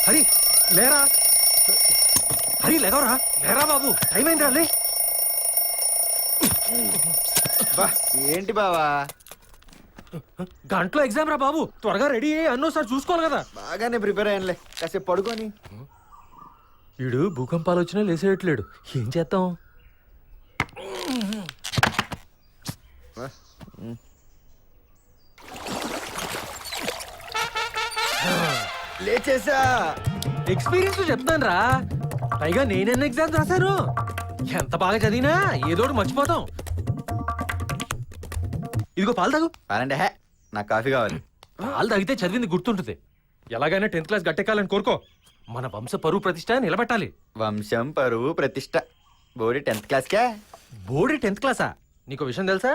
హరి లేరా, హరి లేవరా, లేరా బాబు, టైం అయిందిరా. లే. ఏంటి బావా, గంటలో ఎగ్జామ్ రా బాబు, త్వరగా రెడీ అయ్యి అన్నోసారి చూసుకోవాలి కదా. బాగానే ప్రిపేర్ అయ్యానులే, కాసేపు పడుకొని. వీడు భూకంపాలు వచ్చినా లేసేయట్లేడు, ఏం చేద్దాం? లేచేసా. ఎక్స్పీరియన్స్ చెప్తాను రా, పైగా నేనెన్న ఎగ్జామ్స్ రాశాను. ఎంత బాగా చదివినా ఏదోటి మర్చిపోతాం. ఇదిగో పాలు తాగు. అలాంటి హే, నాకు కాఫీ కావాలి. పాలు తాగితే చదివింది గుర్తుంటుంది. ఎలాగైనా 10th క్లాస్ గట్టెక్కాలని కోరుకో. మన వంశ పరువు ప్రతిష్ట నిలబెట్టాలి. వంశం పరువు ప్రతిష్ట. బోడి 10th క్లాస్కే. బోడి 10th క్లాసా? నీకు విషయం తెలుసా?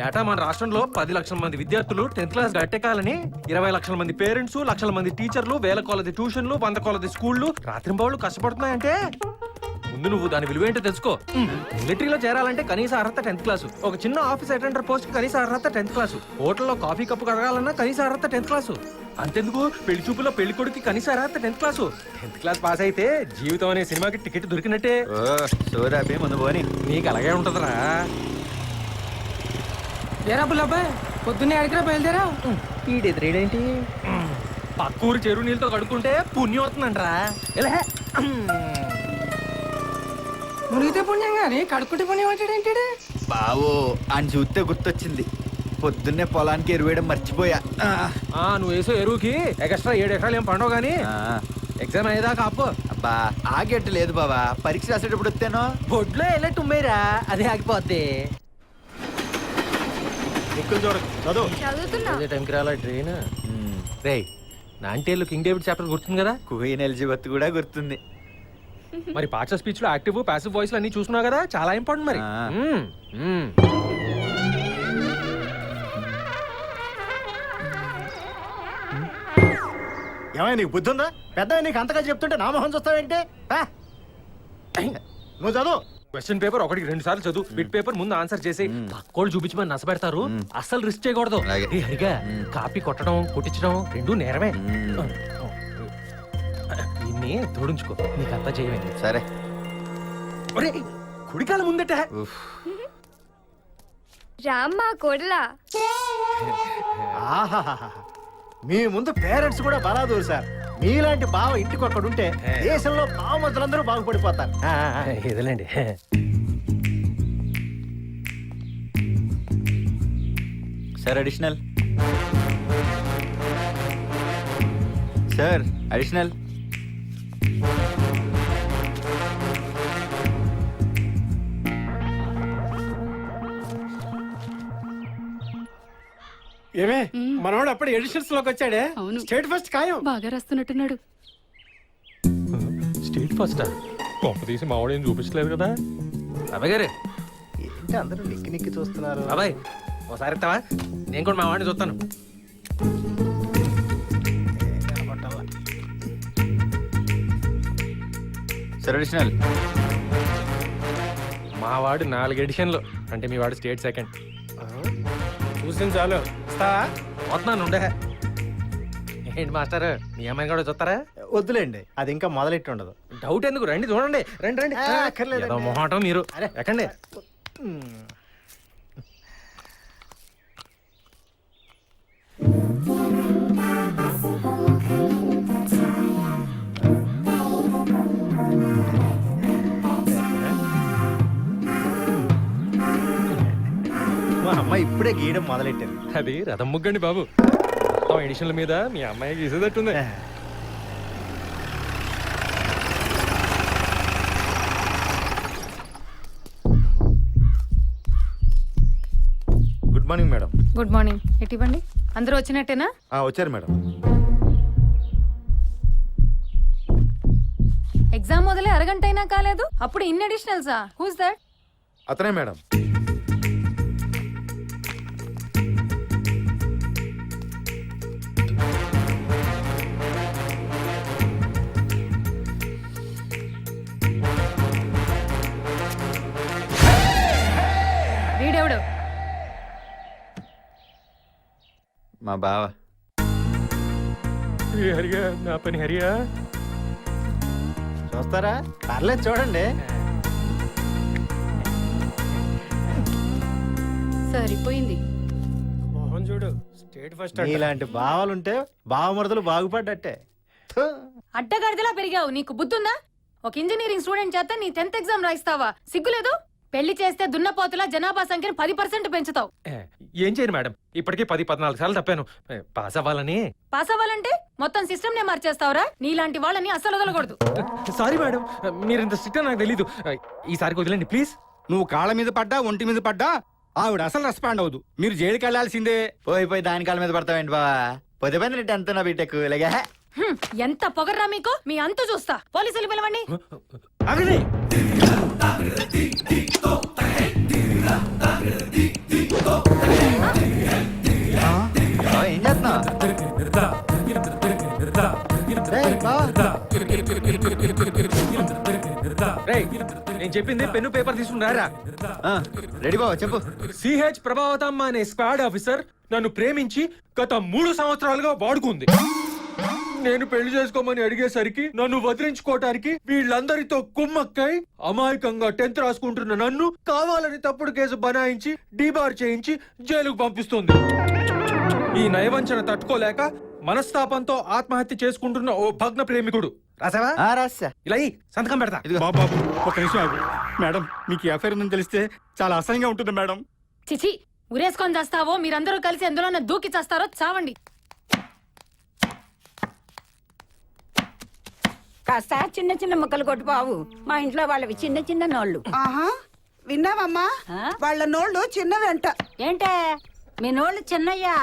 ఏటా మన రాష్ట్రంలో 10 లక్షల మంది విద్యార్థులు 10th క్లాస్ గట్టెక్కాలని 20 లక్షల మంది పేరెంట్స్, లక్షల మంది టీచర్లు, వేల కొలది ట్యూషన్లు, 100 కొలది స్కూళ్లు రాత్రింబావులు కష్టపడుతున్నాయంటే ముందు నువ్వు దాని విలువేంటో తెలుసుకో. మిలిటరీలో చేరాలంటే కనీస అర్హత 10th క్లాసు. ఒక చిన్న ఆఫీస్ అటెండర్ పోస్ట్ కనీస అర్హత 10th క్లాసు. హోటల్లో కాఫీ కప్పు కడగాలన్నా కనీస అర్హత 10th క్లాసు. అంతెందుకు, పెళ్లి చూపులో పెళ్లి కొడుకు కనీస అర్హత 10th class. 10th class pass అయితే జీవితం అనే సినిమాకి టికెట్ దొరికినట్టే. సోదాపి ముందు పోని. నీకు అలాగే ఉంటదిరా. ఏరా బుల్లబ్బాయ్, పొద్దున్నే అడిగిరా బయలుదేరా. ఈడెదురేడేంటి? పక్కూరు చెరువు నీళ్ళతో కడుక్కుంటే పుణ్యం అవుతుందంటరా. మునిగితే పుణ్యం కానీ కడుక్కుంటే పుణ్యం అంటాడేంటి? బావో అని చూస్తే గుర్తొచ్చింది, పొద్దున్నే పొలానికి ఎరువేయడం మర్చిపోయా. నువ్వు వేసే ఎరువుకి ఎక్స్ట్రా 7 ఎకరాలు ఏం పండవు గానీ ఎగ్జామ్ అయ్యేదాకా ఆపు. అబ్బా ఆగేట్టు లేదు బావా, పరీక్ష రాసేటప్పుడు వస్తేనో బొడ్లో వెళ్ళట్టు ఉమ్మేరా, అదే ఆగిపోద్ది. అదే టైంకి రాలా ట్రైన్. రే, నాంటేళ్ళు కింగ్ డేవిడ్ చాప్టర్ గుర్తుంది కదా? క్వీన్ ఎలిజబెత్ కూడా గుర్తుంది. మరి పార్ట్స్ ఆఫ్ స్పీచ్ లో యాక్టివ్ ప్యాసివ్ వాయిస్ అన్ని చూసుకున్నావు కదా, చాలా ఇంపార్టెంట్. మరి ఏమైనా నీకు బుద్ధి ఉందా? పెద్ద నీకు అంతగా చెప్తుంటే నా మొహం చూస్తావేంటి? నువ్వు చదువు. క్వశ్చన్ పేపర్ 1కి 2 సార్లు చదువు. బిట్ పేపర్ ముందు ఆన్సర్ చేసి పక్కోళ్ళు చూపించమని నచ్చ పెడతారు. అస్సలు రిస్క్ చేయకూడదు. హరిగా కాపీ కొట్టడం కొట్టించడం 2 నేరమే. ఇన్ని తోడించుకో, నీకు అంతా చేయమేంటి? సరే. కుడికాల ముందట రామ్మా కొడలా. మీ ముందు పేరెంట్స్ కూడా బలాదూరు సార్. మీలాంటి బావ ఇంటికి ఒక్కడుంటే దేశంలో బావమంతులందరూ బాగుపడిపోతారు. ఇదిలేండి. Sir additional. Sir additional. ఏమే మనోడు అప్పుడు ఎడిషన్స్ లోకి వచ్చాడే. స్టేట్ ఫస్ట్ ఖాయం. బాగా రాస్తున్నట్టున్నాడు. స్టేట్ ఫస్ట్ గొప్ప తీసి మావాడు ఏం చూపించలేదు కదా. అబ్బాయి గారే, ఏంటి అందరూ నిక్కి నిక్కి చూస్తున్నారు? అబ్బాయి ఒకసారి ఇస్తావా? నేను కూడా మా వాడిని చూస్తాను. Sir additional. మా వాడు 4 ఎడిషన్లు, అంటే మీ వాడు స్టేట్ సెకండ్. చూసింది చాలు. వస్తున్నాను ఉండే. ఏంటి మాస్టర్, మీ అమ్మాయిని కూడా చూస్తారా? వద్దులేండి, అది ఇంకా మొదలెట్టి ఉండదు. డౌట్ ఎందుకు, రండి చూడండి. రండి రండి. ఏదో మొహాటం మీరు. ఎక్కండి. మా అమ్మాయి ఇప్పుడే గీయడం మొదలెట్టారు. అది రథం ముగ్గండి బాబు. మొత్తం ఎడిషన్ల మీద మీ అమ్మాయి గీసేటట్టుంది. Good morning madam. Good morning. ఎట్టివ్వండి. అందరూ వచ్చినట్టేనా? వచ్చారు మేడం. ఎగ్జామ్ మొదలై అరగంట అయినా కాలేదు, అప్పుడు ఇన్ అడిషనల్సా? Who's that? అతనే మేడం. వీడెవడు? మా బావ. హరియా నా పని హరియా. చూస్తారా? పర్లేదు చూడండి. సరిపోయింది. మోహన్ చూడు స్టేట్ ఫస్ట్. ఇలాంటి బావలుంటే బావమరుదులు బాగుపడ్డట్టే. థు. అడ్డగాడిదలా పెరిగావు, నీకు బుద్ధుందా? ఒక ఇంజనీరింగ్ స్టూడెంట్ చేత నీ 10th ఎగ్జామ్ రాయిస్తావా? సిగ్గులేదు? పెళ్లి చేస్తే దున్నపోతులా జనాభా సంఖ్యను 10% పెంచుతావు. ఏం చేయను మేడం, ఇప్పటికే 10-14 సార్లు తప్పాను. పాస్ అవ్వాలని. పాస్ అవ్వాలంటే మొత్తం సిస్టమ్ నే మార్చేస్తావురా? నీలాంటి వాళ్ళని అస్సలు వదలకూడదు. సారీ మేడం, మీరు ఇంత స్ట్రిక్ట్ నాకు తెలీదు. ఈసారికి వదిలేండి ప్లీజ్. నువ్వు కాళ్ళ మీద పడ్డా ఒంటి మీద పడ్డా ఆవిడ అసలు రెస్పాండ్ అవ్వదు. మీరు జైలుకి వెళ్లాల్సిందే. పోయి దాని కాళ్ళ మీద పడతావేంటి బావా? పొద్దు పైన 10th నా బీటెక్ ఇలాగే. ఎంత పొగర్రా మీకు? మీ అంతు చూస్తా. పోలీసులు పిలవండి. ఆగండి. బావ, ఏం చేస్తున్నావు? రేయ్, బావ. రేయ్, నేను చెప్పింది పెన్ను పేపర్ తీసుకుని రారా. రెడీ బావ, చెప్పు. సిహెచ్ ప్రభావతమ్మ అనే స్క్వాడ్ ఆఫీసర్ నన్ను ప్రేమించి గత 3 సంవత్సరాలుగా వాడుకుంది. నేను పెళ్లి చేసుకోమని అడిగేసరికి నన్ను వదిలించుకోవటానికి వీళ్ళందరితో కుమ్మక్కై అమాయకంగా 10th రాసుకుంటున్న నన్ను కావాలని తప్పుడు కేసు బనాయించి డీబార్ చేయించి జైలుకు పంపిస్తుంది. ఈ నయవంచన తట్టుకోలేక మనస్తాపంతో ఆత్మహత్య చేసుకుంటున్న ఓ భగ్న ప్రేమికుడు. రాసావా? రాసా. ఇలా ఇయ్యి, సంతకం పెడతా. బాబు ఒక నిమిషం ఆగు. మేడం, మీకు ఈ అఫైర్ ఉందని తెలిస్తే చాలా అసహ్యంగా ఉంటుంది మేడం. చిచి, ఉరేసుకొని చేస్తావో మీరందరూ కలిసి ఎందులో దూకి చేస్తారో చావండి. కాస్త చిన్న చిన్న ముక్కలు కొట్టు బావు. మా ఇంట్లో వాళ్ళవి చిన్న చిన్న నోళ్ళు. ఆహా విన్నావమ్మా, వాళ్ళ నోళ్ళు చిన్నవంట. ఏంటే మీ నోళ్ళు చిన్నయ్యా?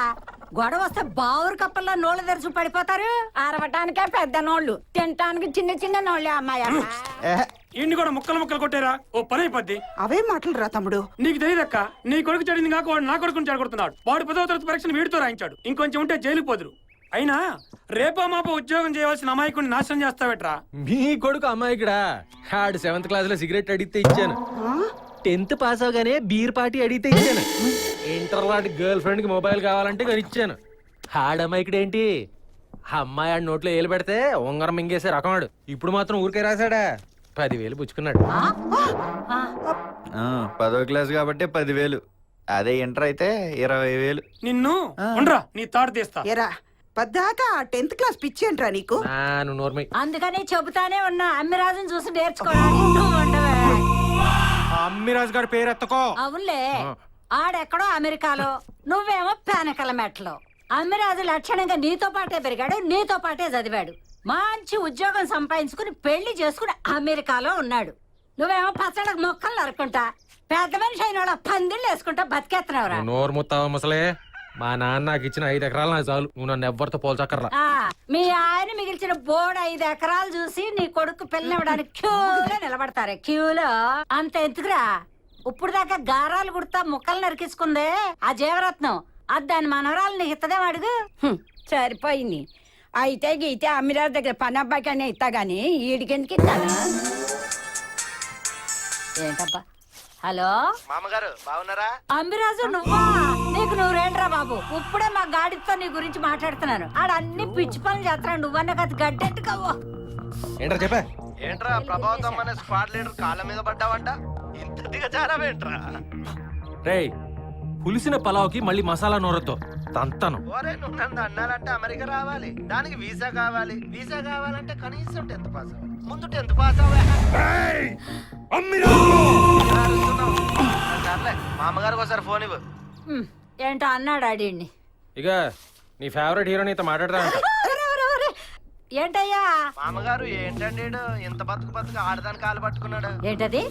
గొడవ వస్తే బావురు కప్పల్లో నోళ్ళు తెరుచు పడిపోతారు. ఆరవటానికే పెద్ద నోళ్ళు, తినటానికి చిన్న చిన్న నోళ్ళే అమ్మాయి. ఇన్ని కూడా ముక్కలు ముక్కలు కొట్టారా? ఓ పని అయిపోద్ది. అవే మాటలు రా తమ్ముడు. నీకు తెలియదక్క, నీ కొడుకు చెడింది కాక వాడు నా కొడుకుని చెడగొడుతున్నాడు. వాడు 10వ తరగతి పరీక్షను వీడితో రాయించాడు. ఇంకొంచెం ఉంటే జైలుకు పోదురు. అయినా రేపో మాపో ఉద్యోగం చేయవలసిన అమాయకుడిని నాశనం చేస్తావేట్రా? మీ కొడుకు అమ్మాయికిడా? ఆడు 7th క్లాస్ లో సిగరెట్ అడిగితే ఇచ్చాను. 10th పాస్ అవగానే బీర్ పార్టీ అడిగితే ఇచ్చాను. ఇంటర్ లాంటి గర్ల్ ఫ్రెండ్ కి మొబైల్ కావాలంటే కానీ ఇచ్చాను. ఆడమ్మాయికిడేంటి? అమ్మాయి ఆడి నోట్లో ఏలు పెడితే ఉంగరం మింగేసే రకమాడు. ఇప్పుడు మాత్రం ఊరికే రాశాడా? 10,000 పుచ్చుకున్నాడు. 10వ క్లాస్ కాబట్టి 10,000. అదే ఇంటర్ అయితే 20,000. నిన్ను ఉండరా, నీ తాడు తీస్తా. ఎరా పద్దాకా 10th క్లాస్ పిచ్చేంట్రా నీకు? నువ్వు నోర్మై. అందుకని చెబుతానే ఉన్నా, అమ్మిరాజుని చూసి నేర్చుకోవడానికి. నువ్వు ఉండవే. అమ్మిరాజు గారి పేరు ఎత్తకో. అవునులే, ఆడెక్కడో అమెరికాలో, నువ్వేమో పేనకల మెట్లో. అమ్మిరాజు లక్షణంగా నీతో పాటే పెరిగాడు, నీతో పాటే చదివాడు. మంచి ఉద్యోగం సంపాదించుకుని పెళ్లి చేసుకుని అమెరికాలో ఉన్నాడు. నువ్వేమో పచ్చడికి మొక్కలు నరుకుంటా, పెద్ద మనిషి అయిన వాళ్ళ పందిళ్ళు వేసుకుంటా బతికేస్తున్నావురా. నోరు ముత్తావా ముసలే. మా నాన్న నాకు ఇచ్చిన 5 ఎకరాలు నాకు చాలు. నువ్వు నన్ను ఎవ్వరితో పోల్చక్కర్లా. మీ ఆయన మిగిల్చిన బోర్డు 5 ఎకరాలు చూసి నీ కొడుకు పెళ్ళివ్వడానికి క్యూలో నిలబడతారే. క్యూలో అంత ఎందుకురా? ఇప్పుడు దాకా గారాలు కుడతా ముక్కలు నరికించుకుందే ఆ జీవరత్నం. అది దాని మనవరాలు నీకు ఇత్తదే అడుగు. సరిపోయింది. అయితే గీతే అమ్మిరాజు దగ్గర పని అబ్బాయికనే ఇస్తా గానీ ఈడికెందుకు ఇస్తాను? ఏంటబ్బా? హలో మామగారు బాగున్నారా? అమ్మిరాజు నువ్వా? నీకు నువ్వు రేండ్రా బాబు. ఇప్పుడే మా గాడితో నీ గురించి మాట్లాడుతున్నాను. ఆడ అన్ని పిచ్చి పనులు చేస్తున్నాడు. నువ్వన్న కథ గడ్డెట్టుకోవో. ఏంట్రా చెప్పా? ఏంట్రా ప్రభావతం అనే స్క్వాడ్ లీడర్ కాళ్ళ మీద పడ్డావంట? ఇంత దిగజారావేంట్రా? రేయ్, పులిసిన పలావ్కి మళ్ళీ మసాలా నూరతో తంతను. ఓరే, నువ్వు నన్ను అన్నాలంటే అమెరికా రావాలి. దానికి వీసా కావాలి. వీసా కావాలంటే కనీసం 10th పాస్ అవ్వాలి. ముందు 10th పాస్ అవ్వాలి. మామగారికి ఒకసారి ఫోన్ ఇవ్వు. ఏంటో అన్నాడు ఆడిని. ఇక నీ ఫేవరెట్ హీరో నీతో మాట్లాడతానంట. ఏంటయ్యా? మామగారు ఏంటండి ఇంత బతుకు ఆడదాని కాలు పట్టుకున్నాడు. ఏంటది?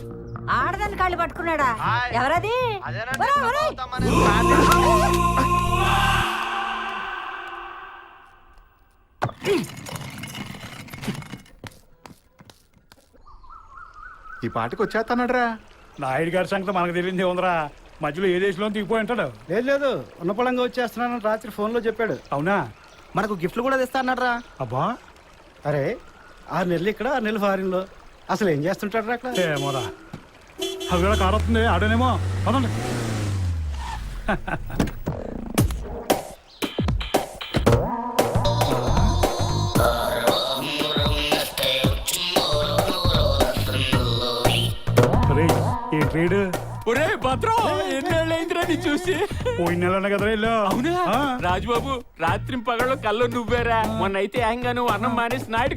ఆడదాని కాళ్ళు పట్టుకున్నాడా? ఎవరది? అదేనండి, ఒరేయ్, ఒరేయ్. ప్రభావతం అనే స్క్వాడ్ లీడర్. ఈ పాటకు వచ్చేస్తానడ్రా. నాయుడు గారి సంగతి మనకు తెలియదే ఉందిరా. మధ్యలో ఏ దేశంలో దిగిపోయి ఉంటాడు. లేదు ఉన్నపళంగా వచ్చేస్తున్నానని రాత్రి ఫోన్లో చెప్పాడు. అవునా? మనకు గిఫ్ట్లు కూడా తెస్తానరా. అబ్బా, అరే 6 నెలలు ఇక్కడ 6 నెలలు ఫారిన్లో. అసలు ఏం చేస్తుంటాడు అక్కడ? ఏమోరా. అవి కూడా కారొస్తుంది. ఆడనేమో పదండి. ఎన్నేళ్ళైందిరా నీ చూసి? పోయిన నెలనే కదా వెళ్ళా. అవునా రాజుబాబు, రాత్రి పగళ్ళు కళ్ళు నువ్వేరా. మొన్న అయితే ఏకంగా నువ్వు అన్నం మానేసి నాయుడు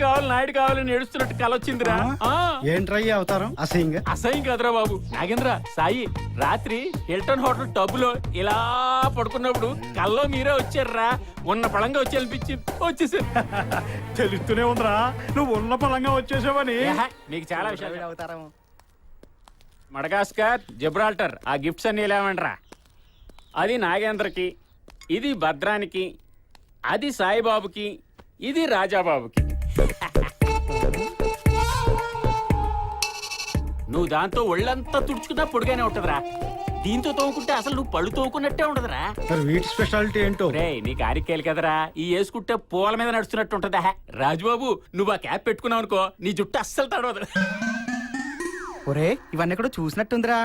కావాలని ఏడుస్తున్నట్టు కల వచ్చిందిరా. ఏంట్రయ్య అవతారం అసహ్యంగా? అసహ్యం కదరా బాబు. నాగేంద్ర, సాయి రాత్రి హిల్టన్ హోటల్ టబ్బులో ఇలా పడుకున్నప్పుడు కల్లో మీరే వచ్చారా. ఉన్న పళంగా వచ్చి వచ్చేసారు. తెలుస్తూనే ఉందిరా నువ్వు ఉన్న పలంగా వచ్చేసావని. మీకు చాలా విషయాలు అవుతారా. మడగాస్కర్, జిబ్రాల్టర్ ఆ గిఫ్ట్స్ అన్ని లేవండ్రా. అది నాగేంద్రకి, ఇది భద్రానికి, అది సాయిబాబుకి, ఇది రాజాబాబుకి. నువ్వు దాంతో ఒళ్ళంతా తుడుచుకున్నా పొడిగానే ఉంటదిరా. దీంతో తోముకుంటే అసలు నువ్వు పళ్ళు తోముకున్నట్టే ఉండదురా. వీటి స్పెషాలిటీ ఏంటో? రే నీకు ఆరికేలు కదరా, ఈ వేసుకుంటే పూల మీద నడుస్తున్నట్టు ఉంటదా. రాజుబాబు, నువ్వు ఆ క్యాప్ పెట్టుకున్నావు అనుకో, నీ జుట్టు అస్సలు తడవదు. ఒరే ఇవన్నీ కూడా చూసినట్టుందిరా.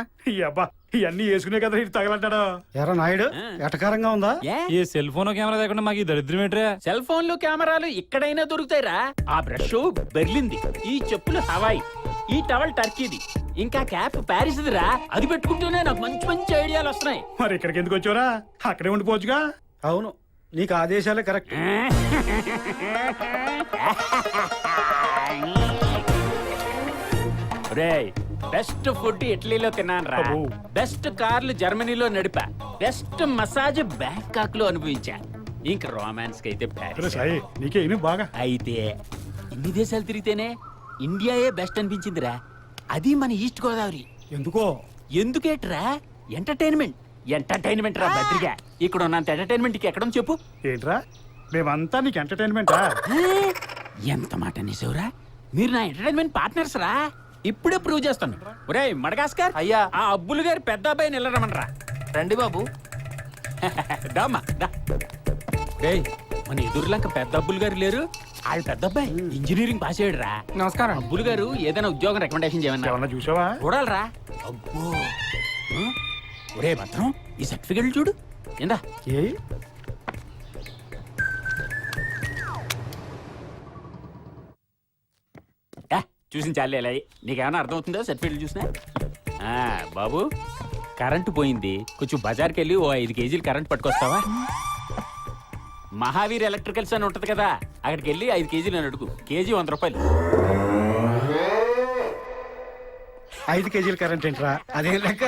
అబ్బా ఇవన్నీ వేసుకునే కదా ఇటు తగలంటాడు. ఎరా నాయుడు, ఎటకారంగా ఉందా? ఏ సెల్ ఫోన్ కెమెరా లేకుండా మాకు దరిద్రం ఏంట్రా? సెల్ ఫోన్లు కెమెరాలు ఎక్కడైనా దొరుకుతాయిరా. ఆ బ్రష్ బెర్లింది, ఈ చెప్పులు హవాయి, ఈ టవల్ టర్కీది, ఇంకా క్యాప్ ప్యారిస్దిరా. అది పెట్టుకుంటూనే నాకు మంచి మంచి ఐడియాలు వస్తున్నాయి. మరి ఇక్కడికి ఎందుకు వచ్చావురా? అక్కడే ఉండిపోవచ్చుగా. అవును, నీకు ఆదేశాలే కరెక్ట్. రేయ్, బెస్ట్ ఫుడ్ ఇటలీలో తిన్నాను రా. బెస్ట్ కార్లు జర్మనీలో నడిపా. బెస్ట్ మసాజ్ బ్యాంకాక్ లో అనుభవించా. ఇంక రొమాన్స్ కి అయితే ప్యారిస్. సాయి నీకే బాగా. అయితే ఇన్ని దేశాలు తిరిగితేనే ఇండియాయే బెస్ట్ అనిపించిందిరా. అది మన ఈస్ట్ గోదావరి. ఎందుకో? ఎందుకేట్రా? ఎంటర్టైన్మెంట్ రా బద్రిగా. ఇక్కడ ఉన్నంత ఎంటర్టైన్మెంట్ ఎక్కడ చెప్పు. ఏంట్రా మేమంతా నీకు ఎంటర్టైన్మెంటా? ఎంత మాట అనేసావురా. మీరు నా ఎంటర్టైన్మెంట్ పార్ట్నర్స్ రా. ఇప్పుడే ప్రూవ్ చేస్తాను. ఒరేయ్ మడగాస్కర్, అయ్యా. ఆ అబ్బులు గారి పెద్ద అబ్బాయి నిలరమనరా. రండి బాబు. దామా దా. రేయ్, మన ఎదురులంక పెద్ద అబ్బులు గారు లేరు. వాళ్ళ పెద్ద అబ్బాయి ఇంజనీరింగ్ పాస్ అయ్యాడు రా. నమస్కారం. అబ్బులు గారు ఏదైనా ఉద్యోగం రికమెండేషన్ చేయమన్నా. ఏమన్నా చూసావా? చూడాలరా. అబ్బో, ఒరే భద్రం, ఈ సర్టిఫికెట్లు చూడు. ఏందా ఏ చూసిన చాలే. నీకేమైనా అర్థమవుతుందో సర్టిఫికెట్లు చూసినా? బాబు, కరెంటు పోయింది, కొంచెం బజార్కి వెళ్ళి ఓ 5 కేజీలు కరెంట్ పట్టుకొస్తావా? మహావీర్ ఎలక్ట్రికల్స్ అని ఉంటది కదా, అక్కడికి వెళ్ళి 5 కేజీలు అని అడుగు. కేజీ 100 రూపాయలు. 5 కేజీల కరెంట్ ఏంట్రా? అదే లెక్క.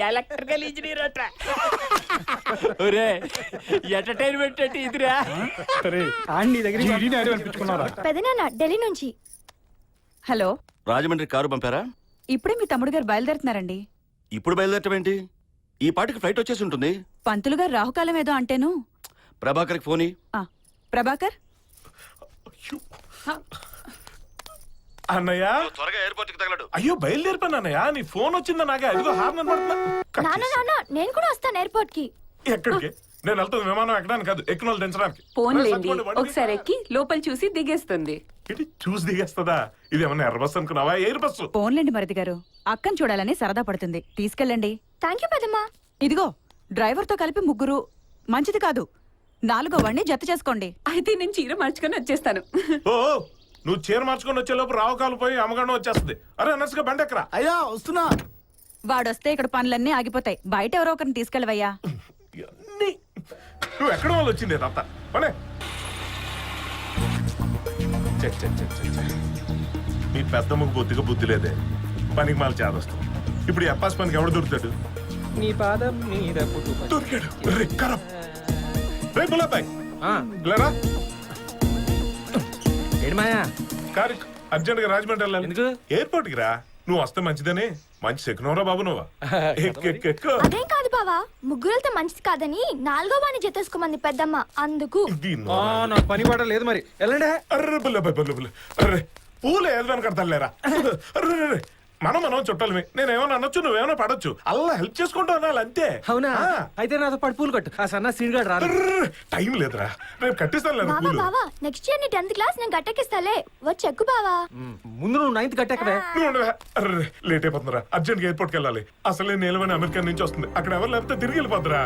ఎలక్ట్రికల్ ఇంజనీర్ అట. ఒరే ఎంటర్టైన్మెంట్ అంటే ఇదిరా. సరే నీ దగ్గర అనిపించుకున్నారా? పెదనాన్న ఢిల్లీ నుంచి. హలో, రాజమండ్రి కారు పంపారా? ఇప్పుడే మీ తమ్ముడు గారు బయలుదేరుతున్నారండి. ఇప్పుడు బయలుదేరటం ఏంటి? ఈ పాటికి ఫ్లైట్ వచ్చేసి ఉంటుంది. పంతులు గారు రాహుకాలం ఏదో అంటేను. ప్రభాకర్కి ఫోని. ప్రభాకర్, అన్నయ్య త్వరగా ఎయిర్పోర్ట్ కి తగలడు. అయ్యో బయలుదేరిపోయినా అన్నయ్య, నీ ఫోన్ వచ్చిందా? నాకే అదిగో హార్న్ నాన్న నేను కూడా వస్తాను ఎయిర్పోర్ట్ కి. ఎక్కడికి? నేను వెళ్తాను విమానం ఎక్కడానికి కాదు, ఎక్కిన వాళ్ళు దించడానికి. ఫోన్లేండి, ఒకసారి ఎక్కి లోపల చూసి దిగేస్తుంది. ఇది చూసి దిగేస్తుందా? ఇది ఏమన్నా ఎర్ర బస్సు అనుకున్నావా? Air bus. ఫోన్లేండి మరిది గారు, అక్కని చూడాలని సరదా పడుతుంది. తీసుకెళ్ళండి. థ్యాంక్ యూ పెద్దమ్మా. ఇదిగో డ్రైవర్ తో కలిపి 3. మంచిది కాదు. 4వ వాడిని జత చేసుకోండి. అయితే నేను చీర మార్చుకొని వచ్చేస్తాను. ఓ, నువ్వు చీర మార్చుకొని వచ్చే లోపు రావకాలు పోయి అమ్మగానే వచ్చేస్తుంది. అరే అన్నర్స్గా బండి ఎక్కరా. అయ్యా వస్తున్నా. వాడొస్తే ఇక్కడ పనులన్నీ ఆగిపోతాయి. బయట ఎవరో ఒకరిని తీసుకెళ్ళవయ్యా. నువ్వు ఎక్కడ వాళ్ళు వచ్చింది అత్త పనే. మీ పెద్దమ్మకు బొద్దిగా బుద్ధి లేదే, పనికి మాల చేదస్తాం. ఇప్పుడు ఈ అప్పాస్ పనికి ఎవడు దొరుకుతాడు? నీ పాదం మీద దొరికాడు. రే బుల్లాబాయ్, లేరా ఏడు మాయా కారు అర్జెంట్ గా రాజమండ్రి వెళ్ళాలి. ఎందుకు? ఎయిర్పోర్ట్ కి రా. నువ్వు వస్తే మంచిదని. మంచి సెక్నవరా బాబు నువ్వు. ఎక్కు. అదేం కాదు బావా, ముగ్గురెళ్తే మంచిది కాదని 4వ వాడిని జతేసుకోమంది పెద్దమ్మ, అందుకు. నాకు పని పాట లేదు మరి. వెళ్ళండి. అర్రే బుల్లబాయ్ బుల్లబుల్ల. అర్రే పూలు ఏదో కడతాలేరా. అర్రే మనం చుట్టాలి. నేనేమన్నా అనొచ్చు, నువ్వేమన్నా పడొచ్చు. అలా హెల్ప్ చేసుకుంటూ అనాలి అంతే. అవునా? అయితే నాతో పాటు పూలు కట్టు. ఆ సన్న సీన్గాడు రా. టైం లేదురా, రేపు కట్టిస్తాను లేదా పూలు. బావా నెక్స్ట్ ఇయర్ నీ 10th క్లాస్ నేను గట్టెక్కిస్తాలే, వచ్చి ఎక్కు బావా. ముందు నువ్వు 9th కట్టెక్కవే. అర్రే లేట్ అయిపోతుందిరా, అర్జెంట్ గా ఎయిర్పోర్ట్ కి వెళ్ళాలి. అసలే నీలమని అమెరికా నుంచి వస్తుంది. అక్కడ ఎవరు లేకపోతే తిరిగి వెళ్ళిపోద్దురా.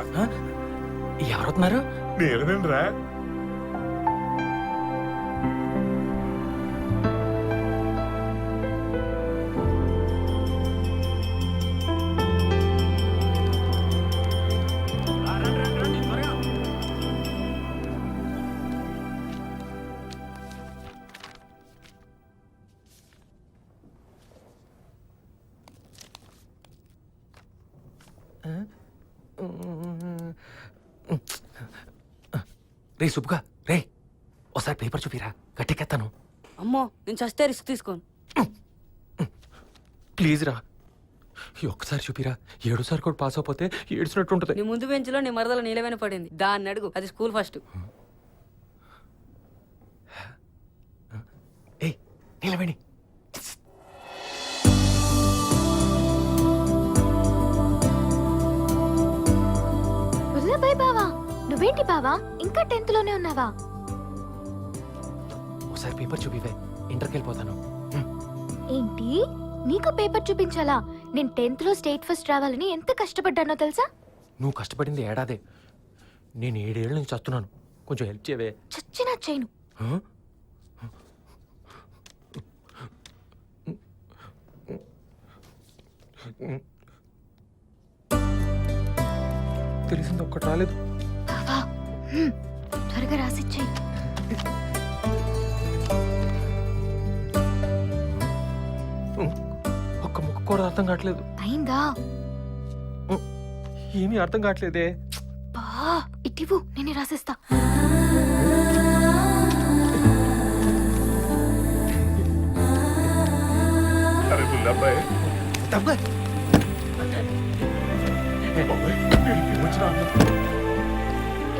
ఎవరుతున్నారు? నీలమేనరా. రే సుబ్బుగా రే ఒకసారి పేపర్ చూపిరా గట్టెక్కేస్తాను. అమ్మో నేను చస్తే రిస్క్ తీసుకోను. ప్లీజ్ రా ఈ ఒక్కసారి చూపిరా. 7 సార్ కూడా పాస్ అయిపోతే ఏడ్చినట్టు ఉంటుంది. నీ ముందు బెంచ్లో నీ మరదల నీలమైన పడింది, దాన్ని అడుగు, అది స్కూల్ ఫస్ట్. ఏయ్ నీలవేణి బుల్లబాయ్ బావా, నువ్వేంటి బావా ఇంకా 10th లోనే ఉన్నావా? ఒకసారి పేపర్ చూపివే, ఇంటర్కి వెళ్ళిపోతాను. ఏంటి నీకు పేపర్ చూపించాలా? నేను 10th లో స్టేట్ ఫస్ట్ రావాలని ఎంత కష్టపడ్డానో తెలుసా? నువ్వు కష్టపడింది ఏడాదే, నేను 7 ఏళ్ళ నుంచి చస్తున్నాను. కొంచెం హెల్ప్ చేయవే. చచ్చినా చేయను. తెలిసింది ఒక్కటి రాలేదు. బావా త్వరగా రాసిచ్చేయి. ఒక్క ముక్క కూడా అర్థం కావట్లేదు. అయిందా? ఏమీ అర్థం కావట్లేదే. బా ఇటివు నేనే రాసేస్తా. అరే బుల్లబ్బాయ్, తప్పగా బాబాయ్, వీడికి ఏమొచ్చినా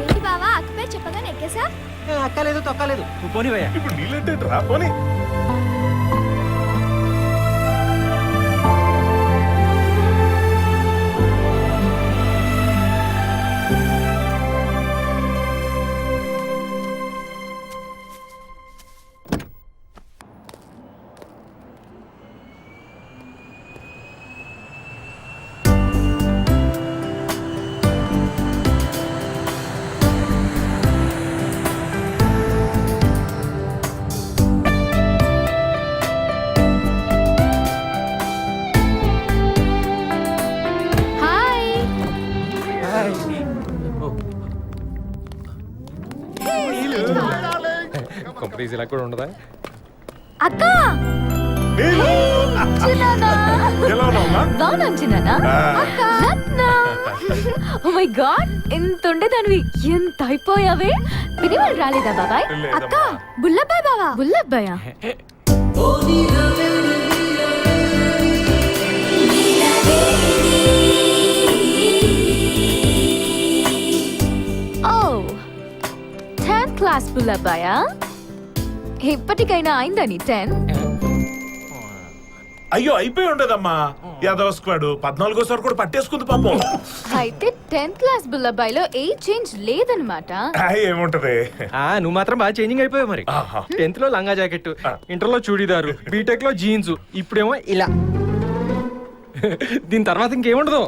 ఏంటి బావా అక్కపై చెప్పగానే ఎక్కేసా? అక్కలేదు తొక్కలేదు. నువ్వు పోనివయ్యా. ఇప్పుడు నీళ్ళంటే రా పోనీ. హాయ్. కంపెనీస్ ఇలా కూడా ఉండదా? అక్క నీళ్ళు! చిన్నానా ఎలా ఉన్నావమ్మా? బాగున్నాను చిన్నానా. అక్క రత్న ఓ మై గాడ్ ఎంత ఉండేదానివి ఎంత అయిపోయావే. విని వాళ్ళు రాలేదా బాబాయ్? లేదమ్మా. అక్క బుల్లబ్బాయ్ బావా. బుల్లబ్బాయా? ఓ 10th క్లాస్ బుల్లబ్బాయా? ఇప్పటికైనా అయిందా నీ 10? అయ్యో అయిపోయి ఉండదమ్మా. యాదవ స్క్వాడ్ 14సారి కూడా పట్టేసుకుంది పాపం. అయితే 10th క్లాస్ బుల్లబ్బాయిలో ఏ చేంజ్ లేదనమాట. ఏముంటది, నువ్వు మాత్రం బాగా చేంజింగ్ అయిపోయావు మరి. ఆహా. 10th లో లంగా జాకెట్, ఇంటర్ లో చూడీదారు, బీటెక్ లో జీన్స్, ఇప్పుడేమో ఇలా. దీని తర్వాత ఇంకేముండదు.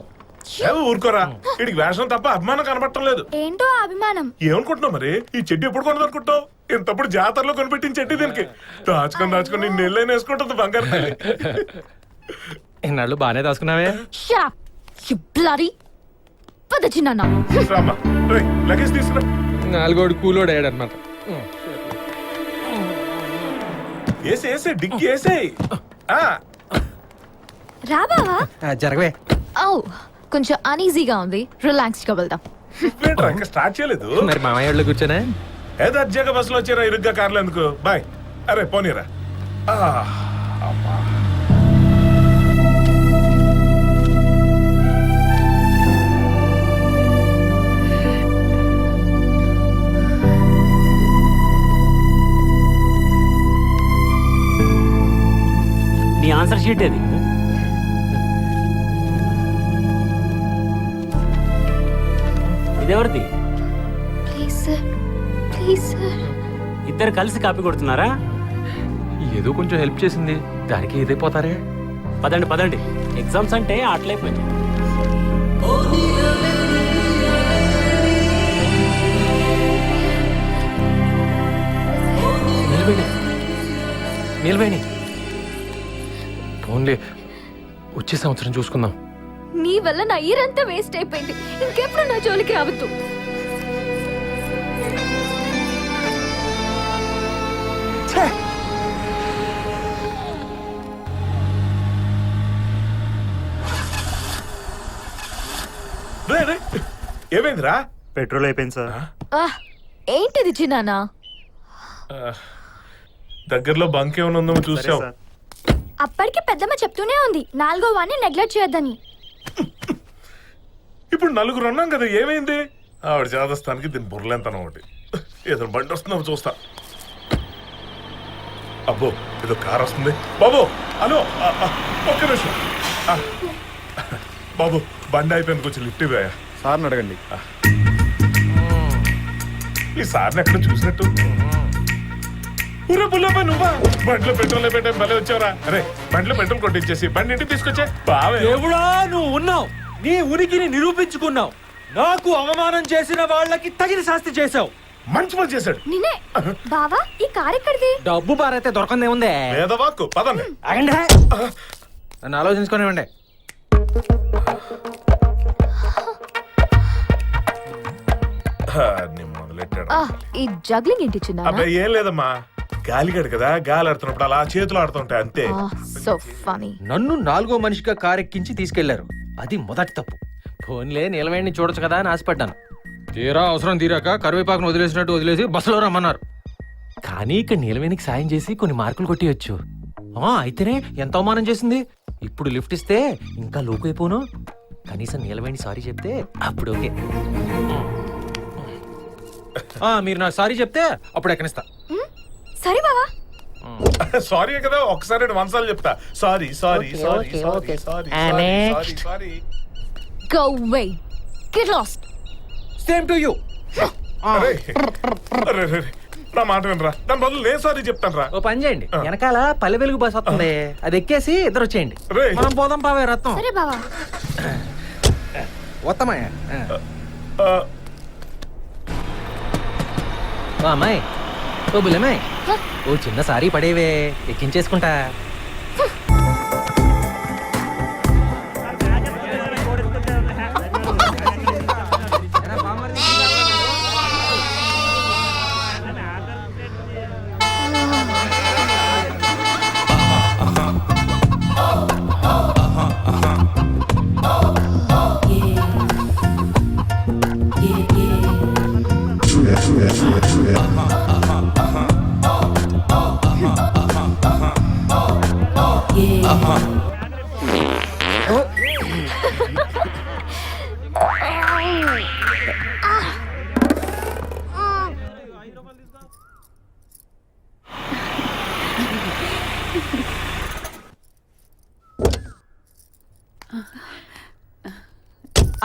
ఊరుకోరా, వీడికి వేషం తప్ప అభిమానం కనబడటం లేదు. ఏంటో ఆ అభిమానం. ఏమనుకుంటున్నావు మరి? ఈ చెడ్డి ఎప్పుడు కొనదనుకుంటావు? ఇంతప్పుడు జాతరలో కొనిపెట్టిన చెడ్డి దీనికి. దాచుకొని నేను నెల్లైన వేసుకుంటుంది బంగారు తల్లి. ఎన్నాళ్ళు బాగానే దాచుకున్నావే. Shut up, you bloody. పద చిన్నానా. రామ్మా, రేయ్, లగేజ్ తీసుకురా. 4 కూలోడు అయ్యాడనమాట. ఏసే డిగ్గి వేసేయ్. రా బావా. జరగవే. ఓ కొంచెం అనీజీగా ఉంది, రిలాక్స్డ్ గా వెళ్దాం. ఏంట్రా ఇంకా స్టార్ట్ చేయలేదు? మరి మామయ్య వాళ్ళు కూర్చొనే. ఏదో అర్జెంట్ బస్సులో వచ్చారా ఇరుగ్గా కార్లు ఎందుకు? బాయ్. అరే పోనీరా. అమ్మా. నీ ఆన్సర్ షీట్ అది. ఇదెవరిది? Please sir, please sir. ఇద్దరు కలిసి కాపీ కొడుతున్నారా? ఏదో కొంచెం హెల్ప్ చేసింది, దానికి ఇదైపోతారే. పదండి పదండి, ఎగ్జామ్స్ అంటే ఆటలైపోయింది. నిలవేణి ఫోన్లే, వచ్చే సంవత్సరం చూసుకుందాం. నీ వల్ల నా ఇయర్ అంతా వేస్ట్ అయిపోయింది. ఇంకెప్పుడు నా జోలికి రావద్దు. ఏమైందిరా? పెట్రోల్ అయిపోయింది సార్. ఏంటిది చిన్నానా? దగ్గరలో బంక్ ఏమైనా ఉందో చూసావు? అప్పటికి పెద్దమ్మ చెప్తూనే ఉంది 4వ వాడిని నెగ్లెక్ట్ చేయొద్దని. ఇప్పుడు నలుగురు ఉన్నాం కదా, ఏమైంది? ఆవిడ చేదస్తానికి దీని బుర్రలేంతనం ఒకటి. ఏదో బండి వస్తుందో చూస్తా. అబ్బో ఏదో కార్ వస్తుంది. బాబు హలో, ఒక్క నిమిషం. బాబు బండి అయిపోయింది, కొంచెం లిఫ్ట్ ఇవ్వయా. సార్ని అడగండి. ఈ సార్ని ఎక్కడ చూసినట్టు. ఊరే బుల్లమ్మ నువ్వా? బండిలో పెట్రోల్ అయిపోయి భలే వచ్చావరా. అరే బండిలో పెట్రోల్ కొట్టించేసి బండి ఇంటికి తీసుకొచ్చా. బావే దేవుడా, నువ్వు ఉన్నావు, నీ ఉనికిని నిరూపించుకున్నావు. నాకు అవమానం చేసిన వాళ్ళకి తగిన శాస్తి చేసావు. మంచి పని చేశాడు. నిన్నే బావా, ఈ కార్ ఎక్కడిది? డబ్బు బారైతే దొరకందే ఉందే. వేదవాక్కు పదండి. ఆగండి, నన్ను ఆలోచించుకోనివ్వండి. మొదలెట్టాడు. ఈ జగ్లింగ్ ఏంటి చిన్నానా? అబ్బాయి ఏం లేదమ్మా, గాలిగడు కదా, గాలి ఆడుతున్నప్పుడు అలా చేతులు ఆడుతుంటాయి అంతే. So funny. నన్ను 4వ మనిషిగా కారెక్కించి తీసుకెళ్లారు. అది మొదటి తప్పు. ఫోన్లే నీలవేణిని చూడొచ్చు కదా అని ఆశపడ్డాను. తీరా అవసరం తీరాక కరివేపాకును వదిలేసినట్టు వదిలేసి బస్సులో రమ్మన్నారు. కానీ ఇక్కడ నీలవేణికి సాయం చేసి కొన్ని మార్కులు కొట్టియచ్చు. అయితేనే ఎంత అవమానం చేసింది. ఇప్పుడు లిఫ్ట్ ఇస్తే ఇంకా లోకు అయిపోను. కనీసం నీలవేణి సారీ చెప్తే అప్పుడు ఓకే. మీరు నాకు సారీ చెప్తే అప్పుడు ఎక్కనిస్తా. సరే బావా. సారీ కదా, ఒక్కసారి 1 సార్లు చెప్తా. Sorry sorry sorry sorry sorry sorry sorry. Go away. Get lost. Same to you. నా మాట వినరా, దాని బదులు నేను సారీ చెప్తాను రా. ఓ పని చేయండి, వెనకాల పల్లె వెలుగు బస్ వస్తుంది, అది ఎక్కేసి ఇద్దరు వచ్చేయండి. మనం పోదాం పావే రత్నం. సరే బావా. వత్తమాయ అమ్మాయి, ఓ బుల్లమ్మాయి, ఓ చిన్న సారీ పడేవే, ఎక్కించేసుకుంటా.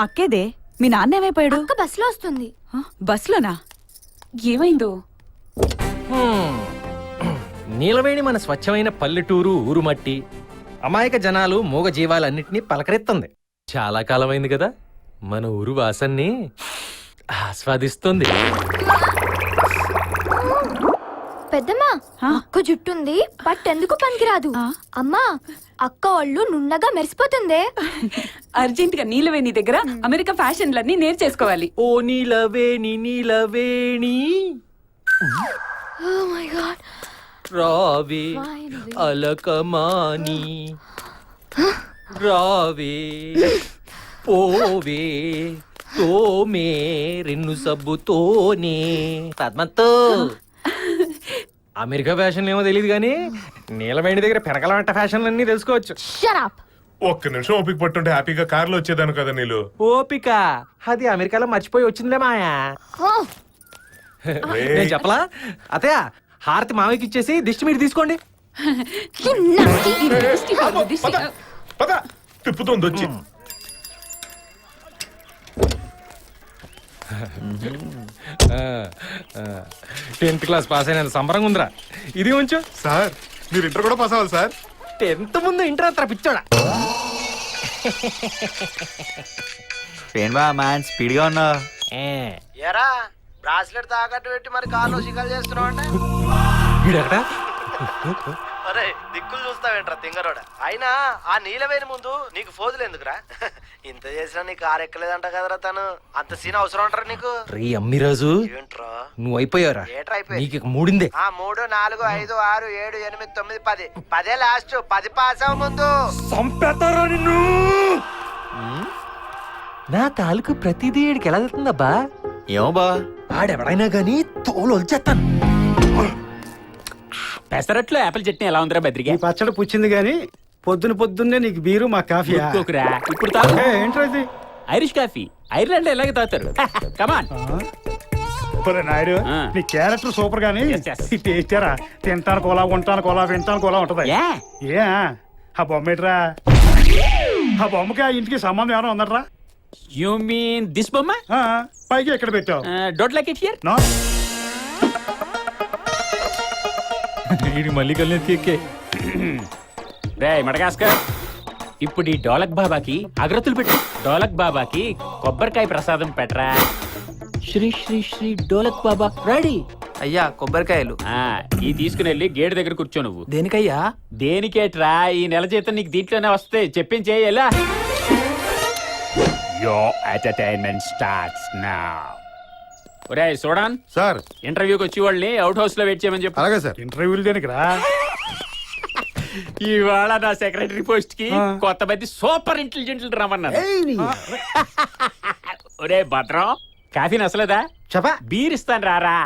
అక్కేదే, మీ నాన్న ఏమైపోయాడు? అక్క బస్సులో వస్తుంది. బస్సులోనా? ఏమైందో? నీలవేణి మన స్వచ్ఛమైన పల్లెటూరు ఊరు మట్టి, అమాయక జనాలు మూగ జీవాలన్నింటినీ పలకరెత్తుంది. చాలా కాలమైంది కదా, మన ఊరు వాసన్ని ఆస్వాదిస్తుంది. పెద్దమ్మా, అక్క జుట్టుంది పట్టెందుకు పనికిరాదు. అమ్మా, అక్క ఒళ్ళు నున్నగా మెరిసిపోతుందే. అర్జెంట్ గా నీలవేణి దగ్గర అమెరికా ఫ్యాషన్లన్నీ నేర్చేసుకోవాలి. ఓ Neelaveni Neelaveni, Oh my God. రావే Finally. అలకమాని, రావే పోవే తోమే రెన్ను సబ్బుతోనే. పద్మతో అమెరికా ఫ్యాషన్లు ఏమో తెలియదు కానీ నీలవేణి దగ్గర పెరగలంట ఫ్యాషన్లన్నీ తెలుసుకోవచ్చు. Shut up. ఒక్క నిమిషం ఓపిక పట్టుంటే హ్యాపీగా కార్లో వచ్చేదాను కదా నీళ్ళు. ఓపిక అది అమెరికాలో మర్చిపోయి వచ్చిందిలే మాయా. Oh. నేను చెప్పలా అతయ్య, హారతి మామయ్యకి ఇచ్చేసి దిష్టి మీరు తీసుకోండి. You nasty. పద పద, తిప్పుతోంది వచ్చి. 10th క్లాస్ పాస్ అయినంత సంబరంగా ఉందిరా. ఇది ఉంచు సార్, మీరు ఇంటర్ కూడా పాస్ అవ్వాలి సార్. 10th ముందు ఇంటర్ అత్ర పిచ్చోడా. ఏం బా మ్యాన్, స్పీడ్ గా ఉన్నా. ఎరా బ్రాస్లెట్ తాకట్టు పెట్టి మరి కాళ్ళు షికలు చేస్తున్నావు అంటే. వీడెక్కడ? అరే దిక్కులు చూస్తావేంట్రా తింగరోడ. అయినా ఆ నీలవేణి ముందు నీకు ఫోజులు ఎందుకురా? ఇంత చేసినా నీకు కారు ఎక్కలేదంట కదరా తను. అంత సీన్ అవసరం అంటారా నీకు? రీ అమ్మిరాజు, ఏంట్రా నువ్వు అయిపోయావురా. ఏట్రా అయిపోయి? నీకు ఇక మూడిందే. 3, 4, 5, 6, 7, 8, 9, 10. 10 లాస్ట్. 10 పాస్ అవ్వ ముందు. సంపేతారా నిన్ను. నా తాలూకు ప్రతిదీ ఈడికి ఎలా వెళ్తుందబ్బా? ఏమో బా ఆడెవడైనా గానీ తోలు వచ్చేస్తాను. పెసరట్లో యాపిల్ చట్నీ ఎలా ఉందిరా బద్రిగా? ఈ పచ్చడి పుచ్చింది గాని పొద్దున్నే నీకు బీరు మా కాఫీ ఊరుకోకురా. ఇప్పుడు తాగు. ఏంట్రా ఇది? ఐరిష్ కాఫీ ఐర్లాండ్ ఎలాగే తాగుతారు. కమాన్. ఒరే నాయుడు ఆ. నీ క్యారెక్టర్ సూపర్ గానీ Yes, yes. ఈ టేస్టారా తింటాను కోలా ఉంటాను కోలా వింటాను కోలా ఉంటది ఏ ఏ ఆ బొమ్మ ఏంట్రా? ఆ బొమ్మకి ఆ ఇంటికి సంబంధం ఏమైనా ఉందట్రా? యు మీన్ దిస్ బొమ్మ? పైకి ఎక్కడ పెట్టావు? Don't like it here. No ఇది మళ్ళీ కలిసి రే మడగాస్కర్, ఇప్పుడు ఈ డోలక్ బాబాకి అగ్రతులు పెట్టు. డోలక్ బాబాకి కొబ్బరికాయ ప్రసాదం పెట్టరా. శ్రీ శ్రీ శ్రీ డోలక్ బాబా రెడీ. అయ్యా కొబ్బరికాయలు. ఈ తీసుకుని వెళ్ళి గేట్ దగ్గర కూర్చో. నువ్వు దేనికయ్యా? దేనికేట్రా, ఈ నెల జీతం నీకు దీంట్లోనే వస్తే చెప్పించేయి. ఎలా యోర్ ఎంటర్టైన్మెంట్ స్టార్ట్స్ నౌ. ఒరేయ్ చూడాన్ సార్ ఇంటర్వ్యూకి వచ్చి వాళ్ళని అవుట్ హౌస్ లో వెయిట్ చేయమని చెప్పు. అలాగే సార్. ఇంటర్వ్యూలు దేనికి రా? ఇవాళ నా సెక్రటరీ పోస్ట్ కి కొత్త మంది సూపర్ ఇంటెలిజెంట్లు రమ్మన్నారు. ఒరే భద్రం, కాఫీ నసలేదా? చెప్పా. బీర్ ఇస్తాను రారా.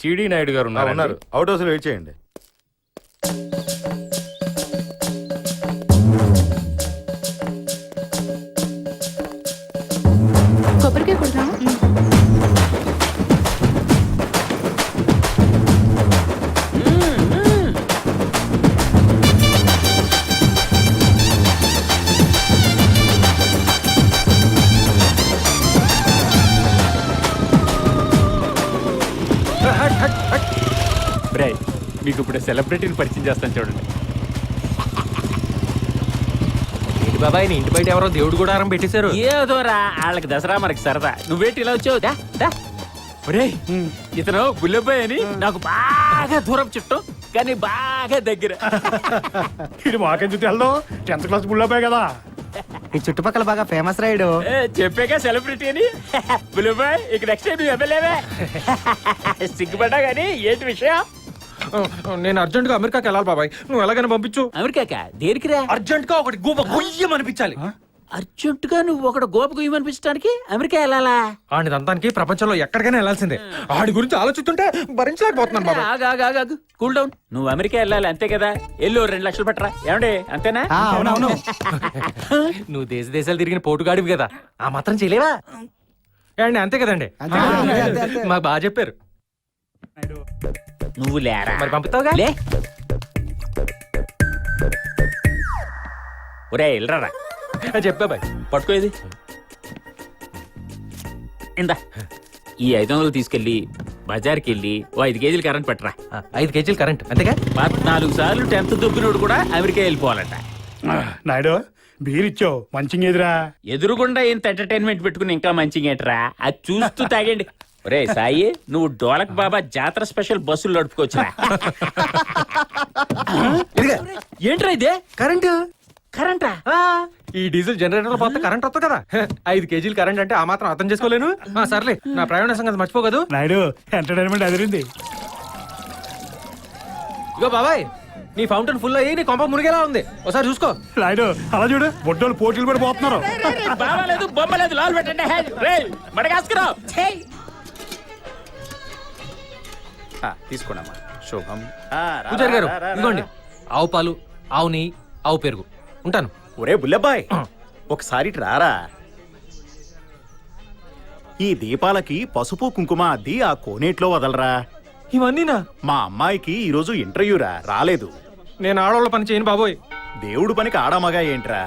సిడి నాయుడు గారు ఉన్నారు, అవుట్ హౌస్ లో వెయిట్ చేయండి. కొబ్బరికాయ కొడదాం. బ్రే, మీకు ఇప్పుడు సెలబ్రిటీని పరిచయం చేస్తాను చూడండి. ఏంటి బాబాయ్, నీ ఇంటి బయట ఎవరో దేవుడు గుడారం పెట్టేశారు. ఏదోరా వాళ్ళకి దసరా మనకి సరదా. నువ్వేంటి ఇలా వచ్చావు? దా, దా. ఒరేయ్, ఇతను బుల్లబ్బాయి అని నాకు బాగా దూరం చుట్టం కానీ బాగా దగ్గర. ఇది మాకెందుకు తెలదు? 10th క్లాస్ బుల్లబాయ్ కదా. ఈ చుట్టుపక్కల బాగా ఫేమస్ రైడు. చెప్పాక సెలబ్రిటీ అని. బుల్లబ్బాయ్, ఇక నెక్స్ట్ టైం నువ్వు ఎమ్మెల్యేవే. సిగ్గుపడ్డా కానీ ఏంటి విషయం? నేను అర్జెంట్ గా అమెరికాకి వెళ్ళాలి బాబాయ్, నువ్వు ఎలాగైనా పంపించు. అమెరికాక దేనికిరా? అర్జెంట్ గా ఒకటి గూప గుయ్యమనిపించాలి. అర్జెంట్ గా నువ్వు ఒకటి గోప గుయ్యమనిపించడానికి అమెరికా వెళ్ళాలా? ఆడి దంతానికి ప్రపంచంలో ఎక్కడికైనా వెళ్ళాల్సిందే. ఆడి గురించి ఆలోచిస్తుంటే భరించలేకపోతున్నాను బాబాయ్. Cool down. నువ్వు అమెరికా వెళ్ళాలి అంతే కదా. ఎల్లు 2 లక్షలు పట్టరా. ఏమండి అంతేనా? అవునవును. నువ్వు దేశాలు తిరిగిన పోటుగాడివి కదా, ఆ మాత్రం చేయలేవా? ఏమండి అంతే కదండి. మాకు బాగా చెప్పారు. నువ్వు లేరా? మరి పంపుతావుగా? లే. ఒరే వెళ్ళరా. చెప్పా బాయ్. పట్టుకో ఇది. ఇందా ఈ 500 తీసుకెళ్ళి బజార్కి వెళ్ళి ఓ 5 కేజీలు కరెంట్ పట్టరా. 5 కేజీలు కరెంట్ అంతేగా? 14 సార్లు 10th దొబ్బినోడు కూడా అమెరికా వెళ్ళిపోవాలంట. నాయుడు బీర్ ఇచ్చావు మంచిగా ఎదురా. ఎదురుగుండా ఇంత ఎంటర్టైన్మెంట్ పెట్టుకుని ఇంకా మంచిగా ఏంటరా, అది చూస్తూ తాగండి. ఒరే సాయి, నువ్వు డోలక్ బాబా జాతర స్పెషల్ బస్సులు నడుపుకోవచ్చురా. ఏంట్రా ఇదే? కరెంట్. కరెంటా? ఈ డీజిల్ జనరేటర్ పోతే కరెంట్ వస్తుంది కదా. 5 కేజీలు కరెంట్ అంటే ఆ మాత్రం అర్థం చేసుకోలేను. సర్లే, నా ప్రయాణ సంగతి మర్చిపోకదు. నాయుడు ఎంటర్టైన్మెంట్ అదిరింది. ఇగో బాబాయ్, నీ ఫౌంటైన్ ఫుల్ అయ్యి నీ కొంప మునిగేలా ఉంది, ఒకసారి చూసుకో. నాయుడు అలా చూడు, బొడ్డోళ్ళు పోటీలు పడి పోతున్నారు. బాబాలేదు బొమ్మలేదు లాల్ పెట్టండి. రేయ్ మడగాస్కరావు. తీసుకోండమ్మా. శుభం. పూజారి గారు ఇదిగోండి, ఆవు పాలు, ఆవు నెయ్యి, ఆవు పెరుగు. ఉంటాను. ఒరే బుల్లబ్బాయ్, ఒకసారి రారా. ఈ దీపాలకి పసుపు కుంకుమ అద్ది ఆ కోనేట్లో వదలరా. ఇవన్నీనా? మా అమ్మాయికి ఈరోజు ఇంటర్వ్యూరా, రాలేదు. నేను ఆడవాళ్ళ పని చేయను బాబోయ్. దేవుడు పనికి ఆడమగా ఏంట్రా?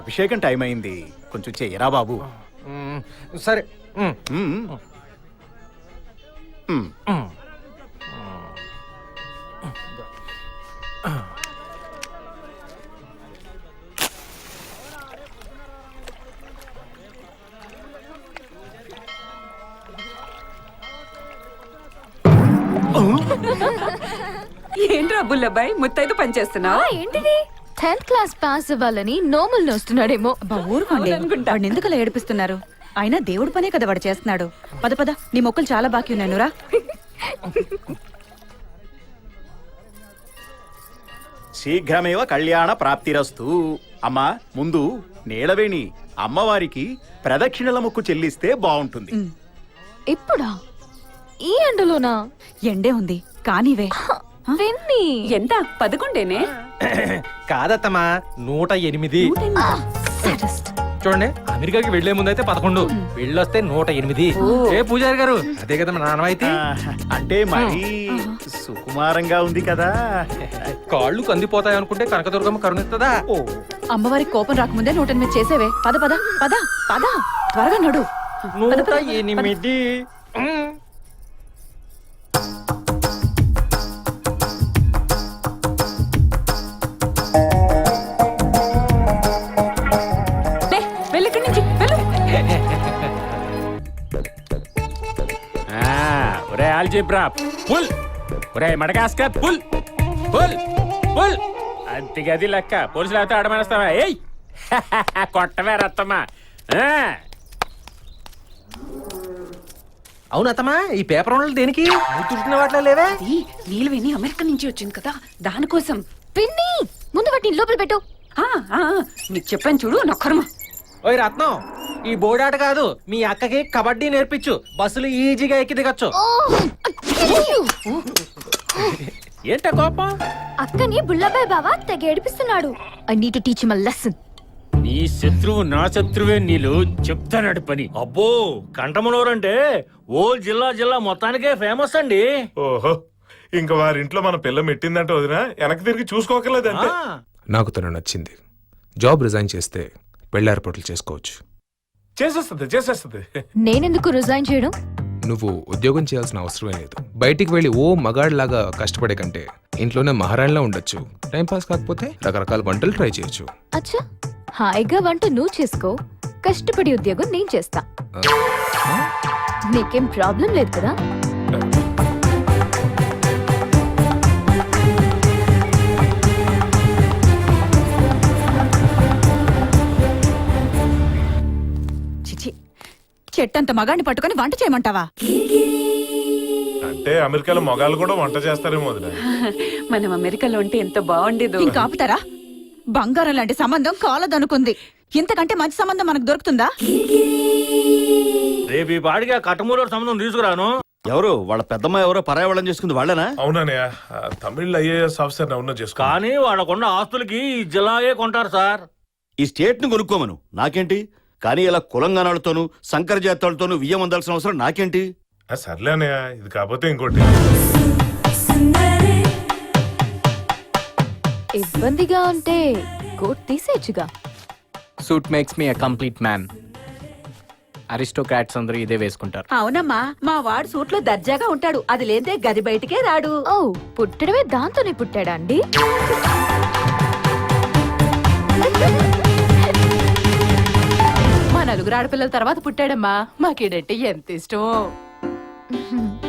అభిషేకం టైం అయింది, కొంచెం చెయ్యరా బాబు. సరే. ఏంట్రా బుల్లబాయ్ ముత్తైదు పనిచేస్తున్నావు? ఏంటిది? 10th క్లాస్ పాస్ అవ్వాలని నోములు నోస్తున్నాడేమో. ఊరుకోండి, వాడిని ఎందుకు అలా ఏడిపిస్తున్నారు? అయినా దేవుడి పనే కదా వాడు చేస్తున్నాడు. పద పద, నీ మొక్కలు చాలా బాకీ ఉన్నాను రా. శీఘ్రమేవ కళ్యాణ ప్రాప్తిరస్తు. అమ్మా, ముందు నీలవేణి అమ్మవారికి ప్రదక్షిణల మొక్కు చెల్లిస్తే బాగుంటుంది. ఇప్పుడా? ఈ ఎండలోనా? ఎండే ఉంది కానీవే. వెన్ని ఎంత 11 కాదత్తమ్మా 108. sadist. చూడండి అమెరికాకి వెళ్లే ముందు అయితే 11, వెళ్ళొస్తే 108. ఏ పూజారి గారు, అదే కదా మా నాన్నమైతే. అంటే మరి సుకుమారంగా ఉంది కదా. కాళ్ళు కందిపోతాయి అనుకుంటే కనకదుర్గమ్మ కరుణిస్తుందా? అమ్మవారి కోపం రాకముందే 108 చేసేవే. పద పద పద పద త్వరగా నడు. 108. వెళ్ళి ఇక్కడి నుంచి వెళ్ళు. ఒరే ఆల్జీబ్రా పుల్, ఒరే మడగాస్కర్ పుల్ పుల్ పుల్. అంతిగది లెక్క. పోలీసులు అయితే ఆడమనేస్తావా? ఏయ్ కొట్టవే రత్తమ్మా. అవునత్తమ్మా, ఈ పేపర్ ఉండలు దేనికి? చూసిన వాటిలో లేవే. నీళ్ళు విని అమెరికా నుంచి వచ్చింది కదా దానికోసం. పిన్ని ముందు వాటిని లోపల పెట్టు. నీకు చెప్పాను చూడు నొక్కరమ. ఓయ్ రత్నం, ఈ బోర్డాట కాదు, మీ అక్కకి కబడ్డీ నేర్పించు. బస్సులు ఈజీగా ఎక్కి దిగచ్చు. ఏంట కోపం? అక్కని బుల్లబాయ్ బావా తెగ ఏడిపిస్తున్నాడు. I need to teach him a lesson. నీ శత్రువు నా శత్రువే. నీళ్ళు చెప్తానాడు పని. అబ్బో, కంఠమనోరంటే ఓ జిల్లా మొత్తానికే ఫేమస్ అండి. ఓహో, ఇంకా వారింట్లో మన పిల్ల మెట్టిందంటే వదినా వెనక్కి తిరిగి చూసుకోకర్లేదంటే. నాకు తను నచ్చింది. జాబ్ రిజైన్ చేస్తే పెళ్లి ఏర్పాట్లు చేసుకోవచ్చు. చేసేస్తుంది. నేనెందుకు రిజైన్ చేయడం? నువ్వు ఉద్యోగం చేయాల్సిన అవసరమే లేదు. బయటికి వెళ్ళి ఓ మగాడిలాగా కష్టపడే కంటే ఇంట్లోనే మహారాణిలా ఉండొచ్చు. టైం పాస్ కాకపోతే రకరకాల వంటలు ట్రై చేయొచ్చు. అచ్చా, హాయిగా వంట నువ్వు చేసుకో, కష్టపడి ఉద్యోగం నేను చేస్తా. నీకేం ప్రాబ్లం లేదు కదా? చిచి, చెట్టంత మగాడిని పట్టుకొని వంట చేయమంటావా? అంటే అమెరికాలో మగాళ్ళు కూడా వంట చేస్తారేమో వదినా. మనం అమెరికాలో ఉంటే ఎంత బాగుండేదో. ఇంకా ఆపుతారా? బంగారం లాంటి సంబంధం కాలదనుకుంది. ఇంతకంటే మంచి సంబంధం మనకు దొరుకుతుందా? రేపు ఈ పాడిగా కట్టమూరు సంబంధం తీసుకురాను. ఎవరు వాళ్ళ పెద్దమ్మ ఎవరో పరాయవాళ్ళం చేసుకుంది వాళ్ళనా? అవునన్నయ్య, తమిళ ఐఏఎస్ ఆఫీసర్ ఉన్న చేసుకో. కానీ వాళ్ళకున్న ఆస్తులకి ఈ జిల్లాయే కొంటారు సార్. ఈ స్టేట్ ని కొనుక్కోమను, నాకేంటి? కానీ ఇలా కులంగానాలతోనూ సంకర జాతాలతోనూ వియ్యం అందాల్సిన అవసరం నాకేంటి? సర్లే అన్నయ్య, ఇది కాకపోతే ఇంకోటి. ఇబ్బందిగా ఉంటే కోట్ తీసేయచ్చుగా. Suit makes me a complete man. Aristocrats అందరూ ఇదే వేసుకుంటారు. అవునమ్మా, మా వాడు సూట్లో దర్జాగా ఉంటాడు. అది లేదే గది బయటికే రాడు. ఓ, పుట్టడమే దాంతోనే పుట్టాడా అండి? మా నలుగురు ఆడపిల్లల తర్వాత పుట్టాడమ్మా. మాకేడంటే ఎంత ఇష్టమో.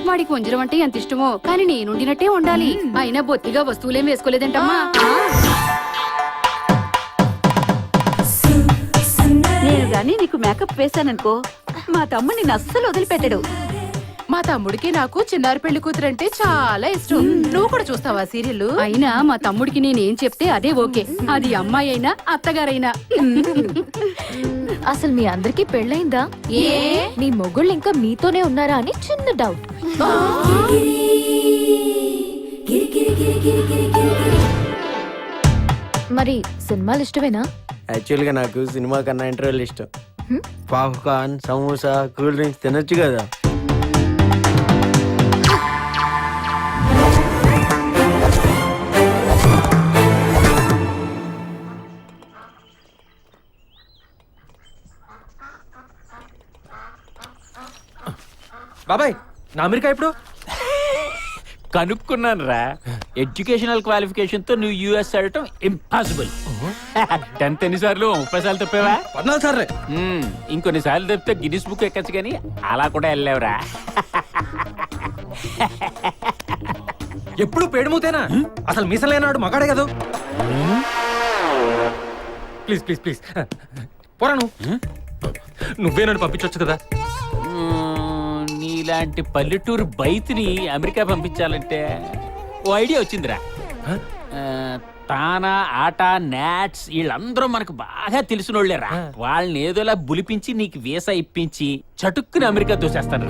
వాడికి వంజరం అంటే ఎంత ఇష్టమో, కానీ నేనుండినట్టే ఉండాలి. అయినా బొత్తిగా వస్తువులేం వేసుకోలేదంటమ్మా. నేను గాని నీకు మేకప్ వేశాననుకో, మా తమ్ముడు నిన్ను అస్సలు వదిలిపెట్టడు. మా తమ్ముడికి నాకు చిన్నారి పెళ్లి కూతురు అంటే చాలా ఇష్టం. నువ్వు కూడా చూస్తావా సీరియల్? అయినా మా తమ్ముడికి నేనేం చెప్తే అదే ఓకే. అది అమ్మాయి అయినా అత్తగారైనా. అసలు మీ అందరికి పెళ్ళైందా? మీ మొగుళ్ళు ఇంకా మీతోనే ఉన్నారా అని చిన్న డౌట్. మరి సినిమాలు ఇష్టమేనా? యాక్చువల్గా నాకు సినిమా కన్నా ఇంటర్వ్యూలు ఇష్టం. పాప్కార్న్, సమోసా, కూల్ డ్రింక్స్ తినొచ్చు కదా. బాబాయ్, నా అమెరికా ఇప్పుడు కనుక్కున్నాను రా. ఎడ్యుకేషనల్ క్వాలిఫికేషన్ తో నువ్వు యూఎస్ వెళ్ళటం ఇంపాసిబుల్. 10th ఎన్నిసార్లు? 30 సార్లు తప్పావా? 14 సార్లే. ఇంకొన్ని సార్లు తప్పితే గిన్నిస్ బుక్ ఎక్కచ్చు, కానీ అలా కూడా వెళ్ళావురా. ఎప్పుడు పేడుమూతేనా? అసలు మీసలేనాడు మగాడే కదా. ప్లీజ్ ప్లీజ్ ప్లీజ్ పోరా, నువ్వే నన్ను పంపించవచ్చు కదా. నీలాంటి పల్లెటూరు బయటిని అమెరికా పంపించాలంటే ఓ ఐడియా వచ్చిందిరా. తానా ఆట నాట్స్ వీళ్ళందరూ మనకు బాగా తెలిసినోళ్ళేరా. వాళ్ళని ఏదోలా బులిపించి నీకు వీసా ఇప్పించి చటుక్కుని అమెరికా తోసేస్తాను.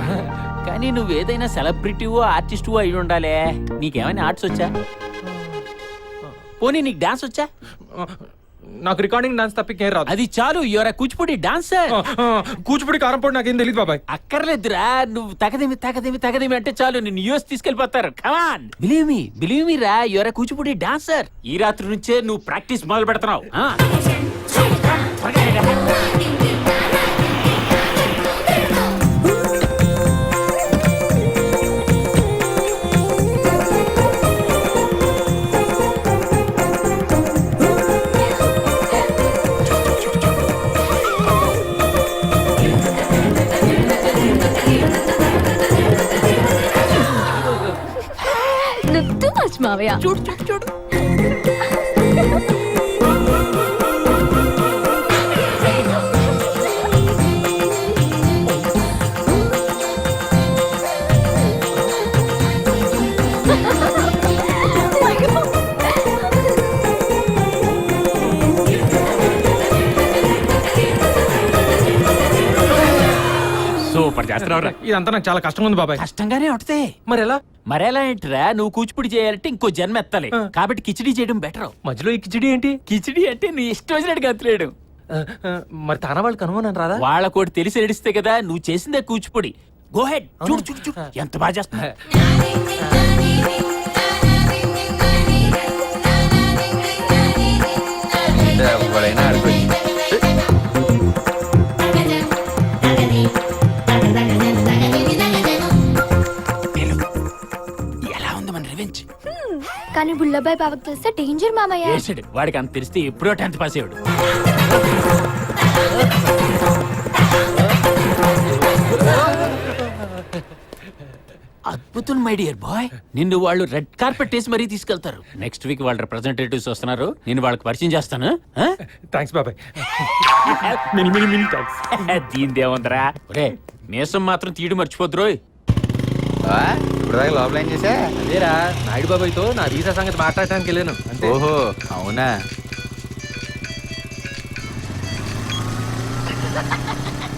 కానీ నువ్వేదైనా సెలబ్రిటీవో ఆర్టిస్టువో అయి ఉండాలే. నీకేమైనా ఆర్ట్స్ వచ్చా? పోనీ నీకు డాన్స్ వచ్చా? నాకు రికార్డింగ్ డాన్స్ తప్పికేం రాదు. అది చాలు, యువర్ కూచిపూడి డాన్సర్. కూచిపూడి కారంపొడి నాకేం తెలియదు బాబాయ్. అక్కర్లేదురా, నువ్వు తగదేమి అంటే చాలు, నిన్ను యూఎస్ తీసుకెళ్లిపోతారు. కమాన్, బిలీవ్ మీ రా, యువర్ కూచిపూడి డాన్సర్. ఈ రాత్రి నుంచే నువ్వు ప్రాక్టీస్ మొదలు పెడుతున్నావు. నువ్వు మచ్ మావయ్య. చూడు సూపర్ చేస్తున్నావురా. ఇదంతా నాకు చాలా కష్టంగా ఉంది బాబాయ్. కష్టంగానే ఉంటది. మరి ఎలా? మరెలా ఏంటిరా, నువ్వు కూచిపూడి చేయాలంటే ఇంకో జన్మ ఎత్తాలి. కాబట్టి కిచిడి చేయడం బెటర్. మధ్యలో ఈ కిచిడి ఏంటి? కిచిడి అంటే నీ ఇష్టం వచ్చినట్టుగా అత్తలేడు. మరి తానా వాళ్ళు కనుగొన్నాను రాదా? వాళ్ళ కూడా తెలిసి నడిస్తే కదా నువ్వు చేసిందే కూచిపూడి. గో హెడ్, చూడు ఎంత బాగా చేస్తున్నా. ఎలా ఉంది మన రివెంజ్? కానీ బుల్లబాయ్ బావకు తెలిస్తే డేంజర్ మామయ్య. వేసాడు, వాడికి అంత తెలిస్తే ఎప్పుడో 10th పాస్ అయ్యాడు. అద్భుతం మై డియర్ బాయ్. నిన్ను వాళ్ళు రెడ్ కార్పెట్ వేసి మరీ తీసుకెళ్తారు. నెక్స్ట్ వీక్ వాళ్ళ రిప్రజెంటేటివ్స్ వస్తున్నారు, నేను వాళ్ళకి పరిచయం చేస్తాను. థ్యాంక్స్ బాబాయ్. దీనిదేముందరా, ఒరే మీసం మాత్రం తీయడం మర్చిపోద్రోయ్. ఇప్పుడు లోపల ఏం చేసా? అదేరా, నాయుడు బాబాయ్తో నా వీసా సంగతి మాట్లాడటానికి వెళ్ళాను. ఓహో అవునా?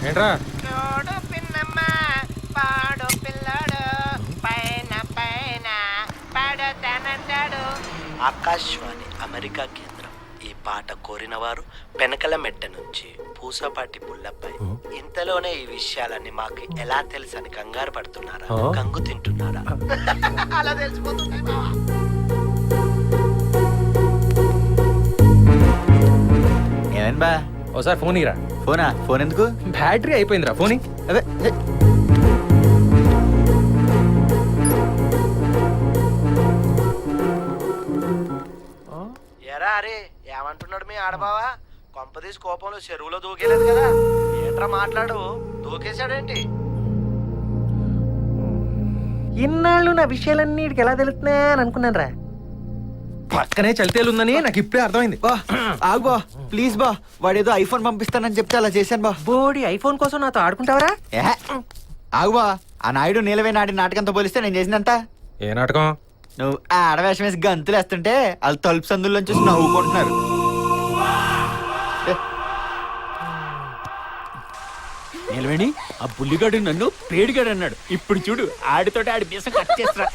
ఏంట్రా? ఆకాశవాణి అమెరికా కేంద్రం. ఈ పాట కోరిన వారు పెనకల మెట్ట నుంచి పూసపాటి పుల్లపై. ఇంతలోనే ఈ విషయాలన్నీ మాకు ఎలా తెలుసని కంగారు పడుతున్నారా, కంగు తింటున్నారా? అలా తెలిసిపోతున్నాయి. ఏమేం బా? ఓసారి ఫోన్ ఇరా. ఫోన్ ఎందుకు? బ్యాటరీ అయిపోయిందిరా ఫోన్. అదే ఎరా అరే, ఏమంటున్నాడు మీ ఆడబావా? కొంపదీసి కోపంలో చెరువులో దూకేలేదు కదా? ఏంట్రా మాట్లాడు, దూకేశాడేంటి? ఇన్నాళ్ళు నా విషయాలన్నీ ఎలా తెలుస్తున్నాయా అని అనుకున్నాను రా. పక్కనే చలితేలుందని నాకు ఇప్పుడే అర్థమైంది. ఆగు బా, ప్లీజ్ బా. వాడేదో ఐఫోన్ పంపిస్తానని చెప్తే అలా చేశాను బా. బోడి ఐఫోన్ కోసం నాతో ఆడుకుంటావరా? ఆగు బా. ఆ నాయుడు నీలవే నాటి నాటకంతో పోలిస్తే నేను చేసినంత. ఏ నాటకం? నువ్వు ఆడవేషం వేసి గంతులు వేస్తుంటే వాళ్ళు తలుపు సందుల్లోంచి చూసి నవ్వుకుంటున్నారు. నిలవేణి, ఆ బుల్లిగాడు నన్ను పేడిగాడు అన్నాడు. ఇప్పుడు చూడు, ఆడితోటి ఆడి బీసం కట్ చేస్తా.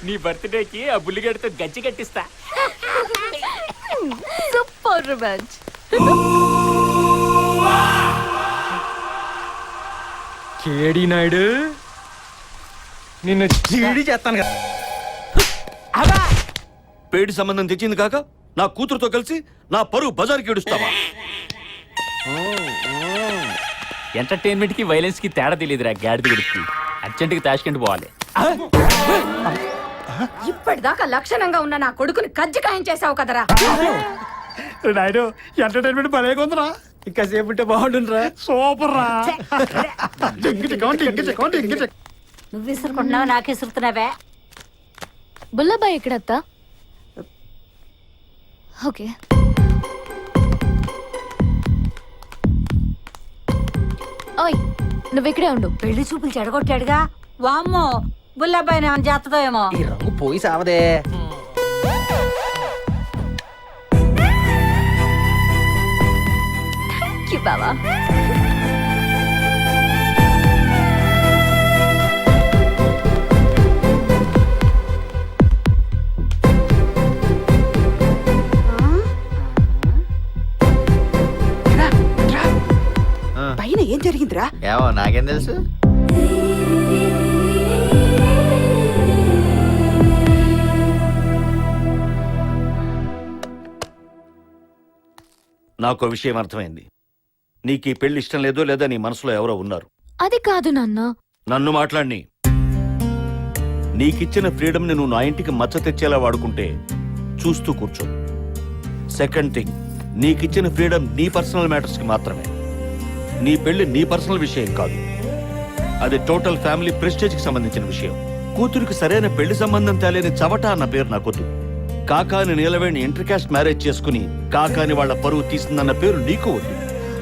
నీ బర్త్డేకి ఆ బుల్లిగాడితో గజ్జి కట్టిస్తా. Super revenge. కేడి నాయుడు, నిన్ను చీడి చేస్తాను కదా. పేడి సంబంధం తెచ్చింది కాక నా కూతురుతో కలిసి నా పరువు బజార్కి ఏడుస్తావా? ఎంటర్టైన్మెంట్ కి వైలెన్స్ కి తేడా తెలియదురా గాడిద గుడికి. అర్జెంట్ కి తాష్కెంట్ పోవాలి. ఇప్పటిదాకా లక్షణంగా ఉన్న నా కొడుకుని కజ్జికాయం చేసావు కదరా. నాయుడు, ఎంటర్టైన్మెంట్ భలే కొందరా. ఇంకా సేపు ఉంటే బాగుంటుందిరా. సూపర్ రా. నువ్వు విసురుకుంటున్నావు, నాకు విసురుతున్నావే. బుల్లబాయ్ ఎక్కడత్తా? ఓకే. ఓయ్, నువ్వు ఇక్కడే ఉండు. పెళ్లి చూపులు చెడగొట్టాడుగా. వామ్మో, బుల్లబ్బాయిని ఏమైనా చేస్తుందో ఏమో. ఈ రంగు పోయి సావదే. థ్యాంక్ యూ బావా. పైన ఏం జరిగిందిరా? ఏమో నాకేం తెలుసు. నాకు విషయం అర్థమైంది. నీకు ఈ పెళ్లి ఇష్టం లేదో లేదా నీ మనసులో ఎవరో ఉన్నారు. అది కాదు నాన్న. నన్ను మాట్లాడిని. నీకిచ్చిన ఫ్రీడమ్ని నువ్వు నా ఇంటికి మచ్చ తెచ్చేలా వాడుకుంటే చూస్తూ కూర్చో. సెకండ్ థింగ్, నీకిచ్చిన ఫ్రీడమ్ నీ పర్సనల్ మ్యాటర్స్కి మాత్రమే. నీ పెళ్లి నీ పర్సనల్ విషయం కాదు, అది టోటల్ ఫ్యామిలీ ప్రెస్టేజ్కి సంబంధించిన విషయం. కూతురికి సరైన పెళ్లి సంబంధం తేలేని చవట అన్న పేరు నాకొద్దు. కాకాని నీలవేణి ఇంటర్ కాస్ట్ మ్యారేజ్ చేసుకుని కాకాని వాళ్ళ పరువు తీసిందన్న పేరు నీకు వద్దు.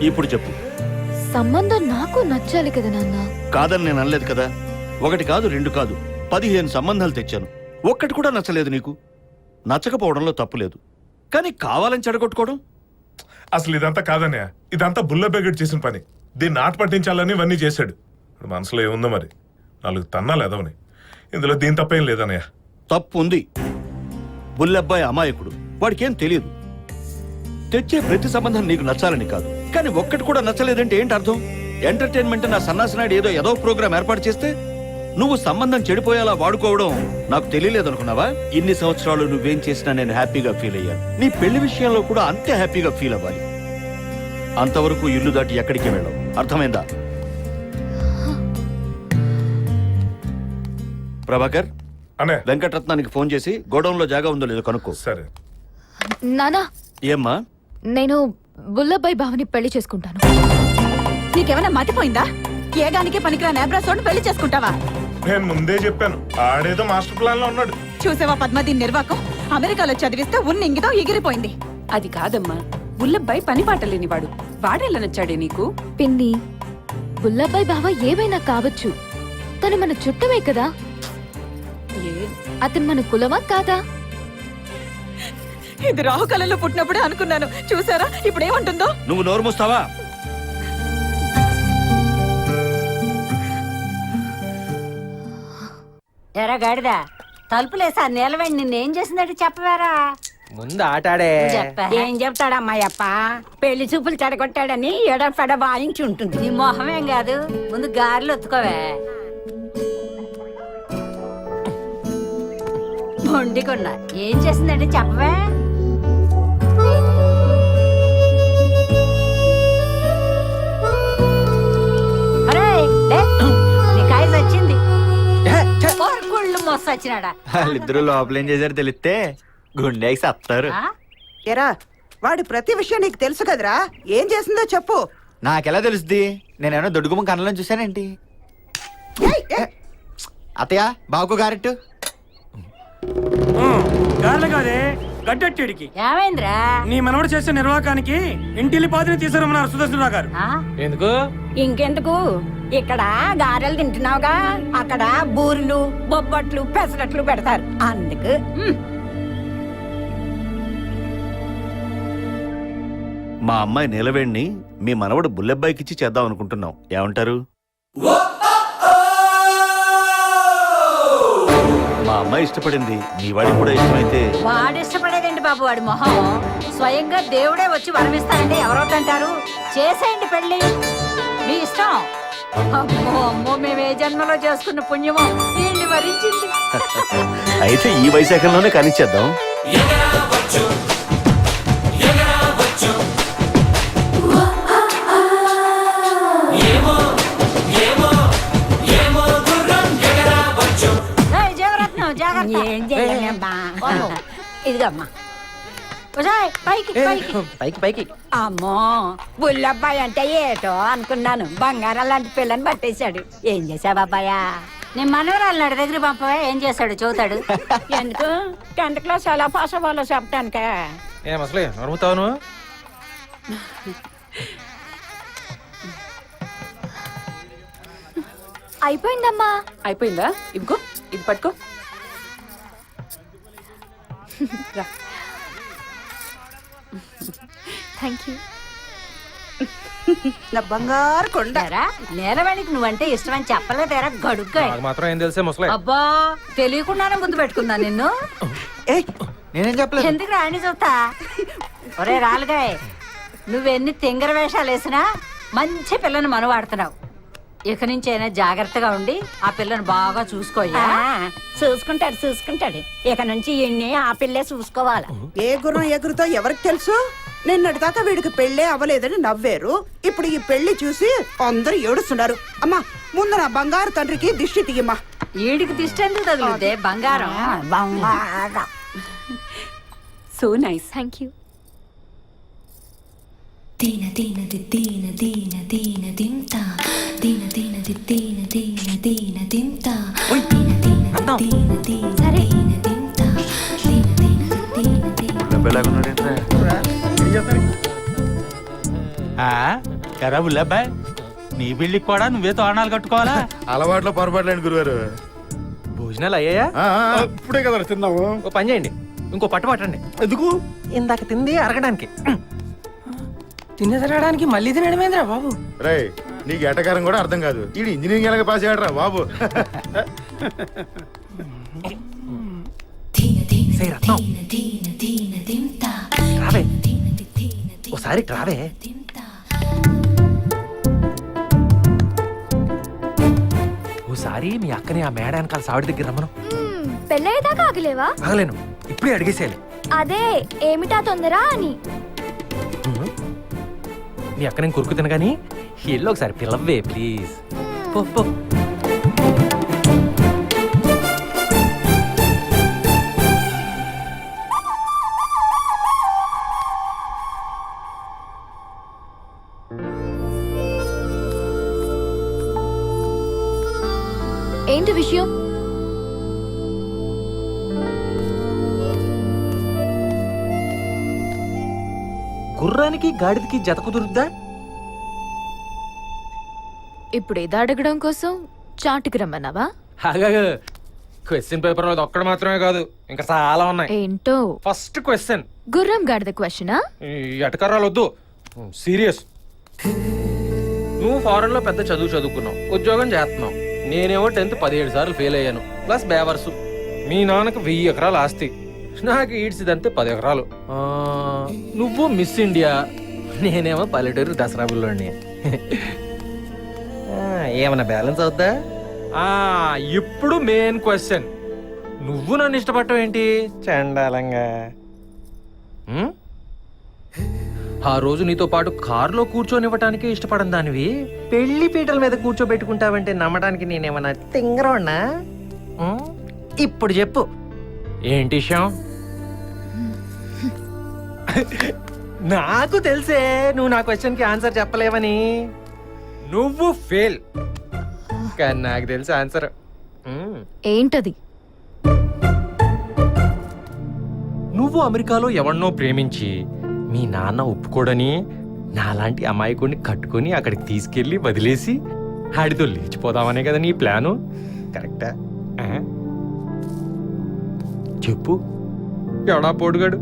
ఇప్పుడు చెప్పు. సంబంధం నాకు నచ్చాలి కదా నాన్న. కాదని నేను అనలేదు కదా. ఒకటి కాదు, రెండు కాదు, 15 సంబంధాలు తెచ్చాను. ఒక్కటి కూడా నచ్చలేదు నీకు. నచ్చకపోవడంలో తప్పు లేదు, కానీ కావాలని చెడగొట్టుకోవడం. అసలు ఇదంతా కాదన్నయ్య, ఇదంతా బుల్ల బెగట్ చేసిన పని. దీన్ని ఆట పట్టించాలని ఇవన్నీ చేశాడు. మనసులో ఏముందో మరి, 4 తన్నాలు ఎదవని. ఇందులో దీని తప్పేం లేదన్నయ్య. తప్పు ఉంది. బుల్లబ్బాయి అమాయకుడు, వాడికేం తెలియదు. తెచ్చే ప్రతి సంబంధం నీకు నచ్చాలని కాదు, కానీ ఒక్కటి కూడా నచ్చలేదంటే ఏంటి అర్థం? ఎంటర్టైన్మెంట్ నా సన్నాసినాడు ఏదో ప్రోగ్రాం ఏర్పాటు చేస్తే నువ్వు సంబంధం చెడిపోయేలా వాడుకోవడం నాకు తెలియలేదనుకున్నావా? ఇన్ని సంవత్సరాలు నువ్వేం చేసినా నేను హ్యాపీగా ఫీల్ అయ్యాను. నీ పెళ్లి విషయంలో కూడా అంతే హ్యాపీగా ఫీల్ అవ్వాలి. అంతవరకు ఇల్లు దాటి ఎక్కడికి వెళ్ళవు. అర్థమైందా? ప్రభాకర్, అనే వెంకటరత్నానికి ఫోన్ చేసి గోడౌన్ లో జాగా ఉందో లేదో కనుక్కో. సరే. నానా, ఏమ్మా? నేను బుల్లబ్బాయి బావని పెళ్లి చేసుకుంటాను. నీకేమైనా మతిపోయిందా? ఏగానికే పనికిరాని అబ్రాసోడ్ పెళ్లి చేసుకుంటావా? నేను ముందే చెప్పాను, ఆడేదో మాస్టర్ ప్లాన్ లో ఉన్నాడు. చూసావా పద్మ, దీని నిర్వాకం. అమెరికాలో చదివిస్తే ఇంగితో ఎగిరిపోయింది. అది కాదమ్మా, బుల్లబ్బాయి పని పాట లేనివాడు. వాడెలా నచ్చాడే నీకు? పిన్ని, బుల్లబ్బాయి బావ ఏమైనా కావచ్చు, తను మన చుట్టమే కదా. అతను మన కులమా కాదా? ఇది రాహుకాలంలో పుట్టినప్పుడే అనుకున్నాను. చూసారా ఇప్పుడు ఏమంటుందో? నువ్వు నోరు మూస్తావా? ఎరా గాడిదా, తలుపులేసా నిలవండి నిన్నేం చేసిందంటే చెప్పవారా? ముందు ఆటాడే. ఏం చెప్తాడమ్మాయప్ప? పెళ్లి చూపులు చెడగొట్టాడని ఎడఫెడ వాయించి ఉంటుంది. నీ మొహమేం కాదు, ముందు గారెలు ఒత్తుకోవే. మొండికొండ ఏం చేసిందంటే చెప్పవే? అరే నీ కాయ వచ్చింది. కోరుకుళ్ళు మొస్త వచ్చినాడా? వాళ్ళిద్దరూ లోపల ఏం చేశారు తెలిస్తే గుండెకి సత్తారు. ఎరా, వాడి ప్రతి విషయం నీకు తెలుసు కదరా? ఏం చేసిందో చెప్పు. నాకెలా తెలుస్తుంది? నేనేమో దొడ్డుగుమ్మ కళ్ళలో చూశానేంటి? అత్తయ్య, బావుకు గారెట్టు. గార్ల కాదే, గడ్డెట్టిడికి. ఏమైందిరా? నీ మనవడు చేసే నిర్వాకానికి ఇంటిల్లి పాదిని తీసుకురమ్మన్నారు సుదర్శనరావు గారు. ఎందుకు? ఇంకెందుకు? ఇక్కడ గారెలు తింటున్నావుగా, అక్కడ బూరెలు, బొబ్బట్లు, పెసరట్లు పెడతారు అందుకు. మా అమ్మాయి నీలవేణ్ణి మీ మనవడు బుల్లెబ్బాయికిచ్చి చేద్దాం అనుకుంటున్నాం. ఏమంటారు? మా అమ్మాయి ఇష్టపడింది, మీ వాడికి కూడా ఇష్టమైతే. వాడు ఇష్టపడేదేంటి బాబు, వాడి మొహం. స్వయంగా దేవుడే వచ్చి వరమిస్తారంటే ఎవరవుతుంటారు? చేసేయండి పెళ్లి, మీ ఇష్టం. అమ్మో అమ్మో, మేమే జన్మలో చేసుకున్న పుణ్యమో వీళ్ళని వరించింది. అయితే ఈ వైశాఖంలోనే కానిచ్చేద్దాం. ఏం చెయ్యమ్మా, ఇదిగమ్మా. పైకి పైకి పైకి. అమ్మో, బుల్లబ్బాయి అంటే ఏటో అనుకున్నాను. బంగారం లాంటి పిల్లని పట్టేశాడు. ఏం చేసావు అబ్బాయా? నేను మనవరాలు నాడి దగ్గర పంపవా? ఏం చేశాడు చూతాడు. ఎందుకు? 10th క్లాస్ ఎలా పాస్ అవ్వాలో చెప్పటానికే. ఏం అసలే నడుముతావు? అయిపోయిందమ్మా. అయిపోయిందా? ఇదిగో ఇది పట్టుకో. Thank you. నా బంగారు కొండ. నేలవాడికి నువ్వంటే ఇష్టమని చెప్పలేదేరా గడుగ్గా. నాకు మాత్రం ఏం తెలిసే ముసలే. అబ్బా తెలియకుండానే ముందు పెట్టుకుందా నిన్ను. నేనేం చెప్పలేదు. ఎందుకు రాని చూస్తా. ఒరే రాలుగాయ్, నువ్వెన్ని తింగర వేషాలు వేసినా మంచి పిల్లని మనవాడుతున్నావు. ఇక నుంచి అయినా జాగ్రత్తగా ఉండి ఆ పిల్లని బాగా చూసుకోయ్యా. చూసుకుంటాడు ఇక నుంచి ఇన్ని ఆ పిల్లే చూసుకోవాలి. ఏ గుర్రం ఎగురుతో ఎవరికి తెలుసు? నిన్నటి దాకా వీడికి పెళ్ళే అవ్వలేదని నవ్వేరు. ఇప్పుడు ఈ పెళ్లి చూసి అందరూ ఏడుస్తున్నారు. అమ్మా ముందు నా బంగారు తండ్రికి దిష్టి తీయమ్మా. ఈడికి దిష్టి ఎందుకు తగులుద్దే? బంగారం. So nice. Thank you. దీన దీన దీన దీన దీన దింత దీన దీన దీన దీన దీన దింత దీన దీన దీన దీన దీన దింత దీన దీన దీన ఎరా బుల్లబ్బాయ్, నీ పెళ్ళికి కూడా నువ్వే తోరణాలు కట్టుకోవాలా? అలవాట్లో పొరపాట్లేండి గురువారు. భోజనాలు అయ్యాయా? ఇప్పుడే కదా తిన్నాము. ఓ పని చేయండి, ఇంకో పట్టు పట్టండి. ఎందుకు? ఇందాక తింది అరగడానికి. తిన్న తినడానికి మళ్ళీ తినడమేంద్రా బాబు. రే నీకు ఎటకారం కూడా అర్థం కాదు. ఇది ఇంజనీరింగ్ ఎలాగ పాస్ అయ్యాడరా బాబు. సే రత్నం, దీన దీన దింత రావే ఓసారి రావే. ఓసారి మీ అక్కని ఆ మేడ వెనకాల సావిడి దగ్గర రమ్మను. పెళ్ళయ్యేదాకా ఆగలేవా? ఆగలేను, ఇప్పుడే అడిగేసేయాలి. అదే ఏమిటా తొందర అని. మీ అక్క నేను కొరుకు తినగాని ఎల్లో ఒకసారి పిలవ్వే ప్లీజ్. పో పో. ఏంటి విషయం? గుర్రానికి గాడిదకి జత కుదురుద్దా? ఇప్పుడు ఏదో అడగడం కోసం చాటుకు రమ్మన్నావా? అలాగే క్వశ్చన్ పేపర్ లో ఒక్కడ మాత్రమే కాదు, ఇంకా చాలా ఉన్నాయి. ఏంటో? ఫస్ట్ క్వశ్చన్ గుర్రం గాడిద క్వశ్చనా? ఎటకరాలు వద్దు, సీరియస్. నువ్వు ఫారెన్ లో పెద్ద చదువు చదువుకున్నావు, ఉద్యోగం చేస్తున్నావు. నేనేమో 10th 17 సార్లు ఫెయిల్ అయ్యాను, ప్లస్ బేవర్సు. మీ నాన్నకు 1000 ఎకరాలు ఆస్తి, నాకు ఈడ్చిదంతే 10 ఎకరాలు. నువ్వు మిస్ ఇండియా, నేనేమో పల్లెటూరు దసరా బుల్లోని. ఏమన్నా బ్యాలెన్స్ అవుద్దా? ఇప్పుడు మెయిన్ క్వశ్చన్, నువ్వు నన్ను ఇష్టపడటం ఏంటి చండాలంగా? ఆ రోజు నీతో పాటు కారులో కూర్చొనివ్వటానికి ఇష్టపడని దానివి పెళ్లి పీటల మీద కూర్చోబెట్టుకుంటావంటే నమ్మడానికి నేనేమన్నా తింగరోన్నా? ఇప్పుడు చెప్పు ఏంటి విషయం? నాకు తెలిసే నువ్వు నా క్వశ్చన్ కి ఆన్సర్ చెప్పలేవని. నువ్వు ఫెయిల్, కానీ నాకు తెలుసు ఆన్సర్. ఏంటది? నువ్వు అమెరికాలో ఎవరినో ప్రేమించి మీ నాన్న ఒప్పుకోడని నాలాంటి అమాయకుడిని కట్టుకొని అక్కడికి తీసుకెళ్లి వదిలేసి ఆడితో లేచిపోదామనే కదా నీ ప్లాను, కరెక్టా? చెప్పు, ఎవడా పోడుగాడు?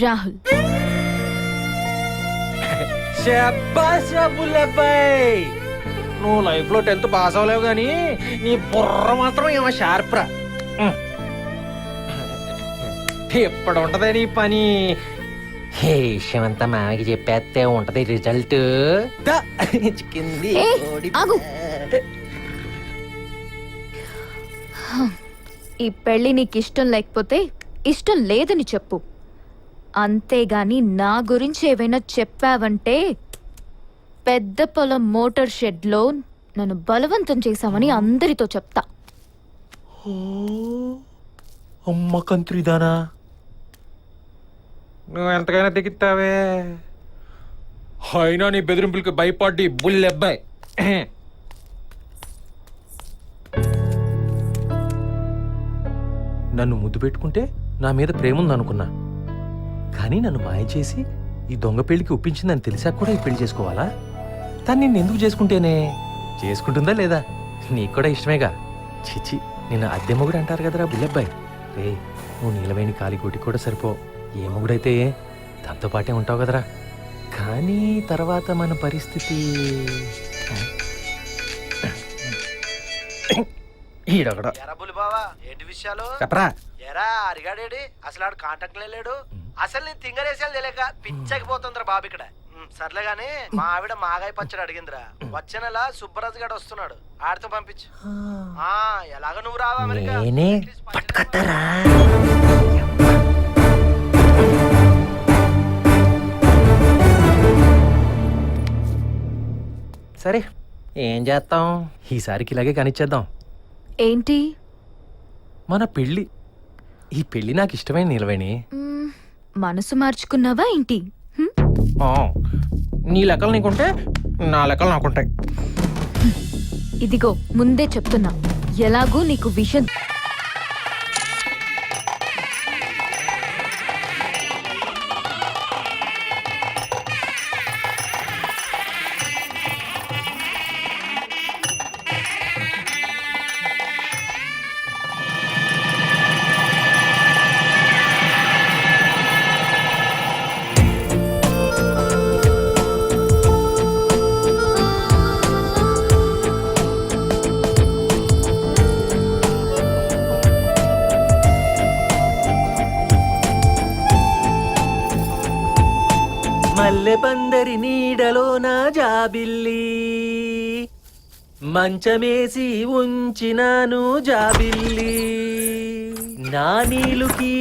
రాహుల్. శభాష్ బుల్లబ్బాయ్, నువ్వు లైఫ్ లో 10th పాస్ అవ్వలేవు కానీ నీ బుర్ర మాత్రం ఏమో షార్ప్రా. ఎప్పుడు ఉంటదే నీ పని? హే విషయమంతా మామకి చెప్పేస్తే ఉంటది రిజల్ట్. ఈ పెళ్లి నీకు ఇష్టం లేకపోతే ఇష్టం లేదని చెప్పు, అంతేగాని నా గురించి ఏవైనా చెప్పావంటే పెద్ద పొలం మోటార్ షెడ్ లో నన్ను బలవంతం చేశామని అందరితో చెప్తా. అమ్మ కంత్రిదానా, నువ్వు ఎంతకైనా దిగుతావే. అయినా నీ బెదిరింపులకి భయపడి బుల్లెబ్బాయి. నన్ను ముద్దు పెట్టుకుంటే నా మీద ప్రేమ ఉందనుకున్నా, కానీ నన్ను మాయ చేసి ఈ దొంగ పెళ్లికి ఒప్పించిందని తెలిసాక కూడా ఈ పెళ్లి చేసుకోవాలా? తను నిన్ను ఎందుకు చేసుకుంటేనే? చేసుకుంటుందా లేదా? నీకు కూడా ఇష్టమేగా. చిచి. నేను అద్దె మొగుడు అంటారు కదరా బుల్లబ్బాయి. రే నువ్వు నీలవేణి కాలిగోటి కూడా సరిపో. ఏ మొగుడైతే దాంతో పాటే ఉంటావు కదరా. కానీ తర్వాత మన పరిస్థితి ఈడొకడు. ఎరా బుల్లి బావా ఏంటి విషయాలు చెప్పరా. ఎరా అరిగాడేడి అసలు ఆడు కాంటాక్ట్ లేడు. అసలు నేను తింగరేసాలు తెలియక పిచ్చకిపోతుందిరా బాబు ఇక్కడ. సర్లే గాని మా ఆవిడ మాగాయ పచ్చడి అడిగిందిరా. వచ్చే నెల సుబ్బరాజు గారు వస్తున్నాడు, ఆడితో పంపించు. ఆ ఎలాగ నువ్వు రావా అమెరికా? నేనే పట్టుకొస్తారా. సరే ఏం చేస్తాం, ఈసారికి ఇలాగే కనిచ్చేద్దాం. ఏంటి? మన పెళ్ళి. ఈ పెళ్ళి నాకు ఇష్టమైన నీలవేణి. మనసు మార్చుకున్నావా ఏంటి? ఆ, నీ లెక్కలు నీకుంటే నా లెక్కలు నాకుంటాయి. ఇదిగో ముందే చెప్తున్నా, ఎలాగూ నీకు విషయం మల్లె పందరి నీడలో నా జాబిల్లి, మంచమేసి ఉంచినాను జాబిల్లి, నా నీలుకి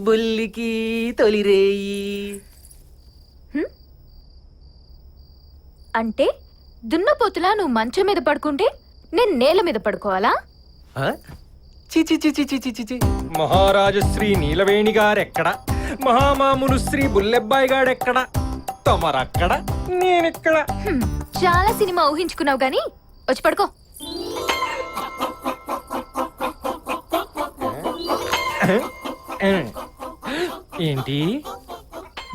బుల్లికి తొలిరేయి. అంటే దున్నపోతులా నువ్వు మంచం మీద పడుకుంటే నేను నేల మీద పడుకోవాలా? చిచి చిచి చిచి చిచి. మహారాజు శ్రీ నీలవేణి గారెక్కడ, మహామామును శ్రీ బుల్లెబ్బాయి గాడెక్కడ, తమరక్కడ నేనెక్కడ. చాలా సినిమా ఊహించుకున్నావు గాని వచ్చి పడుకో. ఏంటి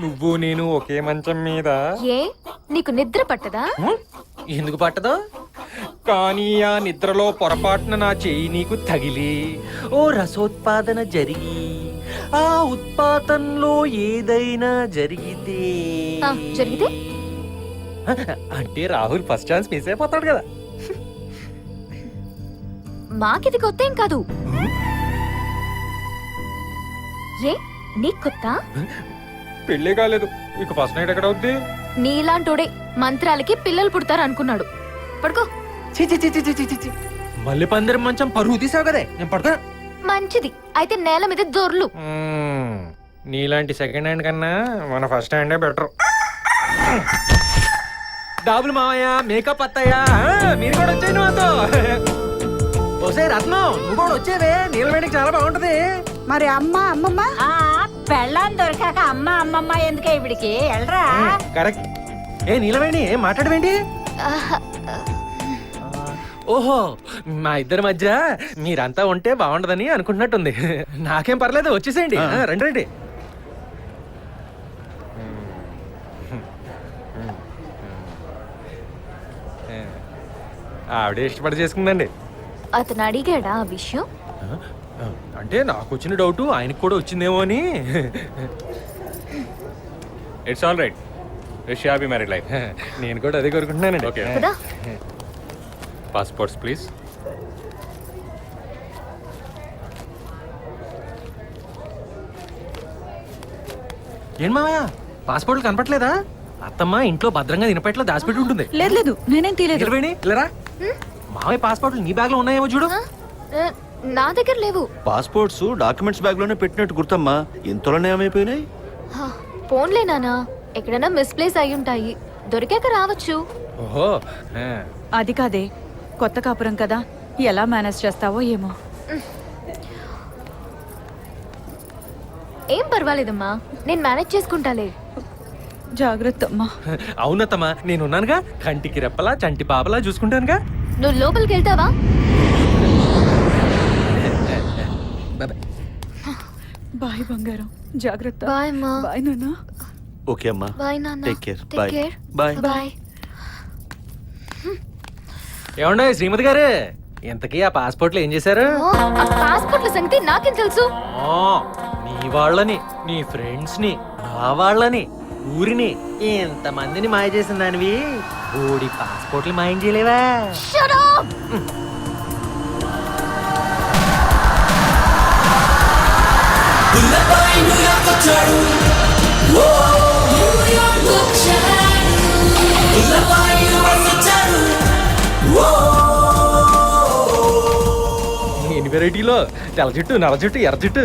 నువ్వు నేను ఒకే మంచం మీద? ఏ నీకు నిద్ర పట్టదా? ఎందుకు పట్టదు? కానీ ఆ నిద్రలో పొరపాటున నా చెయ్యి నీకు తగిలి ఓ రసోత్పాదన జరిగి ఆ ఉత్పాతంలో ఏదైనా జరిగితే జరిగితే అంటే రాహుల్ ఫస్ట్ ఛాన్స్ మిస్ అయిపోతాడు కదా. మాకిది కొత్త ఏం కాదు. ఏ నీకు కొత్త? పెళ్ళే కాలేదు, ఇక ఫస్ట్ నైట్ ఎక్కడ అవుద్ది? నీలాంటోడే మంత్రాలకి పిల్లలు పుడతారు అనుకున్నాడు. పడుకో. మళ్ళీ పందిరి మంచం పరుగు తీసావు కదే, నేను పడుకో. మంచిది, అయితే నేల మీద దొర్లు. నీలాంటి సెకండ్ హ్యాండ్ కన్నా మన ఫస్ట్ హ్యాండే బెటర్. డాబులు మావయ్య, మేకప్ అత్తయ్య, మీరు కూడా వచ్చాయి మాతో. ఓసే రత్నం నువ్వు కూడా వచ్చేవే, నీలవేణికి చాలా బాగుంటది. మరి అమ్మ అమ్మమ్మ పెళ్ళాన్ని దొరికాక అమ్మ అమ్మమ్మ ఎందుకే ఇవిడికి వెళ్ళరా. కరెక్ట్. ఏ నీలవేణి ఏం మాట్లాడవేంటి? ఓహో మా ఇద్దరి మధ్య మీరంతా ఉంటే బాగుండదని అనుకుంటున్నట్టుంది. నాకేం పర్లేదు, వచ్చేసేయండి. రండి రండి. ఆవిడే ఇష్టపడి చేసుకుందండి. అతను అడిగాడా ఆ విషయం? అంటే నాకు వచ్చిన డౌట్ ఆయనకు కూడా వచ్చిందేమో అని. It's all right, wish happy married life. నేను కూడా అదే కోరుకుంటున్నానండి. ఓకే, కదా. Passports please. ఏం మావయ్య పాస్పోర్ట్లు కనపట్లేదా? అత్తమ్మ ఇంట్లో భద్రంగా దినపట్లో దాచిపెట్టి ఉంటుంది. లేదు లేదు, నేనేం తీయలేదు. నిలవేణి లేరా, మావయ్య పాస్పోర్ట్లు నీ బ్యాగ్ లో ఉన్నాయేమో చూడు. నా దగ్గర లేవు. పాస్పోర్ట్స్ డాక్యుమెంట్స్ బ్యాగ్ లోనే పెట్టినట్టు గుర్తమ్మా, ఇంతలోనే ఏమైపోయినాయి? ఫోన్లే నానా, ఎక్కడైనా మిస్ప్లేస్ అయి ఉంటాయి, దొరికాక రావచ్చు. ఓహో అది కాదే, కొత్త కాపురం కదా, ఎలా మేనేజ్ చేస్తావో ఏమో. ఏం పర్వాలేదమ్మా, నేను మేనేజ్ చేసుకుంటాలే. జాగ్రత్త అమ్మా. అవునత్తమ్మా, నేనున్నానుగా, కంటికి రెప్పలా చంటి పాపలా చూసుకుంటానుగా. నువ్వు లోపలికి వెళ్తావా? బాయ్ బంగారం, జాగ్రత్త. బాయ్ అమ్మా. బాయ్ నాన్న. ఓకే అమ్మా, బాయ్ నాన్న. Take care. Take care. Bye. Bye. ఏమండే శ్రీమతి గారు, ఇంతకీ ఆ పాస్పోర్ట్లు ఏం చేశారు? ఆ పాస్పోర్ట్ల సంగతి నాకేం తెలుసు? నీ వాళ్ళని, నీ ఫ్రెండ్స్ ని, నా వాళ్ళని, ఊరిని ఎంతమందిని మాయ చేసిన దానివి ఓడి పాస్పోర్ట్లు మాయం చేయలేవా? Shut up! ఎన్ని వెరైటీలో తెల్ల జుట్టు, నల్ల జుట్టు, ఎర్ర జుట్టు.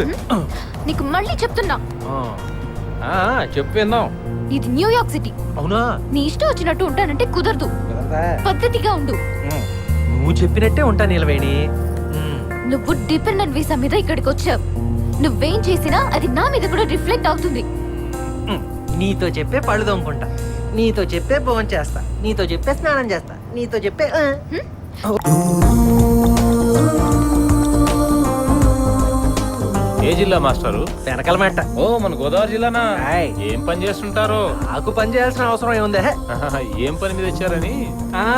నీకు మళ్ళీ చెప్తున్నా, చెప్పు విందాం. ఇది న్యూయార్క్ సిటీ. అవునా? నీ ఇష్టం వచ్చినట్టు ఉంటానంటే కుదరదు. పద్ధతిగా ఉండు. నువ్వు చెప్పినట్టే ఉంటా నీలవేణి. నువ్వు డిపెండెంట్ వీసా మీద ఇక్కడికి వచ్చావు. నువ్వేం చేసినా అది నా మీద కూడా రిఫ్లెక్ట్ అవుతుంది. నీతో చెప్పే పళ్ళు దొంగకుంటా, నీతో చెప్పే భోజనం చేస్తా, నీతో చెప్పే స్నానం చేస్తా, నీతో చెప్పే ఏ జిల్లా మాస్టారు? వెనకాల మెట్ట. ఓ మన గోదావరి జిల్లానా? ఏం పని చేస్తుంటారు? నాకు పని చేయాల్సిన అవసరం ఏముందే? ఏం పని మీద వచ్చారని?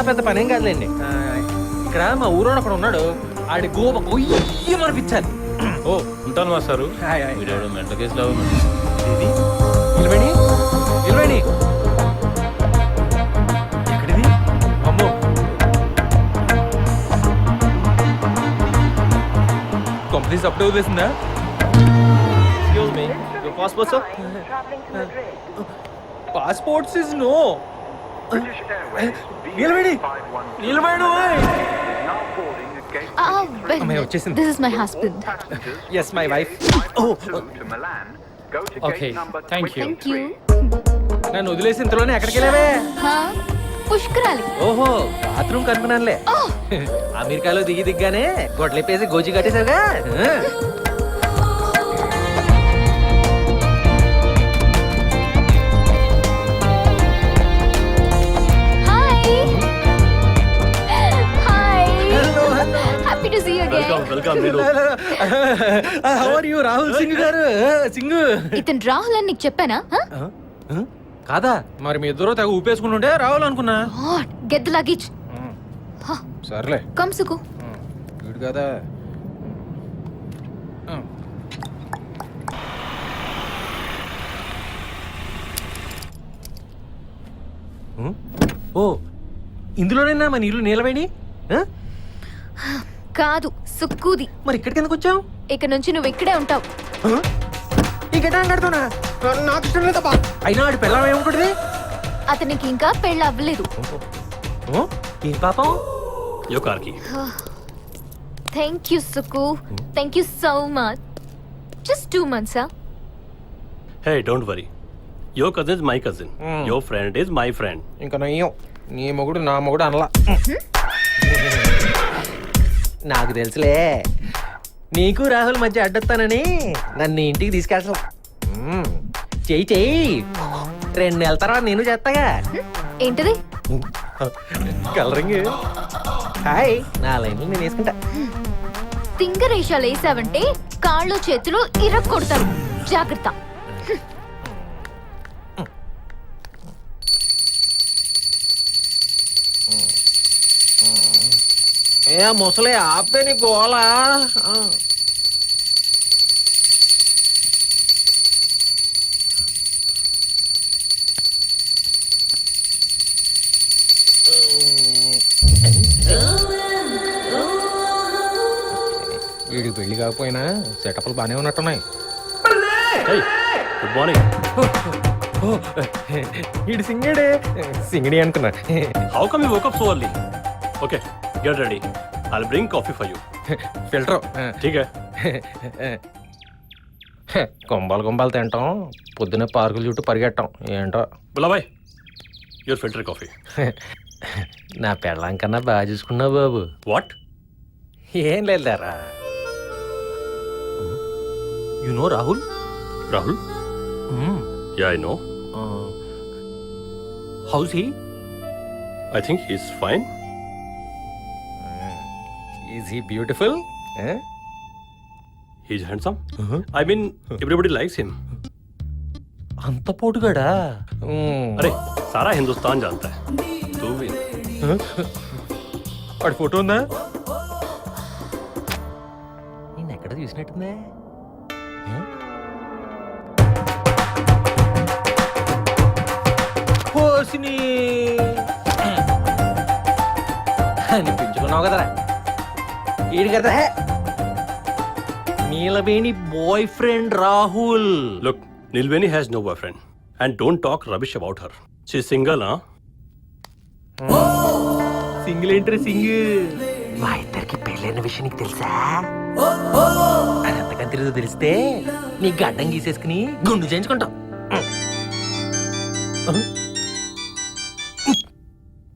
పెద్ద పనేం కాదులేండి. ఇక్కడ మా ఊరోడు అక్కడ ఉన్నాడు, ఆడి గోప కొయ్యమనిపించాలి. ఓ ఉంటాను మాస్టారు. వీడెవడో మెంట కేసులో ఉన్నాడు. నిలబడి నిలబడి ఎక్కడిది? అమ్మో, కంపెనీ అప్పుడే వదిలేసిందా? Passport sir? Passports is no. నిలబడి నిలబడి. వచ్చేసింది. This is my husband. Yes, my wife. Okay thank you. Thank you. నన్ను వదిలేసి ఇంతలోనే ఎక్కడికి వెళ్ళావే? పుష్కరాలి. ఓహో, బాత్రూమ్ కనుక్కున్నానులే. అమెరికాలో దిగ్గానే గొడ్లెప్పేసి గోజి కట్టేసావుగా. Happy to see you again. How are you, Rahul Singh garu? Singh ఇతను రాహుల్ అని నీకు చెప్పానా? కాదా? మరి మీ ఇద్దరు తెగ ఊపేసుకుంటుంటే రాహుల్ అనుకున్నా. Get the luggage. సర్లే, Come, Suku. వీడు కదా. ఓ, ఇందులోనైనా మన ఇల్లు నీలవేణి? కాదు, సుక్కుది. మరి ఇక్కడికి ఎందుకు వచ్చావు? ఇక నుంచి నువ్వు ఇక్కడే ఉంటావు. నాకు ఇష్టం లేదబ్బా. అయినా ఆడి పిల్లం ఏముంటుంది? అతనికి ఇంకా పెళ్ళి అవ్వలేదు. ఏ పాపం? థ్యాంక్ యూ సుకు. Thank you so much. Just 2 months. Hey don't worry, your cousin is my cousin, your friend is my friend. ఇంకా నయ్యం, నీ మొగుడు నా మొగుడు అనలా. నాకు తెలుసులే, నీకు రాహుల్ మధ్య అడ్డొస్తానని నన్ను ఇంటికి తీసుకెళ్తా. చెయ్యి చెయ్యి, 2 నెలల తర్వాత నేను చేస్తాగా. ఏంటిది? కలరింగ్. హాయ్, నా లైన్లు నేను వేసుకుంటా. తింగరేషాలు వేసావంటే కాళ్ళు చేతులు ఇరక్కొడతారు. జాగ్రత్త. ఏ ముసలే ఆపే నీ గోలా. వీడికి పెళ్లి కాకపోయినా సెటప్లు బాగానే ఉన్నట్టున్నాయి. Good morning. వీడు సింగడే. సింగడి అనుకున్నా. How come you woke up so early? Okay, get ready. I'll bring coffee for you. Filter. ఠీక్ హై. కొంబాలు తింటాం, పొద్దున్న పార్కుల చుట్టూ పరిగెట్టాం. ఏంటో బులాబాయ్, యువర్ ఫిల్టర్ కాఫీ. నా పెళ్ళం కన్నా బాగా చూసుకున్నావు బాబు. వాట్? ఏం లేదురా. You know Rahul? Rahul? Yeah I know. House he? I think he's fine. Is he beautiful? He's handsome. I mean, everybody likes him. అంత పోటుగాడా? అరే సారా హిందుస్థాన్ జాంతా హై. తూ भी. వాడి ఫోటో ఉందా? చూసినట్టుందే. పోసిని అనిపించుకున్నావు కదరా ఈడు కదా Neelaveni boyfriend Rahul. Look, Nilveni has no boyfriend. And don't talk rubbish about her. She's single, huh? Single entry single. మా ఇద్దరికి పెళ్ళైన విషయం నీకు తెలుసా? అది ఎంతకంత తిరిగి తెలిస్తే నీ గడ్డం గీసేసుకుని గుండు చేయించుకుంటావు.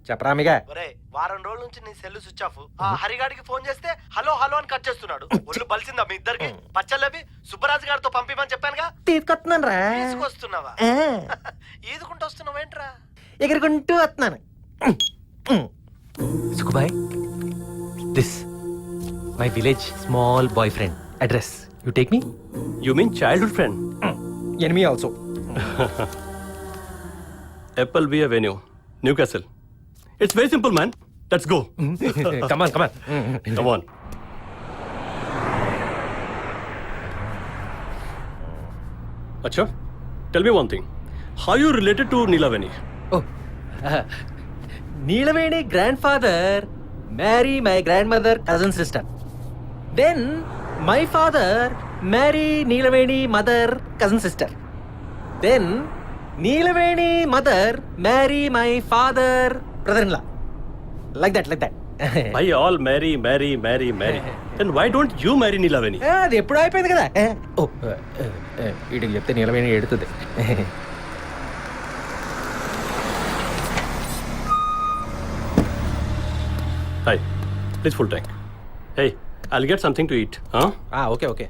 చెప్పరామిగా. ఒరే వారం రోజుల నుంచి నీ సెల్ స్విచ్ ఆఫ్. ఆ హరిగాడికి ఫోన్ చేస్తే హలో హలో అని కట్ చేస్తున్నాడు. ఒళ్ళు బలిసిందా మీ ఇద్దరికి? పచ్చళ్ళవి సుబ్బరాజు గారితో పంపిమని చెప్పానుగా. తీసుకొస్తున్నాను రా. తీసుకొస్తున్నావా? ఈదుకుంటూ వస్తున్నావేంట్రా? ఎగురుకుంటూ వస్తున్నాను. Sukhabai, this my village small boy friend address. You take me. You mean childhood friend? Enemy also. Appleby Avenue, Newcastle. It's very simple, man. Let's go. Come on. Come on. Acha, tell me one thing. How you related to Neelavani? Oh, Neelavani grandfather marry my grandmother cousin sister. Then my father marry Neelavani mother cousin sister. Then Neelavani mother marry my father brother-in-law. Like that. Why all marry? Then why don't you marry Neelavani? అది ఎప్పుడు అయిపోయింది కదా. ఓ వీడికి చెప్తే నీలవేణి ఎడుతుంది. Hi, please full tank. Hey, I'll get something to eat. Huh? Okay.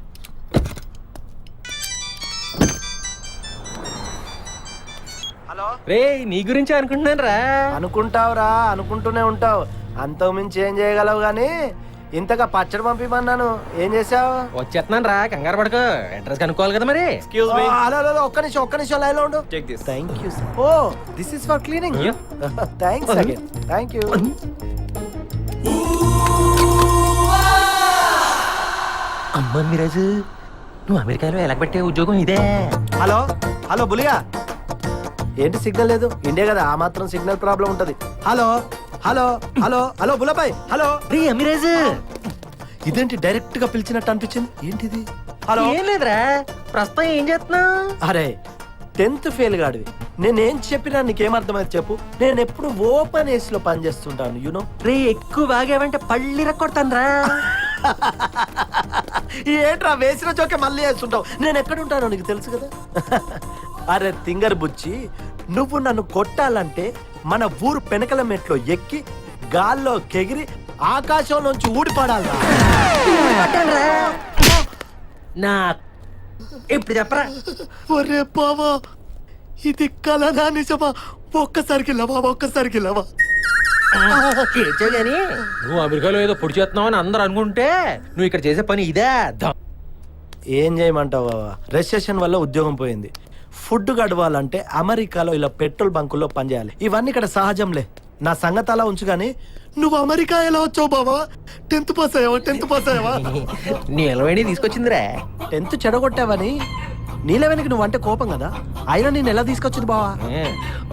Hello రే నీ గురించి అనుకుంటున్నాను రా. అనుకుంటావురా, అనుకుంటూనే ఉంటావు. అంతకుమించి ఏం చేయగలవు గానీ ఇంతగా పచ్చడి పంపిమన్నాను, ఏం చేసావు? వచ్చేస్తున్నాను రా, కంగారు పడకు. అడ్రస్ కనుక్కోవాలి కదా మరి. హలో ఒక్క నిమిషం లైన్ లో ఉండు. Thank you sir. Oh this is for cleaning. Thanks again. Thank you. అమ్మ మిరాజు, నువ్వు అమెరికాలో ఎలా పెట్టే ఉద్యోగం ఇదే? హలో బులియా, ఏంటి సిగ్నల్ లేదు? ఇండియా కదా, ఆ మాత్రం సిగ్నల్ ప్రాబ్లం ఉంటది. హలో బుల్లబాయ్. హలో రే అమిరాజు, ఇదేంటి డైరెక్ట్ గా పిలిచినట్టు అనిపించింది? ఏంటిది? హలో ఏం లేదురా, ప్రస్తుతం ఏం చేస్తున్నావు? అరే 10th ఫెయిల్ గాడివి, నేనేం చెప్పినా నీకేం అర్థమైంది చెప్పు? నేను ఎప్పుడు ఓపెన్ ఏసీ లో పని చేస్తుంటాను, యూనో. రే ఎక్కువ బాగావంటే పళ్ళి రక్కొడతాను రా. ఏంట్రా వేసిన చోకే మళ్ళీ వేస్తుంటావు? నేను ఎక్కడుంటానో నీకు తెలుసు కదా. అరే తింగర్ బుచ్చి, నువ్వు నన్ను కొట్టాలంటే మన ఊరు పెనకల మెట్లో ఎక్కి గాల్లో కెగిరి ఆకాశంలోంచి ఊడిపడాలా? నా ఇప్పుడు చెప్పరా. ఒరే బావా, ఇది కలనా నిజమా? ఒక్కసారికి లవా. ఏడ్చో గాని నువ్వు అమెరికాలో ఏదో పొడి చేస్తున్నావు అని అందరూ అనుకుంటే నువ్వు ఇక్కడ చేసే పని ఇదే. ఏం చేయమంటావు బావా, రెసెషన్ వల్ల ఉద్యోగం పోయింది. ఫుడ్ గడవాలంటే అమెరికాలో ఇలా పెట్రోల్ బంకుల్లో పనిచేయాలి. ఇవన్నీ ఇక్కడ సహజంలే. నా సంగతి అలా ఉంచు గానీ, నువ్వు అమెరికా ఎలా వచ్చావు బావా? 10th పాస్ అయ్యావా? నీలవేణి తీసుకొచ్చిందిరా. 10th చెడగొట్టావని నీలవేణికి నువ్వంటే కోపం కదా, అయినా నేను ఎలా తీసుకొచ్చింది బావా?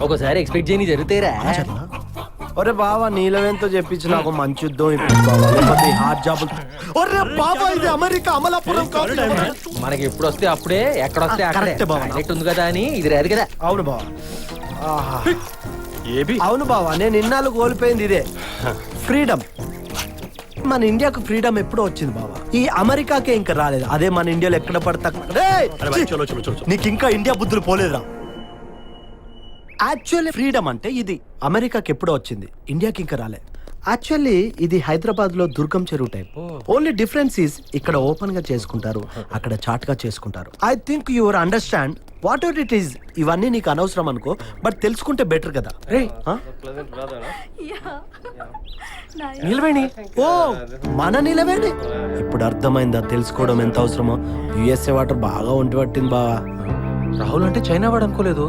ఒకసారి ఎక్స్పెక్ట్ చేయని జరుగుతాయిరా. ఒరే బావా, నీలవేణితో చెప్పించి నాకు మంచి ఉద్యోగం ఇప్పుడు బావా, లేకపోతే హార్డ్ జాబ్. ఒరే బావా, ఇది అమెరికా అమలాపురం కాదు. మనకి ఎప్పుడు వస్తే అప్పుడే, ఎక్కడ వస్తే అక్కడే డైరెక్ట్ ఉంది కదా అని ఇది రాదు కదా. అవును బావా. అవును బావా, నేను ఇన్నాళ్ళు కోల్పోయింది ఇదే, ఫ్రీడమ్. మన ఇండియాకు ఫ్రీడమ్ ఎప్పుడో వచ్చింది బావా, ఈ అమెరికాకే ఇంకా రాలేదు. అదే మన ఇండియాలో ఎక్కడ పడతా. నీకు ఇంకా ఇండియా బుద్ధులు పోలేదురా. యాక్చువల్లీ ఫ్రీడమ్ అంటే ఇది అమెరికాకి ఎప్పుడో వచ్చింది, ఇండియాకి ఇంకా రాలేదు. యాక్చువల్లీ ఇది హైదరాబాద్ లో దుర్గం చెరువు టైప్. ఓన్లీ డిఫరెన్స్ ఈస్ ఇక్కడ ఓపెన్ గా చేసుకుంటారు, అక్కడ చాట్ గా చేసుకుంటారు. I think your understand what ever it is. ఇవన్నీ నీకు అనవసరం అనుకో, బట్ తెలుసుకుంటే బెటర్ కదా. నిలవేణి, ఓ మన నిలవేణి. ఇప్పుడు అర్థమైందా తెలుసుకోవడం ఎంత అవసరమో? యుఎస్ఏ వాటర్ బాగా ఒంటి పట్టింది బావా. రాహుల్ అంటే చైనా వాడు అనుకోలేదు,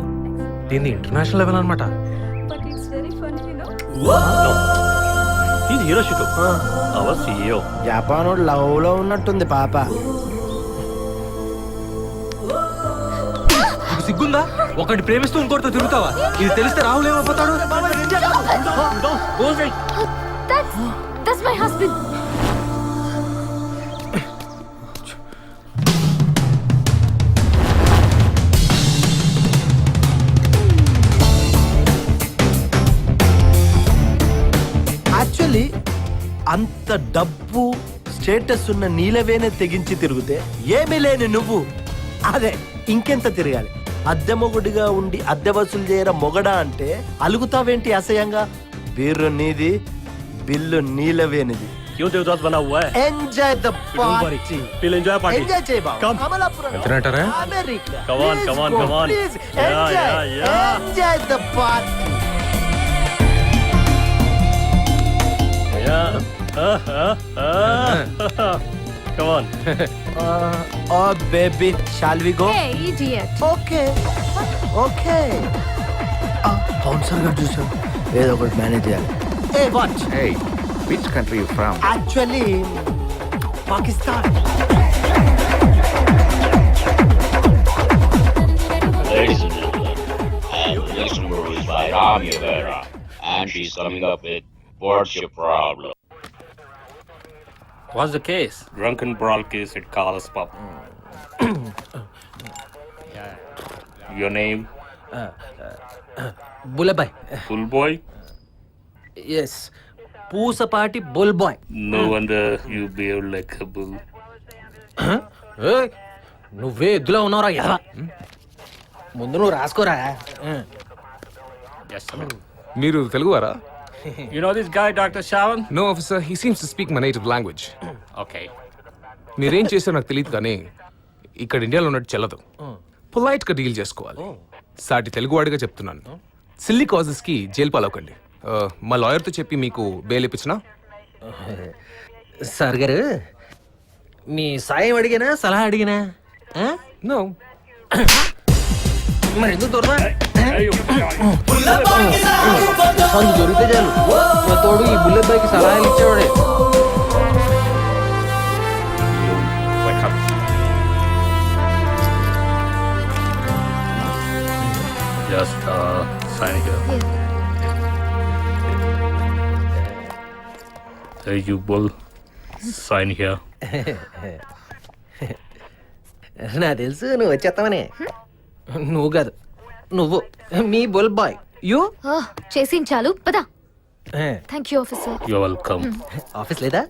దీన్ని ఇంటర్నేషనల్ లెవెల్ అనమాట. He's Hiroshito, our CEO. జపానోడు లవ్ లో ఉన్నట్టుంది పాప. సిగ్గుందా? ఒకటి ప్రేమిస్తూ ఇంకోటితో తిరుగుతావా? ఇది తెలిస్తే రాహుల్ ఏమైపోతాడు? That's my husband. యాక్చువల్లీ అంత డబ్బు స్టేటస్ ఉన్న నీలవేనే తెగించి తిరిగితే ఏమీ లేని నువ్వు అదే ఇంకెంత తిరగాలి? అద్దె మొగుడిగా ఉండి అద్దె వసూలు చేయరా మొగడా అంటే అలుగుతావేంటి అసహ్యంగా? బీరు నీది, బిల్లు నీలవేనిది. क्यों देवदास बना हुआ है? Enjoy the party. We'll enjoy party. Enjoy చేయి బావ. Come. కమలాపురం వెళ్తున్నట్టారా? America. Come on, come on, come on. Please Yeah, enjoy. yeah, yeah. Enjoy the party. Yeah. Come on. Oh baby, shall we go? Hey, idiot. Okay. Okay. Bouncer గారు చూసాం, ఏదో ఒకటి manage చేయాలి. Hey, what? Hey, which country you from? Actually, Pakistan. Ladies and gentlemen, and the next number is by Rami Vera, and she's coming up with What's Your Problem? What's the case? Drunken brawl case at Carlos Pub. Your name? Bullabbai. Full boy? Yes, Pusapati bull boy. No wonder you behave like a bull. నువ్వే ఎద్దులా ఉన్నావురా ఎలా? ముందు నువ్వు రాసుకోరా. Yes, sir. మీరు తెలుగువారా? You know this guy, Dr. Shawan? No officer, he seems to speak my native language. Okay. మీరేం చేస్తారో నాకు తెలియదు కానీ ఇక్కడ ఇండియాలో ఉన్నట్టు చెల్లదు. పొలైట్ గా డీల్ చేసుకోవాలి. సాటి తెలుగువాడిగా చెప్తున్నాను, సిల్లీ కాజెస్ కి జైలు పాలవకండి. మా లాయర్తో చెప్పి మీకు బెయిల్ ఇప్పించినా? సార్ గారు, మీ సాయం అడిగినా సలహా అడిగినా? నో. మరి ఎందుకు దొరదా? దొరికితే చాలు, మా తోడు ఈ బుల్లెబ్బాయికి సలహాలు ఇచ్చేవాడే. Just sign here. Hey, you bull. Sign here. నా తెలుసు నువ్వు వచ్చేస్తావనే. నువ్వు కాదు, నువ్వు మీ బుల్ బాయ్. యూ చేసించాలు పదా. Thank you officer. You're welcome. Office లేదా?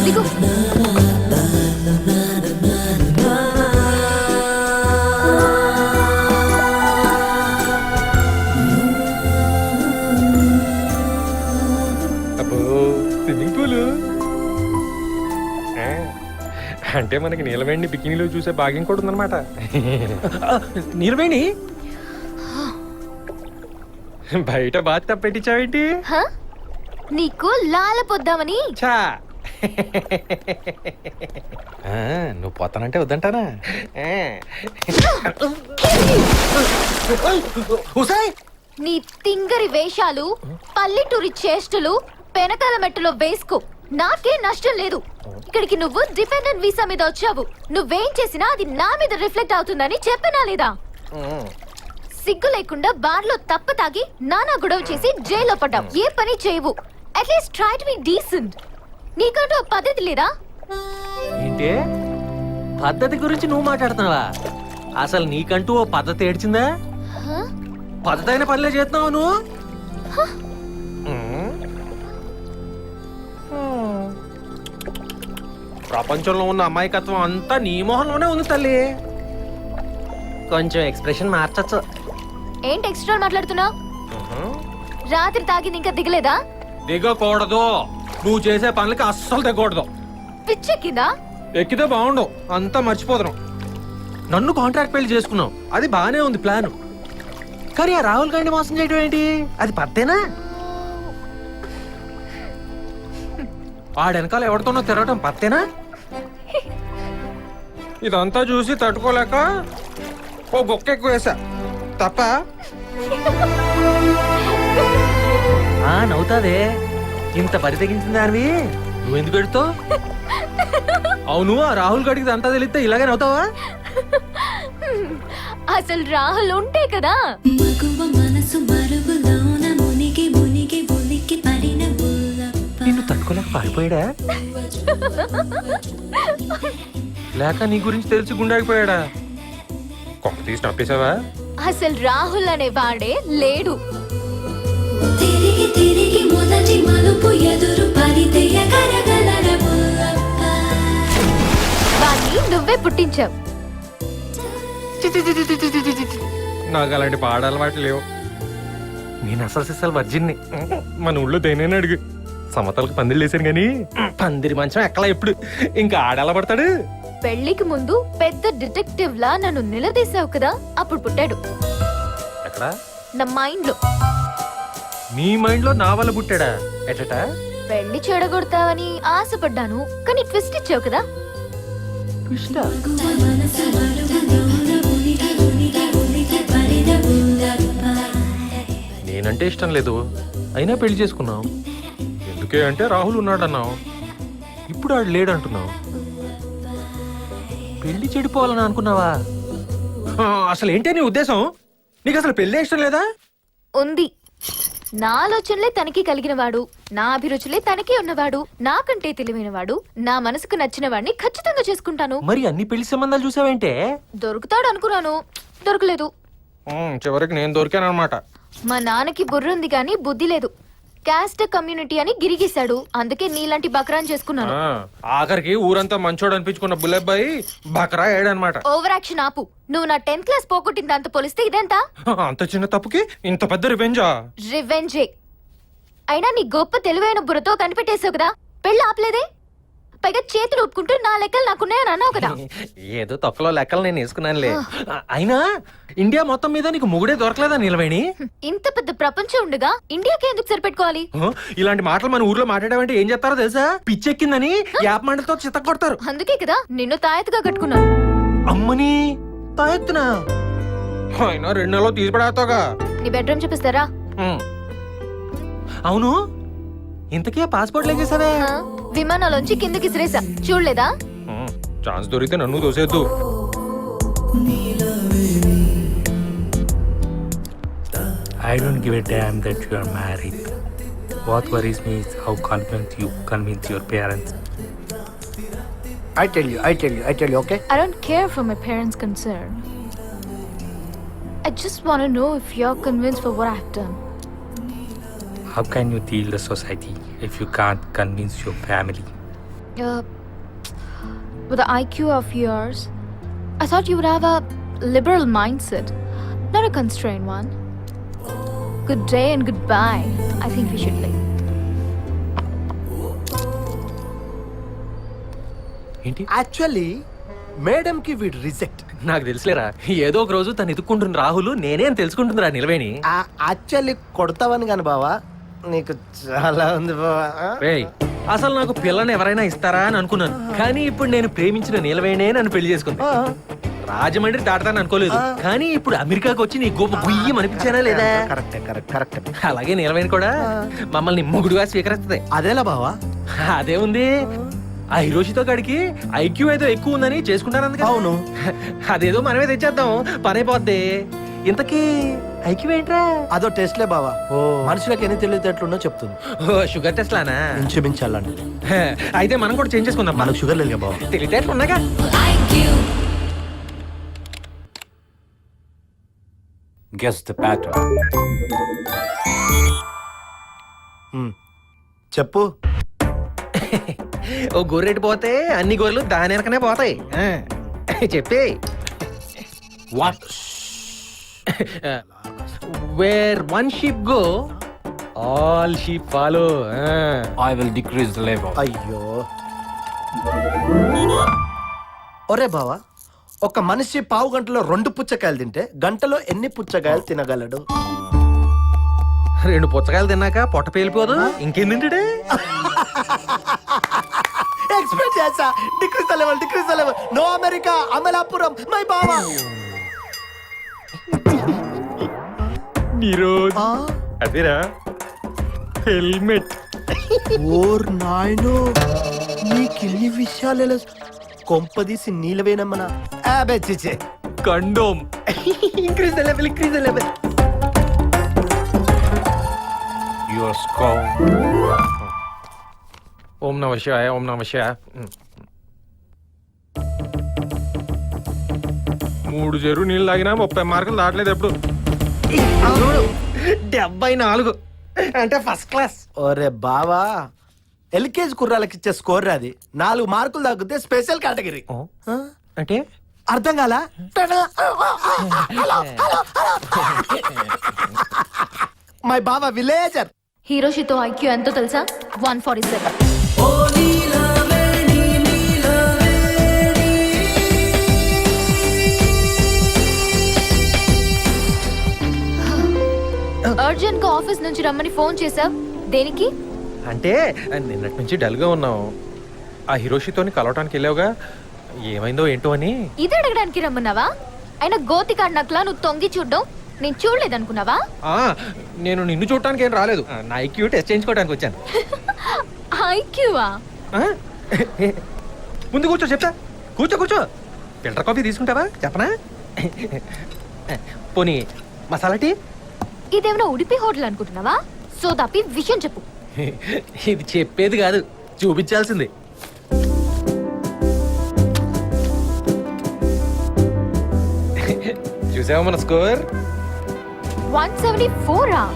దిగు. అబ్బో, స్విమ్మింగ్ పూల్ అంటే మనకి నీలవేణి బికినీలో చూసే భాగ్యం కూడా ఉందన్నమాట. నీలవేణి బయట బాత్ పెట్టించావేంటి? హ? నీకు లాల పొద్దామని. చా నువ్వు పోతానంటే వద్దంటానా? నీ తింగరి వేషాలు, పల్లెటూరి చేష్టలు పెనకాల మెట్టులో వేసుకో. నాకే నష్టం లేదు. ఇక్కడికి నువ్వు డిపెండెంట్ వీసా మీద వచ్చావు. నువ్వేం చేసినా అది నా మీద రిఫ్లెక్ట్ అవుతుందని చెప్పినా లేదా? సిగ్గు లేకుండా బార్లో తప్ప తాగి నానా గొడవ చేసి జైల్లో పడ్డావు. ఏ పని చేయవు. At least try to be decent. నీకంటూ ఒక పద్ధతి లేదా? ఏంటి పద్ధతి గురించి నువ్వు మాట్లాడుతున్నావా? అసలు నీకంటూ ఓ పద్ధతి ఏడ్చిందా? పద్ధతి అయిన పనిలే చేస్తున్నావు నువ్వు. ప్రపంచంలో ఉన్న అమాయకత్వం అంతా నీ మొహంలోనే ఉంది తల్లి. కొంచెం ఎక్స్ప్రెషన్ మార్చచ్చు. ఏంటి ఎక్స్ట్రా మాట్లాడుతున్నావు? రాత్రి తాగింది ఇంకా దిగలేదా? దిగకూడదు. నువ్వు చేసే పనులకి అస్సలు దిగకూడదు. పిచ్చెక్కిందా? ఎక్కితే బాగుండు, అంతా మర్చిపోతున్నాం. నన్ను కాంట్రాక్ట్ పెళ్లి చేసుకున్నావు, అది బానే ఉంది ప్లాన్. కానీ ఆ రాహుల్ గాంధీ మోసం చేయడం ఏంటి? అది పత్తేనా? ఆడెనకాల ఎవరితోనో తిరగటం పత్తేనా? ఇదంతా చూసి తట్టుకోలేక ఓ గొక్క ఎక్కువ వేసా తప్ప. నవ్వుతాదే, ఇంత బరి తెగించిన దానివి నువ్వెందుకు పెడతావు? అవును, ఆ రాహుల్ గడికి అంతా తెలిస్తే ఇలాగే నవ్వుతావా? అసలు రాహుల్ ఉంటే కదా. మగువ మనసు మరుగులోన మునిగి మునిగి ఉలికి పడిన బుల్లప్ప. నిన్ను తట్టుకోలేక పారిపోయాడా లేక నీ గురించి తెలిసి గుండాగిపోయాడా? కొంప తీసి నప్పేశావా? అసలు రాహుల్ అనే వాడే లేడు. తిరిగి తిరిగి మొదటి మలుపు ఎదురు పడితే ఎగరగలర బుల్లప్ప. వాణ్ణి నువ్వే పుట్టించావు. నాకు అలాంటి పాడాలవాటు లేవు. నేను అసలు సిసలు వర్జిన్ని. మన ఊళ్ళో దేనైనా అడుగు, సమతలకు పందిళ్ళు వేసాను గాని పందిరి మంచం ఎక్కలా ఎప్పుడు. ఇంకా ఆడెలా పడతాడు? పెళ్లికి ముందు పెద్ద డిటెక్టివ్ లా నన్ను నిలదీసావు కదా, అప్పుడు పుట్టాడు. ఎక్కడ? నా మైండ్ లో. నీ మైండ్ లో నా వల్ల పుట్టాడా? ఎటట? పెళ్లి చెడగొడతావని ఆశపడ్డాను, కానీ ట్విస్ట్ ఇచ్చావు కదా. ట్విస్టా? మనసు మరుగులోన మునిగి మునిగి ఉలికి పడిన బుల్లప్ప. నేనంటే ఇష్టం లేదు, అయినా పెళ్లి చేసుకున్నావు. ఎందుకే అంటే రాహుల్ ఉన్నాడన్నావు, ఇప్పుడు ఆడు లేడంటున్నావు. పెళ్లి చెడిపోవాలని అనుకున్నావా? అసలు ఏంటి నీ ఉద్దేశం? నీకు అసలు పెళ్లి ఇష్టం లేదా? ఉంది. నా ఆలోచనలే తనకి కలిగినవాడు, నా అభిరుచులే తనకి ఉన్నవాడు, నాకంటే తెలివైనవాడు, నా మనసుకు నచ్చిన వాడిని ఖచ్చితంగా చేసుకుంటాను. మరి అన్ని పెళ్లి సంబంధాలు చూసావేంటే? దొరుకుతాడు అనుకున్నాను, దొరకలేదు. చివరికి నేను దొరికానమాట. మా నాన్నకి బుర్ర ఉంది కానీ బుద్ధి లేదు. క్యాస్ట్ కమ్యూనిటీ అని గిరిగీశాడు, అందుకే నీలాంటి బక్రాన్ చేసుకున్నాను. ఆఖరికి ఊరంతా మంచోడు అనిపించుకున్న బుల్లబ్బాయి బకరా ఏడనమాట. ఓవర్ యాక్షన్ ఆపు. నువ్వు నా 10th క్లాస్ పోగొట్టిన దాంతో పోలిస్తే ఇదెంత? అంత చిన్న తప్పుకి ఇంత పెద్ద రివెంజా? రివెంజే. అయినా నీ గొప్ప తెలివైన బుర్రతో కనిపెట్టేశావు కదా, పెళ్ళి ఆపలేదే. పైగా చేతులు ఒప్పుకుంటూ నా లెక్కలు నాకున్నాయని అన్నావు కదా. ఏదో తొక్కలో లెక్కలు నేను వేసుకున్నానులే. అయినా ఇండియా మొత్తం మీద నీకు మొగుడే దొరకలేదా నిలవేణి? ఇంత పెద్ద ప్రపంచం ఉండగా ఇండియాకి ఎందుకు సరిపెట్టుకోవాలి? ఇలాంటి మాటలు మన ఊర్లో మాట్లాడామంటే ఏం చేస్తారో తెలుసా? పిచ్చెక్కిందని యాప్ మంటలతో చిత్త కొడతారు. అందుకే కదా నిన్ను తాయెత్తుగా కట్టుకున్నాను. అమ్మని తాయెత్తునా? అయినా 2 నెలలు తీసిపడేస్తావుగా. నీ బెడ్రూమ్ చూపిస్తారా? అవును, ఇంతకీ పాస్పోర్ట్ ఏం చేసావే? విమానంలోంచి కిందకి ఇసిరేసా, చూడలేదా? ఛాన్స్ దొరికితే నన్ను దోసేద్దు. I don't give a damn that you are married. What worries me is how confident you convince your parents. I tell you, okay? I don't care for my parents' concern. I just want to know if you're convinced for what I've done. How can you deal the society if you can't convince your family? With the IQ of yours, I thought you would have a liberal mindset, not a constrained one. Good day and goodbye. I think we should leave. ఏంటి? Actually madam కి వీడు reject. నాకు తెలుసులేరా, ఏదో ఒక రోజు తను ఎదుక్కుంటున్న రాహుల్ నేనే అని తెలుసుకుంటుందిరా నిలవేణి. యాక్చువల్లీ కొడతావని కాని బావా, నీకు చాలా ఉంది బావా. అసలు నాకు పిల్లని ఎవరైనా ఇస్తారా అని అనుకున్నాను, కానీ ఇప్పుడు నేను ప్రేమించిన నిలవేణే నన్ను పెళ్లి చేసుకుంది. రాజమండ్రి దాటతాను అనుకోలేదు, కానీ ఇప్పుడు అమెరికాకి వచ్చి నీ గొప్ప గుయ్యం అనిపించానా లేదా? కరెక్ట్. అలాగే నిలవేణి కూడా మమ్మల్ని మొగుడుగా స్వీకరిస్తుంది. అదేలా బావా? అదే ఉంది. ఆ హిరోషితో గడికి ఐక్యూ ఏదో ఎక్కువ ఉందని చేసుకుంటాను. అవును, అదేదో మనమే తెచ్చేద్దాం, పని అయిపోద్ది. ఇంతకీ ఐక్యూ ఏంట్రా? అదో టెస్ట్లే బావా. మనుషులకు ఎన్ని తెలివితేటలుందో చెప్తుంది. షుగర్ టెస్ట్ లానా? ఇంచుమించాలని. అయితే మనం కూడా చేంజ్ చేసుకుందాం. మనకు షుగర్ లేదు బావా. తెలివితేటలు ఉన్నాగా. Guess the pattern. చెప్పు. ఓ గొర్రెటి పోతే అన్ని గొర్రెలు దాని వెనకనే పోతాయి. చెప్పే. What? Where one sheep go, all sheep follow. I will decrease the level. అయ్యో, ఒరే బావా, ఒక మనిషి పావు గంటలో 2 పుచ్చకాయలు తింటే గంటలో ఎన్ని పుచ్చకాయలు తినగలడు? 2 పుచ్చకాయలు తిన్నాక పొట్ట పేలిపోదు, ఇంకేం తింటాడే? ఎక్స్పెక్ట్ చేసా. Decrease the level. No America, Amalapuram, my బావా. నీరోజ్ అదేరా హెల్మెట్. ఓర్ నాయనో నీకు ఇన్ని విషయాలు ఎలా కొంపదీసి నీలవేనమ్మన చిచే condom. Increase the level your score. ఓం నమ శివాయ, ఓం నమ శివాయ. 3 చెరువు నీళ్ళు తాగినా 30 మార్కులు దాటలేదు ఎప్పుడు. 74 అంటే ఫస్ట్ క్లాస్. ఒరే బావా ఎల్కేజీ కుర్రాలకి ఇచ్చే స్కోర్ అది 4 మార్కులు తగ్గితే స్పెషల్ కేటగిరీ అంటే అర్థం కాలా మై బావా విలేజర్. హీరోషితో ఐక్యూ ఎంతో తెలుసా? 147. అర్జెంట్ గా ఆఫీస్ నుంచి రమ్మని ఫోన్ చేశా. దేనికి? అంటే నిన్నటి నుంచి డల్ గా ఉన్నావు. ఆ హిరోషితోని కలవటానికి వెళ్ళావుగా, ఏమైందో ఏంటో అని. ఇది అడగడానికి రమ్మన్నావా? అయినా గోతికాడ్ నక్లా నువ్వు తొంగి చూడ్డం నేను చూడలేదనుకున్నావా? నేను నిన్ను చూడటానికి ఏం రాలేదు, నా ఐక్యూ టెస్ట్ చేయించుకోవడానికి వచ్చాను. ఐక్యూవా? ముందు కూర్చో చెప్తా. కూర్చో. ఫిల్టర్ కాఫీ తీసుకుంటావా చెప్పనా? పోనీ మసాలా టీ? ఇదేమైనా ఉడిపి హోటల్ అనుకుంటున్నావా? సో తప్పి విషయం చెప్పు. ఇది చెప్పేది కాదు, చూపించాల్సింది. చూసావా మన స్కోర్? 174.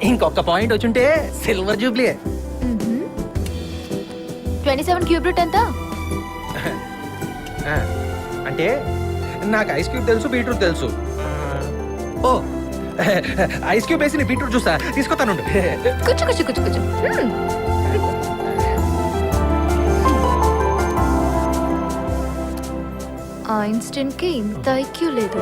ఇంకొక పాయింట్ వచ్చుంటే సిల్వర్ జూబ్లీ. 27 క్యూబ్ రూట్ ఎంత? అంటే నాకు ఐస్ క్యూబ్ తెలుసు, బీట్రూట్ తెలుసు. ఓ ఐస్ క్యూబ్ వేసి బీట్రూట్ చూస్తా తీసుకొస్తాను. కూర్చో. ఐన్స్టైన్ కి ఇంత ఐక్యూ లేదు.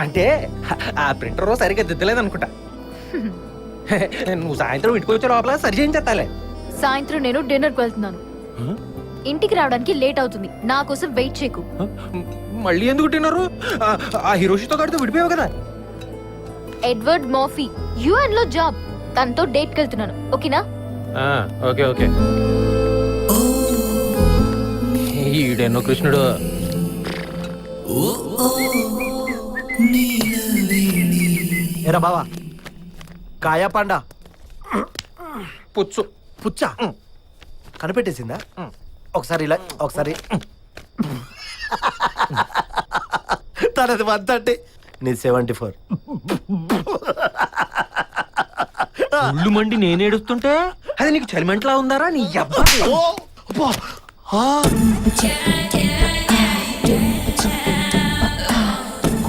అంటే ఆ ప్రింటర్ సరిగ్గా దిద్దలేదు అనుకుంటా. నువ్వు సాయంత్రం ఇంటికి వచ్చే లోపల సరి చేయించేస్తాలే. సాయంత్రం నేను డిన్నర్కి వెళ్తున్నాను. ఇంటికి రావడానికి లేట్ అవుతుంది. నా కోసం వెయిట్ చేయకు. మళ్ళీ ఎందుకు తిన్నారు? ఆ హిరోషితో కడితే విడిపోయావు కదా. ఎడ్వర్డ్ మోఫీ యుఎన్ లో జాబ్, తనతో డేట్కి వెళ్తున్నాను. ఓకేనా? ఓకే. ఈడెన్నో కృష్ణుడు. ఎరా బావా కాయా పండా పుచ్చా కనిపెట్టేసిందా? ఒకసారి ఇలా ఒకసారి తనది 130, నీ 74. ఒళ్ళు మండి నేనేడుస్తుంటే అది నీకు చలిమంటలా ఉందారా నీ అబ్బా?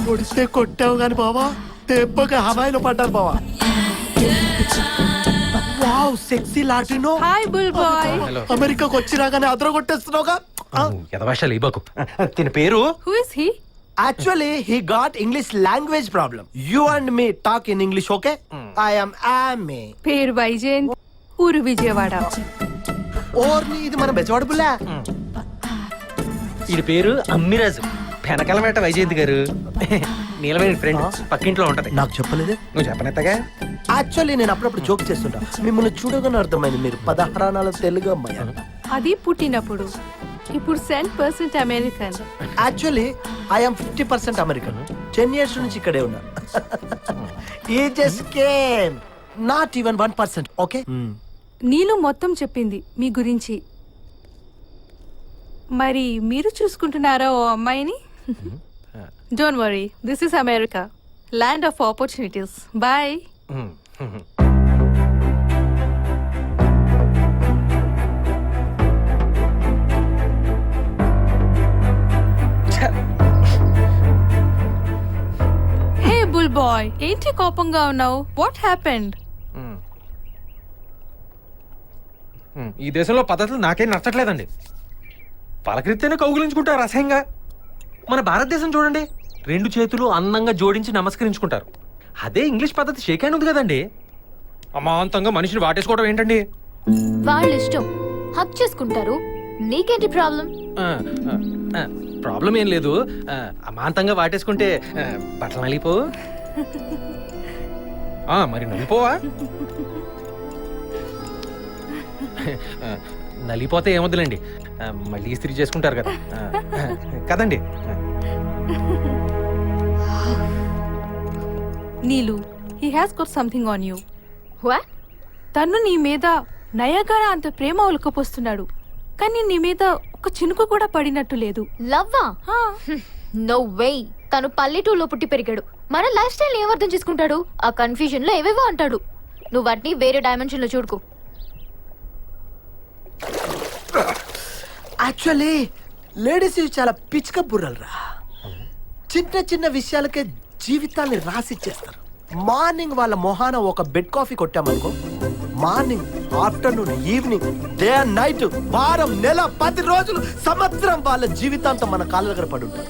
కొడితే కొట్టావు గాని బావా, దెబ్బకి హవాయిలో పడ్డారు బావా. Wow sexy Latino. Hi bull boy. అమెరికాకు వచ్చినా గానీ అదర కొట్టేస్తున్నావుగా. ఎదవాషాలు ఇవ్వకు. తిన పేరు? Who is he? Actually, he got English language problem. You and me talk in English, okay? I am Amy. పేరు వైజయంత్, ఊరు విజయవాడ. ఓర్ని ఇది మన బెజవాడ బుల్లా. ఈ పేరు అమ్మిరాజు, వెనకాలమేట వైజయంతి గారు. నీలమైన ఫ్రెండ్, పక్కింట్లో ఉంటది. నాకు చెప్పలేదే. నువ్వు చెప్పనెత్తగా. యాక్చువల్లీ నేను అప్పుడప్పుడు జోక్ చేస్తుంటా. మిమ్మల్ని చూడగానే అర్థమైంది మీరు 16 తెలుగు అమ్మాయి. అది పుట్టినప్పుడు. ఇప్పుడు 10% American. Actually I'm 50% American. 10 years నుంచి ఇక్కడే ఉన్నా. ఈ just came not even 1%. Okay. నీలో మొత్తం చెప్పింది మీ గురించి. మరి మీరు చూసుకుంటున్నారా ఓ అమ్మాయిని? Don't worry, this is America, land of opportunities. Bye. Hey bull boy, ఏంటి కోపంగా ఉన్నావు? What happened? ఈ దేశంలో పద్ధతులు నాకేం నచ్చట్లేదండి. పలకరిస్తేనే కౌగులించుకుంటారు అసహ్యంగా. మన భారతదేశం చూడండి, 2 చేతులు అందంగా జోడించి నమస్కరించుకుంటారు. అదే ఇంగ్లీష్ పద్ధతి షేక్ హ్యాండ్ ఉంది కదండి. అమాంతంగా మనిషిని వాటేసుకోవడం ఏంటండి? వాళ్ళ ఇష్టం. హక్ చేసుకుంటారు, నీకేంటి ప్రాబ్లం? ప్రాబ్లం ఏం లేదు. అమాంతంగా వాటేసుకుంటే బట్టలు నలిపో. మరి నలిపోవా? నలిపోతే ఏమొద్దులేండి, మళ్ళీ ఇస్త్రీ చేసుకుంటారు కదా. కదండి. నీలు, he has got something on you. What? తను నీ మీద నయగారా అంత ప్రేమ ఒలకపోస్తున్నాడు, కానీ నీ మీద ఒక చినుకు కూడా పడినట్టు లేదు. లవ్వా? No way. తను పల్లెటూరులో పుట్టి పెరిగాడు. మన లైఫ్ స్టైల్ ఏం అర్థం చేసుకుంటాడు? ఆ కన్ఫ్యూజన్ లో ఏవేవో అంటాడు. నువ్వు వాటిని వేరే డైమెన్షన్ లో చూడుకో. యాక్చువల్లీ లేడీస్ చాలా పిచ్చుక బుర్రలు రా. చిన్న చిన్న విషయాలకే జీవితాన్ని రాసిచ్చేస్తారు. మార్నింగ్ వాళ్ళ మొహాన ఒక బెడ్ కాఫీ కొట్టామనుకో, morning, afternoon, evening, day and night, వారం, నెల, 10 రోజులు, సంవత్సరం వాళ్ళ జీవితాంతం మన కాళ్ళ దగ్గర పడి ఉంటారు.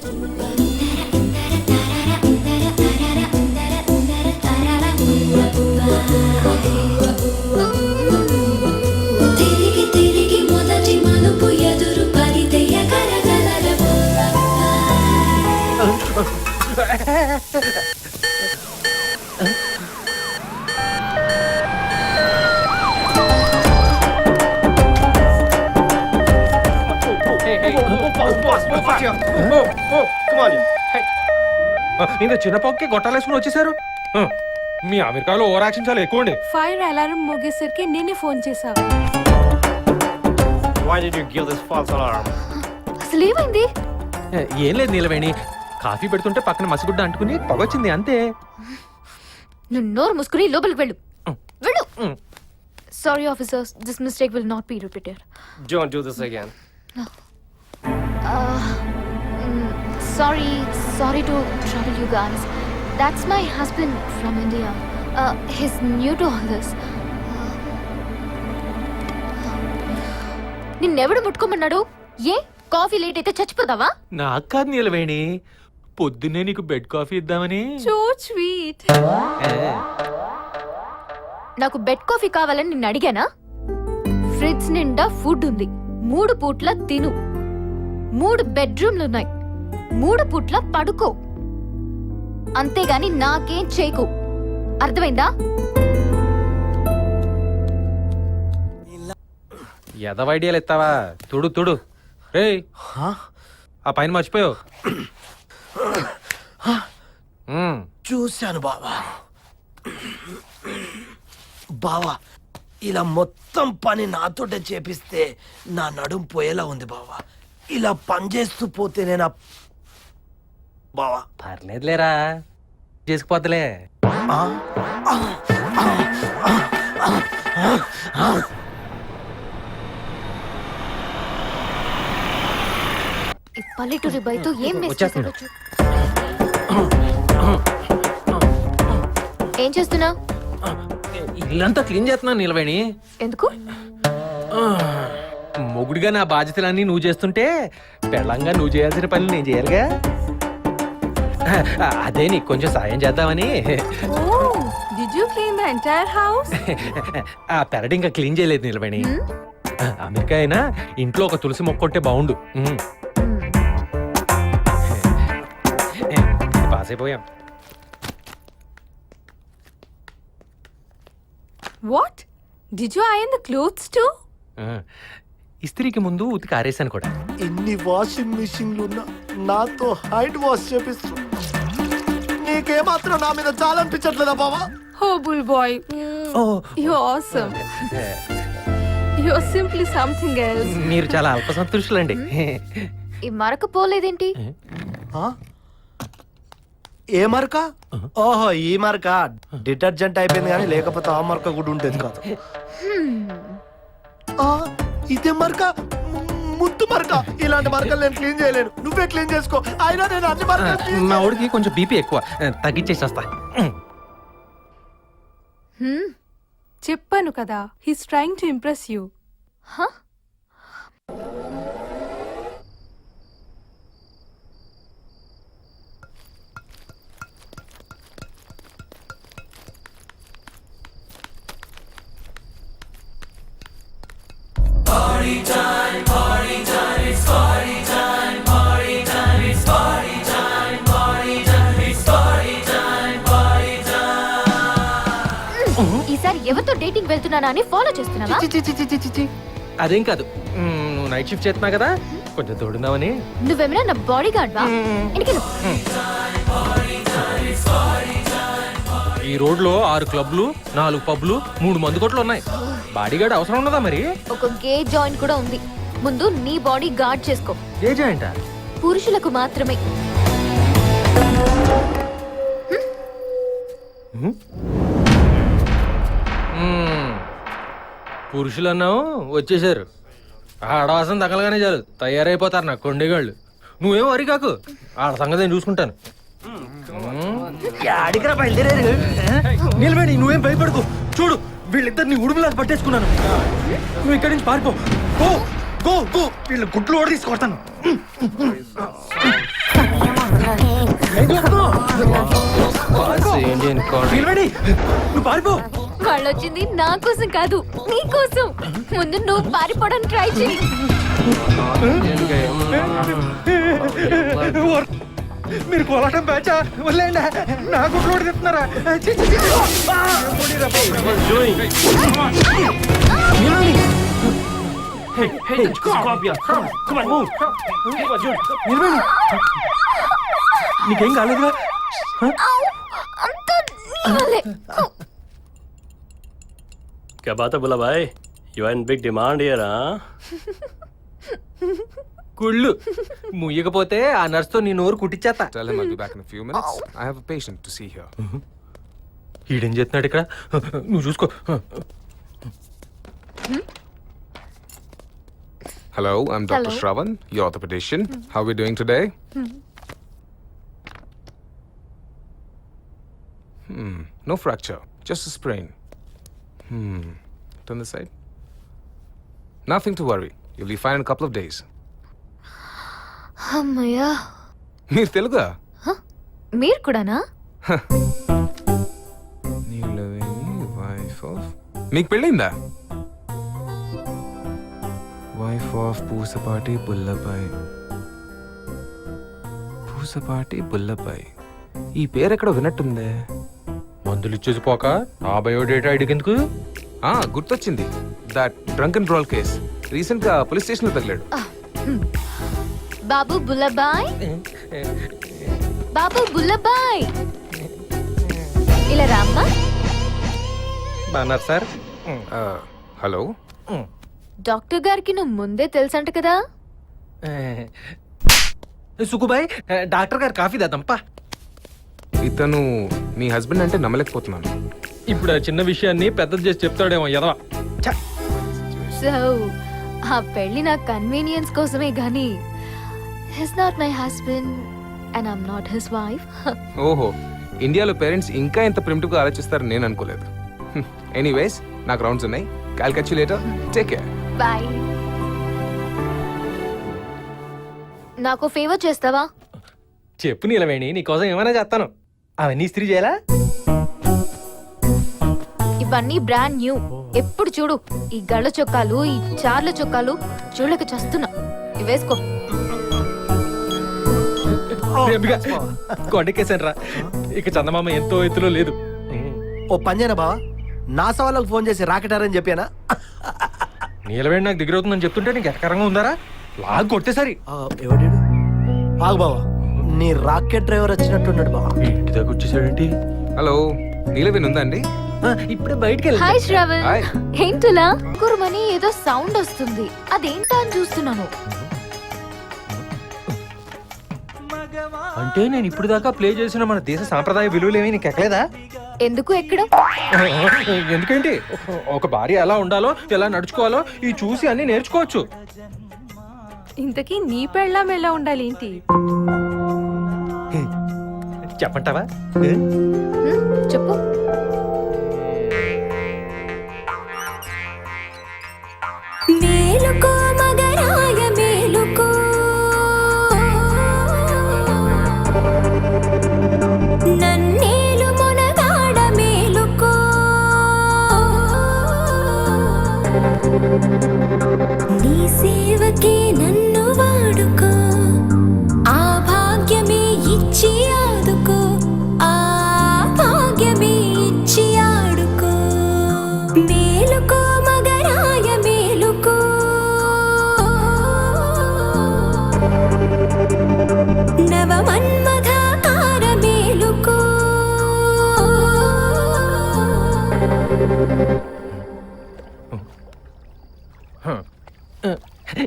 తిరిగి తిరిగి మొదటి మలుపు ఎదురు పడితే ఎగరగలరు. ఇంత చిన్న పొక్కి గొట్టాలేసుకుని వచ్చేసారు. మీ అమెరికాలో ఓవర్ యాక్షన్ చాలా ఎక్కువ అండి. ఫైర్ అలారం మోగేసరికి నేనే ఫోన్ చేశావు. అసలు ఏమైంది? ఏం లేదు నీలవేణి, కాఫీ పెడుతుంటే పక్కన మసిగుడ్డ అంటుకుని పొగొచ్చింది అంతే. నువ్వు నోరు ముసుకుని లోపలికి వెళ్ళు. వెళ్ళు. Sorry officers, this mistake will not be repeated. Don't do this again. Sorry to trouble you guys. That's my husband from India. He's new to all this. నిన్నెవడు ముట్టుకోమన్నాడు? ఏ కాఫీ లేట్ అయితే చచ్చిపోతావా? నాకు కాదు నీలవేణి, పొద్దున్నే నీకు బెడ్ కాఫీ ఇద్దామని. So sweet. నాకు బెడ్ కాఫీ కావాలని నిన్ను అడిగానా? ఫ్రిడ్జ్ నిండా ఫుడ్ ఉంది, 3 పూట్ల తిను. 3 బెడ్రూమ్లు ఉన్నాయి, 3 పూట్ల పడుకో. అంతేగాని నాకేం చేయకు. అర్థమైందా? ఎదవ ఐడియాలు ఎత్తావా? తుడు తుడు. రే, ఆ పైన మర్చిపోయావు. చూశాను బావా. బావా, ఇలా మొత్తం పని నాతోటే చేపిస్తే నా నడుం పోయేలా ఉంది బావా. ఇలా పనిచేస్తూ పోతే నేను బావా. పర్లేదులేరా, చేసుకుపోతలే. ఈ పల్లెటూరి బయట ఏం మిస్ వచ్చేస్తుంది. చేశాడో ఏం చేస్తున్నావు? ఇల్లంతా క్లీన్ చేస్తున్నాను నీలవేణి. ఎందుకు? మొగుడిగా నా బాధ్యతలన్నీ నువ్వు చేస్తుంటే పెళ్ళంగా నువ్వు చేయాల్సిన పనులు నేను చేయాలిగా. అదే నీకు కొంచెం సాయం చేద్దామని. Oh, did you clean the entire house? ఆ పెరడు ఇంకా క్లీన్ చేయలేదు నీలవేణి. అమెరికా అయినా ఇంట్లో ఒక తులసి మొక్క ఉంటే బాగుండు. పాస్ అయిపోయాం. What? Did you iron the clothes too? ఇస్త్రీకి ముందు ఉతికి ఆరేసాను కూడా. ఎన్ని వాషింగ్ మిషన్లు ఉన్నా నాతో హైడ్ వాష్ చేపిస్తూ నీకేమాత్రం నా మీద చాలా అనిపించట్లేదా బావా? Oh, bullboy. You're awesome. You're simply something else. మీరు చాలా అల్ప సంతృష్టులండి. ఈ మరక పోలేదేంటి? ఏ మరక? ఓహో, ఈ మరక డిటర్జెంట్ అయిపోయింది కానీ లేకపోతే ఆ మరక కూడా ఉండేది కాదు. ఇదే మరక, ముద్దు మరక. ఇలాంటి మరకలు నేను క్లీన్ చేయలేను, నువ్వే క్లీన్ చేసుకో. అయినా నేను అన్ని మరకలు మా ఊడికి కొంచెం బీపీ ఎక్కువ, తగ్గించేసి వస్తా. చెప్పాను కదా, he's trying to impress you. Huh? Party time, party time. గారు ఎవరితో డేటింగ్ వెళ్తున్నానా అని ఫాలో చేస్తున్నావా? అదేం కాదు, నువ్వు నైట్ షిఫ్ట్ చేస్తున్నావు కదా, కొంచెం తోడుందామని. నువ్వేమైనా నా బాడీ గార్డ్ వా? ఎనికెళ్ళు. ఈ రోడ్లో 6 క్లబ్లు, 4 పబ్లు, 3 మందు కొట్లు ఉన్నాయి. బాడీగార్డ్ అవసరం ఉన్నదా మరి? ఒక గే జాయింట్ కూడా ఉంది. ముందు నీ బాడీ గార్డ్ చేసుకో. ఏ జాయింటా? పురుషులకు మాత్రమే. పురుషులు అన్నావు, వచ్చేసారు. ఆడవాసం తగలగానే చాలు తయారైపోతారు నా కొండేగాళ్ళు. నువ్వేం వరి కాకు, ఆడ సంగతి నేను చూసుకుంటాను. అడిగిరా బయలుదేరారు. నిలబడి నువ్వేం భయపడకు. చూడు, వీళ్ళిద్దరిని ఉడుపులా పట్టేసుకున్నాను. నువ్వు ఇక్కడి నుంచి పారిపో. గో గో గో, వీళ్ళ గుడ్లు ఓడి తీసుకొడతాను. నిలబడి నువ్వు పారిపో. వాళ్ళు వచ్చింది నా కోసం కాదు, నీ కోసం. ముందు నువ్వు పారిపోవడానికి ట్రై చేయి. మీరు కోలాటం బ్యాచా? వదిలేండి, నా గుడ్లు ఓడి తిప్పుతున్నారా? నీకేం కాలేదుగా? क्या बात है बुला भाई? You are in big demand here, huh? కుళ్ళు ముయ్యకపోతే ఆ నర్స్తో నీ నోరు కుట్టించేస్తా. Tell him I'll be back in a few minutes. I have a patient to see here. ఈడేం చేస్తున్నాడు ఇక్కడ? నువ్వు చూసుకో. Hello, I'm Dr. Hello. Shravan, your orthopedician. How are we doing today? No fracture, just a sprain. Turn this side. Nothing to worry. You'll be fine in a couple of days. అమ్మయ్యా. మీరు తెలుగా? మీరు కూడానా? Wife of మీకు పెళ్ళిందా? Wife of Pusapati Bullabai. Pusapati Bullabai, ఈ పేరు ఎక్కడ విన్నట్టుందే. మందులు ఇచ్చేసి పోక ఆ బయోడేటా ఐడికి ఎందుకు? గుర్తొచ్చింది, that drunk and డ్రాల్ case. Recent గా పోలీస్ స్టేషన్ లో తగిలాడు. బాబు బుల్లబాయ్, బాబు బుల్లబాయ్, ఇలా రామ్మా. బాగున్నారు సార్. హలో, డాక్టర్ గారికి నువ్వు ముందే తెలుసంట కదా? సుకుబాయ్, డాక్టర్ గారు కాఫీ దాదంపా. ఇతను మీ హస్బెండ్ అంటే నమ్మలేకపోతున్నాను. ఇప్పుడు ఆ చిన్న విషయాన్ని పెద్దది చేసి చెప్తాడేమో ఎదవా. సో ఆ పెళ్లి నా కన్వీనియన్స్ కోసమే గానీ he's not my husband and I'm not his wife. ఓహో, ఇండియాలో పేరెంట్స్ ఇంకా ఎంత ప్రిమిటివ్ గా ఆలోచిస్తారని నేను అనుకోలేదు. ఎనీవేస్, నాకు రౌండ్స్ ఉన్నాయి. I'll catch you later. Take care. Bye. నాకు ఫేవర్ చేస్తావా? చెప్పు నీలవేణి, నీకోసం ఏమైనా చేస్తాను. అవన్నీ ఇస్త్రీ చేయాలా? ఇవన్నీ బ్రాండ్ న్యూ. ఎప్పుడు చూడు ఈ గళ్ళ చొక్కాలు, ఈ చార్ల చొక్కాలు చూడలేక చస్తున్నా. ఇవి వేసుకో. కొండకేసాను రా. ఇక చందమామ ఎంతో ఎత్తులో లేదు. ఓ పంజానా బావా, నాసా వాళ్ళకి ఫోన్ చేసి రాకెటారని చెప్పానా? నీలవేణి నాకు దగ్గర అవుతుందని చెప్తుంటే నీకు ఎక్కరంగా ఉందారా? లాగ్ కొట్టేసరి. ఎవడు ఆగు బావా, నీ రాకెట్ డ్రైవర్ వచ్చినట్టున్నాడు బావా. ఇంటి దగ్గర వచ్చేసాడేంటి? హలో, నీలవేణి ఉందా అండి? ఇప్పుడే బయటికి హాయ్ శ్రవణ్. హాయ్. ఏంటులా కురుమని ఏదో సౌండ్ వస్తుంది, అదేంటా అని చూస్తున్నాను. అంటే నేను ఇప్పుడు దాకా ప్లే చేసిన మన దేశ సాంప్రదాయ విలువలేమీ నీకు ఎక్కలేదా? ఎందుకు ఎక్కడం? ఎందుకేంటి, ఒక భార్య ఎలా ఉండాలో, ఎలా నడుచుకోవాలో ఈ చూసి అన్ని నేర్చుకోవచ్చు. ఇంతకీ నీ పెళ్ళాం ఎలా ఉండాలి ఏంటి? చెప్పంటావా? చెప్పు. మేలుకో మగరాయ మేలుకో, నన్నేలు మునగాడ మేలుకో, నీ సేవకే నన్ను వాడుకో, ఆ భాగ్యమే ఇచ్చి ఆదుకో, ఆ భాగ్యమే ఇచ్చి ఆడుకో.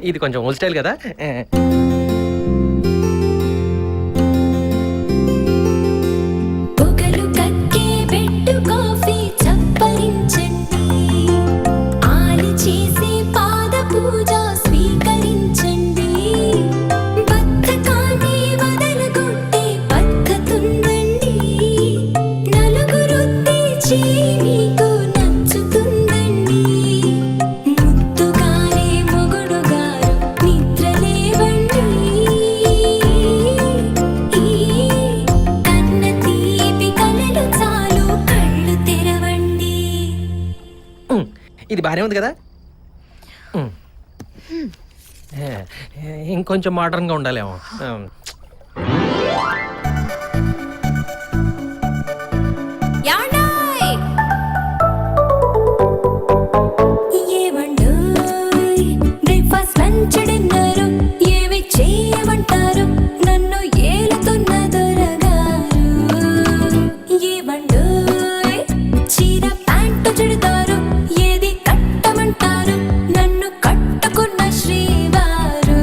ఇది కొంచెం ఓల్డ్ స్టైల్ కదా. పొగలు కక్కే బెట్టు కాఫీ చప్పరించండి, ఆలి చేసే పాద పూజ స్వీకరించండి, బద్ధకాన్ని వదలగొట్టే పద్ధతుందండి, నలుగురొత్తే మీకు నచ్చుతుందండి, ముద్దుగానే మొగుడు గారు నిద్రలేవండి, కన్న తీపి కలలు చాలు కళ్ళు తెరవండి. ఇది బానే ఉంది కదా. ఇంకొంచెం మోడర్న్ గా ఉండాలేమో. యాండాయ్ ఏమండోయ్, బ్రేక్ఫాస్ట్ లంచ్ డిన్నర్ ఏవి చేయమంటారు, నన్ను ఏలుతున్న దొరగారు. ఏమండోయ్, చీర ప్యాంటు చుడతారు ఏది కట్టమంటారు, నన్ను కట్టుకున్న శ్రీవారు.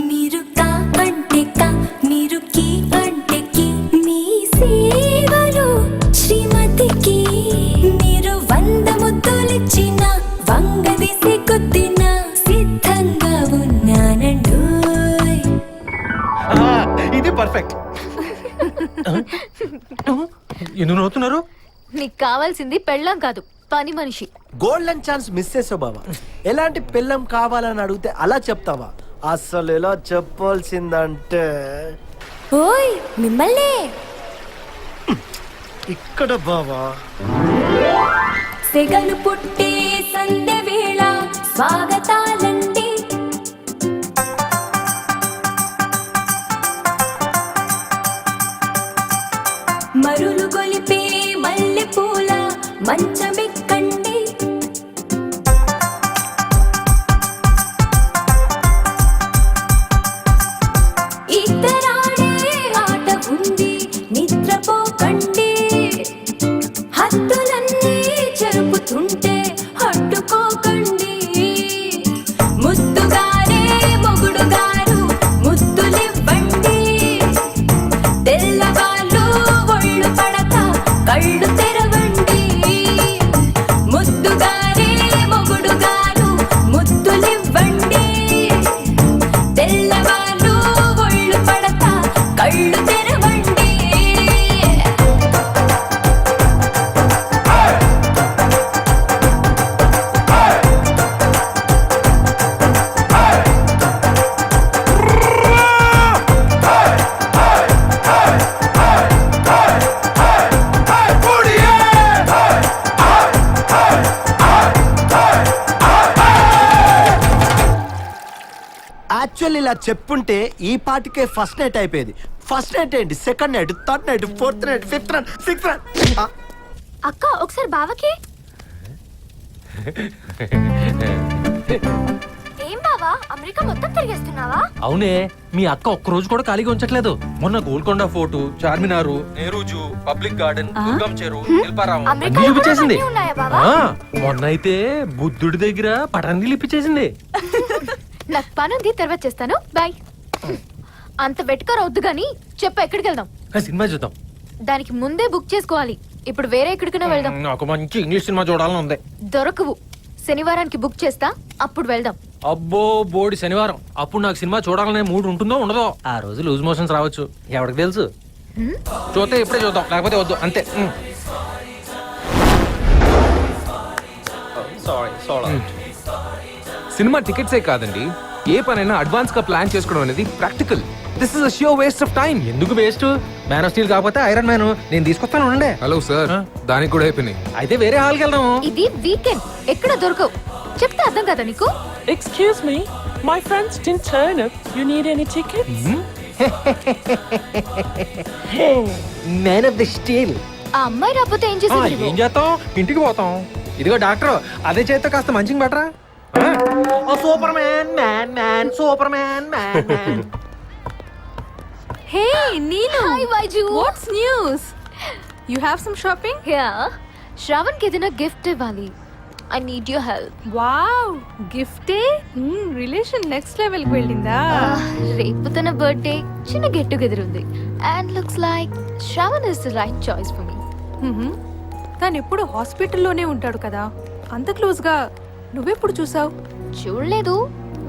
మీరు కా అంటే కా, మీరు కీ అంటే కీ, మీ సేవలు శ్రీమతికి. మీరు 100 ముద్దులిచ్చిన వంగదీసి కొద్దిన సిద్ధంగా ఉన్నానండోయ్. ఇది పర్ఫెక్ట్. ఎందుకు నవ్వుతున్నారు? నీకు కావాల్సింది పెళ్ళాం కాదు, పని మనిషి. గోల్డెన్ ఛాన్స్ మిస్ చేసావు బావా. ఎలాంటి పిల్లం కావాలని అడిగితే అలా చెప్తావా? అసలు ఎలా చెప్పాల్సిందంటే ఓయ్ మిమ్మల్నే ఇక్కడ బావా. సెగలు పుట్టే సంధ్య వేళ స్వాగతాలండి, మరులు గొలిపే మల్లె పూల మంచమెక్కండి, ఇద్దరాడే ఆట ఉంది నిద్రపోకండి, హద్దులన్నీ జరుపుతుంటే అడ్డుకోకండి, ముద్దుగారే మొగుడు గారు ముద్దులివ్వండి, తెల్లవాళ్ళు ఒళ్ళు పడక కళ్ళు తెరవండి, ముద్దుగారే మొగుడు గారు ముద్దులివ్వండి, తెల్లవాళ్ళు ఒళ్ళు పడక కళ్ళు తెరవండి. యాక్చువల్లీ ఇలా చెప్పుంటే ఈ పాటికే ఫస్ట్ నైట్ అయిపోయేది. ఫస్ట్ నైట్ ఏంటి, second night, third night, fourth night, fifth night, sixth night. అక్క ఒకసారి బావకి. ఏం బావా, అమెరికా మొత్తం తిరిగేస్తున్నావా? అవునే, మీ అక్క ఒక్క రోజు కూడా ఖాళీగా ఉంచట్లేదు. మొన్న Golconda fort, Charminar, Nehru zoo, public garden, Durgam Cheruvu, Shilparamam అన్ని చూపించేసింది. మొన్న అయితే బుద్ధుడి దగ్గర పటాన్ని లిప్పించేసింది. నాకు పనుంది, తర్వాత చేస్తాను, బాయ్. అంత వెట్కరవద్దు గాని చెప్పు, ఎక్కడికి వెళ్దాం? సినిమా చూద్దాం. దానికి ముందే బుక్ చేసుకోవాలి. ఇప్పుడు వేరే ఎక్కడికైనా వెళ్దాం. నాకు మంచి ఇంగ్లీష్ సినిమా చూడాలని ఉంది. దొరకవు. శనివారానికి బుక్ చేస్తా, అప్పుడు వెళ్దాం. అబ్బో, బోడి శనివారం. అప్పుడు నాకు సినిమా చూడాలనే మూడు ఉంటుందో ఉండదో. ఆ రోజు లూజ్ మోషన్స్ రావచ్చు, ఎవరికి తెలుసు. చూస్తే ఇప్పుడే చూద్దాం, లేకపోతే వద్దు, అంతే. సినిమా టికెట్సే కాదండి, ఏ పనైనా అడ్వాన్స్ గా ప్లాన్ చేసుకోవడం అనేది practical. This is a show waste of time. ఎందుకు వేస్ట్? మ్యాన్ ఆఫ్ స్టీల్ కాకపోతే ఐరన్ మ్యాన్ నేను తీసుకొస్తాను, ఉండండి. హలో సార్, దానికి కూడా అయిపోయినాయి. అయితే వేరే హాల్కి వెళ్దాం. ఇది వీకెండ్, ఎక్కడ దొరకవు. చెప్తే అర్థం కదా నీకు? Excuse me, my friends didn't turn up. You need any tickets? Man of the steel. ఆ అమ్మాయి రాకపోతే ఏం చేసేది? ఏం చేస్తాం, ఇంటికి పోతాం. ఇదిగో డాక్టర్, అదే చేస్తే కాస్త మంచిగా బెటరా. Super man, man man, super man, man man. Hey, Neenu. Hi, Vaiju. What's news? You have some shopping? Yeah. శ్రావణ్కి ఏదైనా గిఫ్ట్ ఇవ్వాలి. I need your help. Wow, గిఫ్టే రిలేషన్ నెక్స్ట్ లెవెల్ కి వెళ్ళిందా? రేపు తన బర్త్డే, చిన్న గెట్ టుగెదర్ ఉంది. And looks like Shravan is the right choice for me. తను ఎప్పుడు హాస్పిటల్లోనే ఉంటాడు కదా, అంత క్లోజ్ గా నువ్వెప్పుడు చూసావు? చూడలేదు,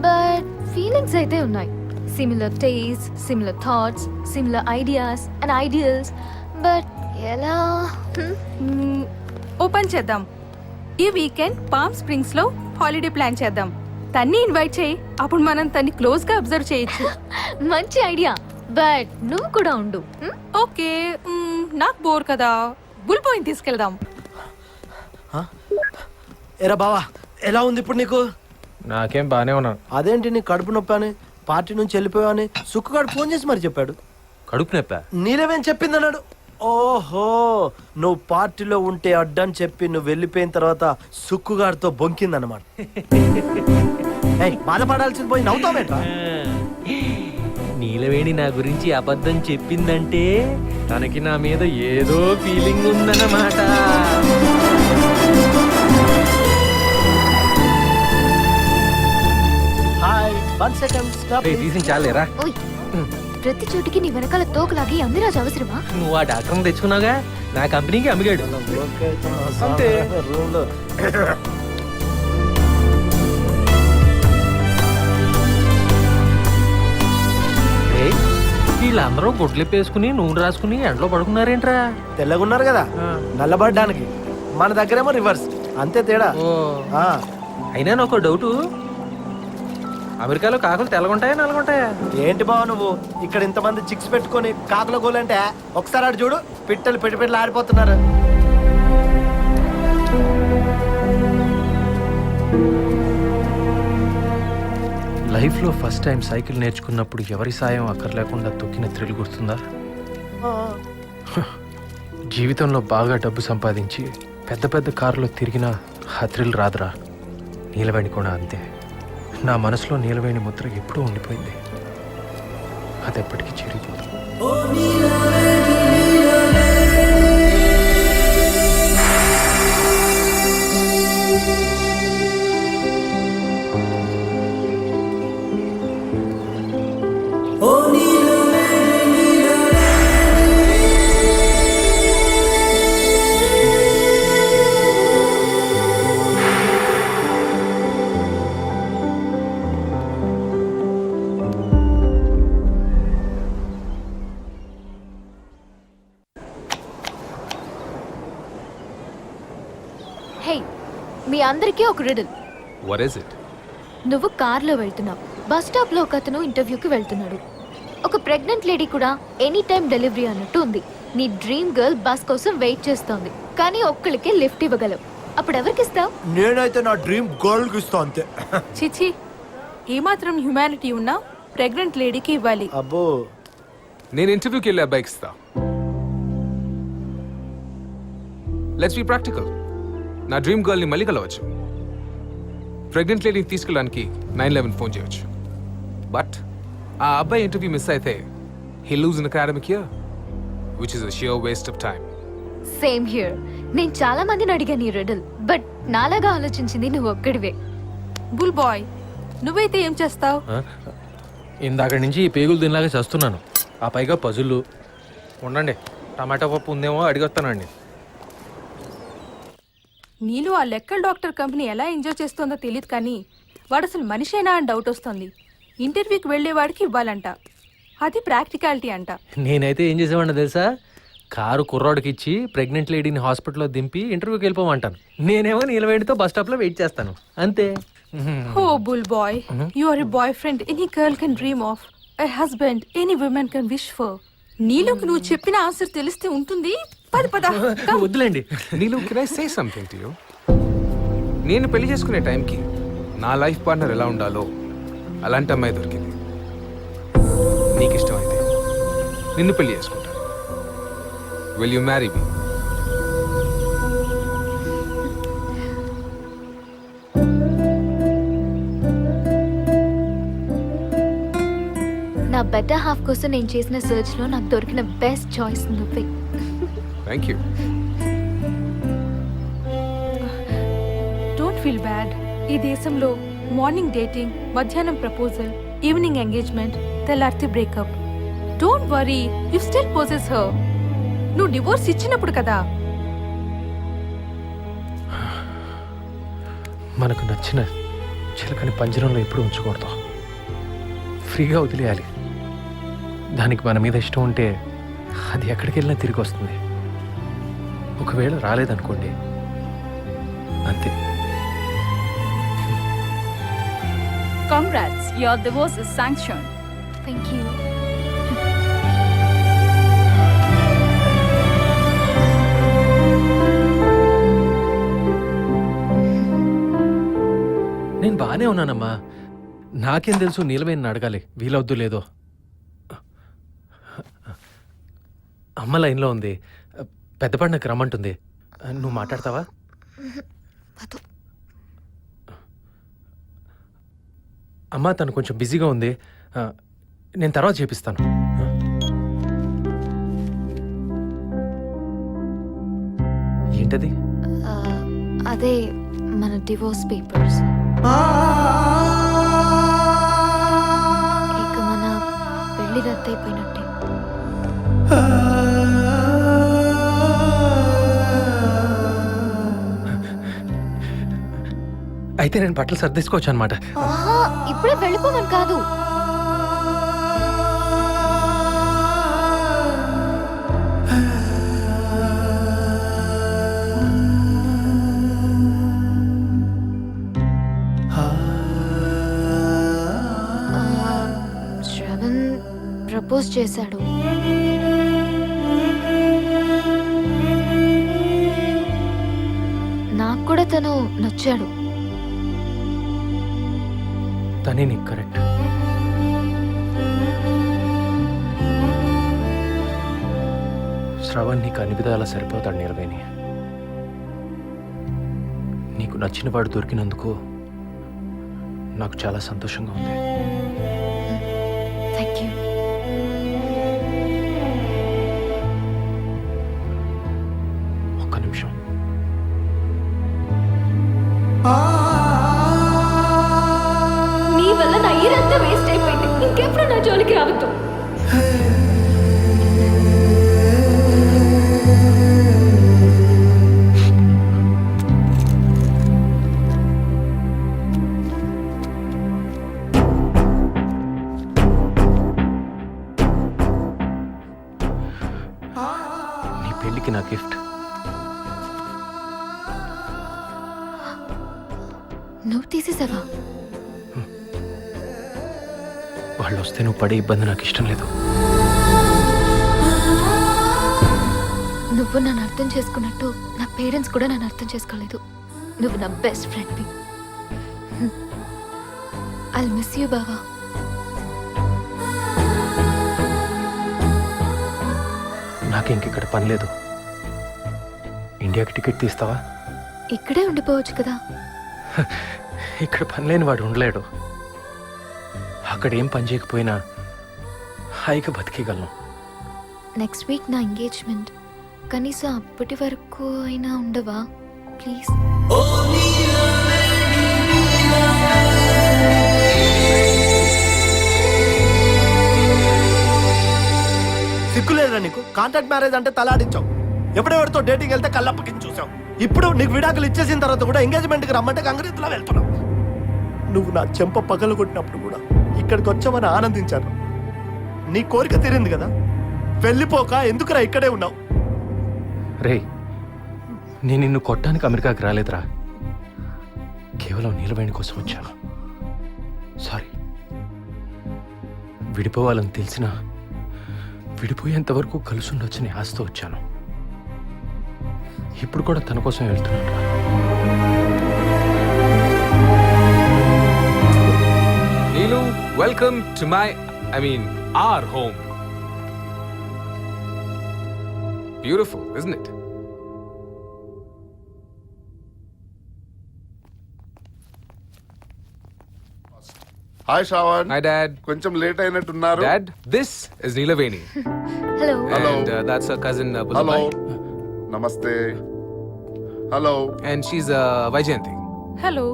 బట్ ఫీలింగ్స్ అయితే ఉన్నాయి. Similar taste, similar thoughts, similar ideas and ideals. But ఎలా? ఓపెన్ చేద్దాం. ఈ వీకెండ్ పామ్ స్ప్రింగ్స్ లో హాలిడే ప్లాన్ చేద్దాం. తన్ని ఇన్వైట్ చేయి, అప్పుడు మనం తన్ని క్లోజ్ గా అబ్జర్వ్ చేయొచ్చు. మంచి ఐడియా, బట్ నువ్వు కూడా ఉండు. ఓకే, నాకు బోర్ కదా, బుల్ పాయింట్ తీసుకెళ్దాం. ఎరా బావా, ఎలా ఉంది ఇప్పుడు నీకు? నాకేం బానే ఉన్నాను. అదేంటి నీ కడుపు నొప్పి అని, పార్టీ నుంచి వెళ్ళిపోయావని సుక్కుగాడు ఫోన్ చేసి మరి చెప్పాడు. కడుపు నొప్పా? నీలేమేం చెప్పింది అన్నాడు. ఓహో, నువ్వు పార్టీలో ఉంటే అడ్డని చెప్పి నువ్వు వెళ్ళిపోయిన తర్వాత సుక్కుగాడితో బొంకిందన్నమాట. బాధపడాల్సింది పోయి నవ్వుతావేంట్రా? నీలవేణి నా గురించి అబద్ధం చెప్పిందంటే తనకి నా మీద ఏదో ఫీలింగ్ ఉందన్నమాట. Hi, 1 second stop. తీసి చాలేరా? ఓయ్, ప్రతి చోటికి నీ వెనకాల తోకలాగి అమ్మిరాజ్ అవసరమా? నువ్వు ఆ డాక్టర్ని తెచ్చుకున్నావుగా, నా కంపెనీకి అమ్మిగాడు. అంతే. వీళ్ళందరూ గుడ్లెప్పేసుకుని నూనె రాసుకుని ఎండలో పడుకున్నారేంట్రా? తెల్లగున్నారు కదా, నల్లబడ్డానికి. మన దగ్గరేమో రివర్స్, అంతే తేడా. అయినా నాకు డౌటు, అమెరికాలో కాకులు తెల్లగుంటాయా నల్లగుంటాయా? ఏంటి బావ నువ్వు ఇక్కడ ఇంతమంది చిక్స్ పెట్టుకొని కాకుల గోలంటే ఒకసారి ఆడు చూడు, పిట్టలు పెట్టి ఆడిపోతున్నారు. లైఫ్లో ఫస్ట్ టైం సైకిల్ నేర్చుకున్నప్పుడు ఎవరి సాయం అక్కర్లేకుండా తొక్కిన థ్రిల్ గుర్తుందా? జీవితంలో బాగా డబ్బు సంపాదించి పెద్ద పెద్ద కారులో తిరిగిన ఆ థ్రిల్ రాదురా. నీలవేణి కూడా అంతే. నా మనసులో నీలవేణి ముద్ర ఎప్పుడూ ఉండిపోయింది, అది ఎప్పటికీ చెరిగిపోదు. హే, మీ అందరికీ ఒక రిడల్. What is it? నువ్వు కార్లో వెళ్తున్నావు, బస్ స్టాప్ లో ఒక అతను ఇంటర్వ్యూకి వెళ్తున్నాడు. ఒక ప్రెగ్నెంట్ లేడీ కూడా ఎనీ టైం డెలివరీ అన్నట్టు ఉంది. నీ డ్రీమ్ గర్ల్ బస్ కోసం వెయిట్ చేస్తోంది, కానీ ఒక్కడికే లిఫ్ట్ ఇవ్వగలవు. అప్పుడు ఎవరికి ఇస్తావు? నేనైతే నా డ్రీమ్ గర్ల్ కి ఇస్తా అంతే. చిచి, ఏమాత్రం హ్యుమానిటీ ఉన్నా ప్రెగ్నెంట్ లేడీకి ఇవ్వాలి. అబ్బో, నేను ఇంటర్వ్యూకి వెళ్ళే అబ్బాయికి ఇస్తా. Let's be practical. నా డ్రీమ్ గర్ల్ని మళ్ళీ కలవచ్చు, ప్రెగ్నెంట్ లేడీని తీసుకెళ్ళడానికి 911 ఫోన్ చేయొచ్చు. బట్ ఆ అబ్బాయి ఇంటర్వ్యూ మిస్ అయితే he loose in academic year, which is a sheer waste of time. Same here. నేను చాలా మందిని అడిగాను ఈ రిడల్, బట్ నాలాగా ఆలోచించింది నువ్వు ఒక్కడివే. బుల్ బాయ్, నువ్వైతే ఏం చేస్తావు? ఇందాక నుంచి ఈ పేగులు దీనిలాగా చేస్తున్నాను. ఆ పైగా పజులు. ఉండండి, టమాటా పప్పు ఉందేమో అడిగొస్తానండి. నీలో ఆ లెక్కల డాక్టర్ కంపెనీ ఎలా ఎంజాయ్ చేస్తోందో తెలియదు, కానీ వాడు అసలు మనిషేనా అని డౌట్ వస్తుంది. ఇంటర్వ్యూకి వెళ్ళేవాడికి ఇవ్వాలంట, అది ప్రాక్టికాలిటీ అంట. నేనైతే ఏం చేసేవాడిని తెలుసా? కారు కుర్రాడికి ఇచ్చి ప్రెగ్నెంట్ లేడీని హాస్పిటల్లో దింపి ఇంటర్వ్యూకి వెళ్ళిపోమంటాను. నేనేమో నీలవేడితో బస్ స్టాప్లో వెయిట్ చేస్తాను, అంతే. Oh Bullabai, you are a boyfriend any girl can dream of, a husband any women can wish for. నీలోకి నువ్వు చెప్పిన ఆన్సర్ తెలిస్తే ఉంటుంది. పద వద్దులేండి. Neelu, can I say something to you? నేను పెళ్లి చేసుకునే టైంకి నా లైఫ్ పార్ట్నర్ ఎలా ఉండాలో అలాంటి అమ్మాయి దొరికింది. నీకు ఇష్టమైతే నిన్ను పెళ్లి చేసుకుంటాను. Will you marry me? నా బెటర్ హాఫ్ కోసం నేను చేసిన సర్చ్ లో నాకు దొరికిన బెస్ట్ చాయిస్ నువ్వే. Thank you. Don't feel bad. ఈ దేశంలో మార్నింగ్ డేటింగ్, మధ్యాహ్నం ప్రపోజల్, ఈవినింగ్ ఎంగేజ్మెంట్, తెల్లారితే breakup. Don't worry, you still possess her. నువ్వు డివోర్స్ ఇచ్చినప్పుడు కదా. మనకు నచ్చిన చిలకని పంజరంలో ఎప్పుడు ఉంచకూడదు, ఫ్రీగా వదిలేయాలి. దానికి మన మీద ఇష్టం ఉంటే అది ఎక్కడికి వెళ్ళినా తిరిగి వస్తుంది. ఒకవేళ రాలేదనుకోండి, అంతే. Congrats, your divorce is sanctioned. Thank you. నేను బాగానే ఉన్నానమ్మా. నాకేం తెలుసు నీలవేణిని అడగాలి వీలవద్దు లేదో. అమ్మ లైన్లో ఉంది, పెద్ద పండగకి రమ్మంటుంది. నువ్వు మాట్లాడతావా? అమ్మ తను కొంచెం బిజీగా ఉంది, నేను తర్వాత చేపిస్తాను. ఏంటది? అదే మన డివోర్స్ పేపర్స్. ఇక మన పెళ్లి రద్దయిపోయినట్టే. అయితే నేను బట్టలు సర్దేసుకోవచ్చు అనమాట. ఇప్పుడే వెళ్ళిపోమని కాదు. శ్రవణ్ ప్రపోజ్ చేశాడు. నాకు కూడా తను నచ్చాడు. తనే నీకు కరెక్ట్. శ్రవణ్ నీకు అన్ని విధాలా సరిపోతాడు నీలవేణి. నీకు నచ్చిన వాడు దొరికినందుకు నాకు చాలా సంతోషంగా ఉంది. Thank you. ఒక్క నిమిషం. నీ వల్ల నా ఇయరంతా వేస్ట్ అయిపోయింది. ఇంకెప్పుడు నా జోలికి రావద్దు. నీ పెళ్ళికి నా గిఫ్ట్. నువ్వు తీసేసావా? వాళ్ళు వస్తే నువ్వు పడే ఇబ్బంది నాకు ఇష్టం లేదు. నువ్వు నన్ను అర్థం చేసుకున్నట్టు నా పేరెంట్స్ కూడా నన్ను అర్థం చేసుకోలేదు. నువ్వు నా బెస్ట్ ఫ్రెండ్వి. ఐల్ మిస్ యూ బావా. నాకు ఇంకిక్కడ పని లేదు. ఇండియాకి టికెట్ తీస్తావా? ఇక్కడే ఉండిపోవచ్చు కదా. ఇక్కడ పని లేని వాడు ఉండలేడు. అక్కడ ఏం పని చేయకపోయినా హాయిగా బతికేయగలను. నెక్స్ట్ వీక్ నా ఎంగేజ్మెంట్. కనీసం అప్పటి వరకు అయినా ఉండవా ప్లీజ్? సిగ్గులేదురా నీకు? కాంట్రాక్ట్ మ్యారేజ్ అంటే తలాడించావు. ఎప్పుడెవరితో డేటింగ్ వెళ్తే కళ్ళప్పకించి చూసావు. ఇప్పుడు నీకు విడాకులు ఇచ్చేసిన తర్వాత కూడా ఎంగేజ్మెంట్కి రమ్మంటే కంగ్రీత్లా వెళ్తున్నావు. నువ్వు నా చెంప పగలు కొట్టినప్పుడు కూడా ఇక్కడికి వచ్చామని ఆనందించాను. నీ కోరిక తీరింది కదా, వెళ్ళిపోక ఎందుకురా ఇక్కడే ఉన్నావు? రే, నేను నిన్ను కొట్టడానికి అమెరికాకి రాలేదురా. కేవలం నీలవేణి కోసం వచ్చాను. సారీ. విడిపోవాలని తెలిసినా విడిపోయేంత వరకు కలిసి ఉండొచ్చని ఆశతో వచ్చాను. ఇప్పుడు కూడా తన కోసం వెళ్తున్నాను రా. Neelu, welcome to our home. Beautiful, isn't it? Hi Shravan. Hi Dad. కొంచెం లేట్ అయినట్టున్నారు. Dad, this is Neelaveni. Hello. And that's her cousin hello. Bullabai. నమస్తే. Hello. And she's Vaijayanti. Hello.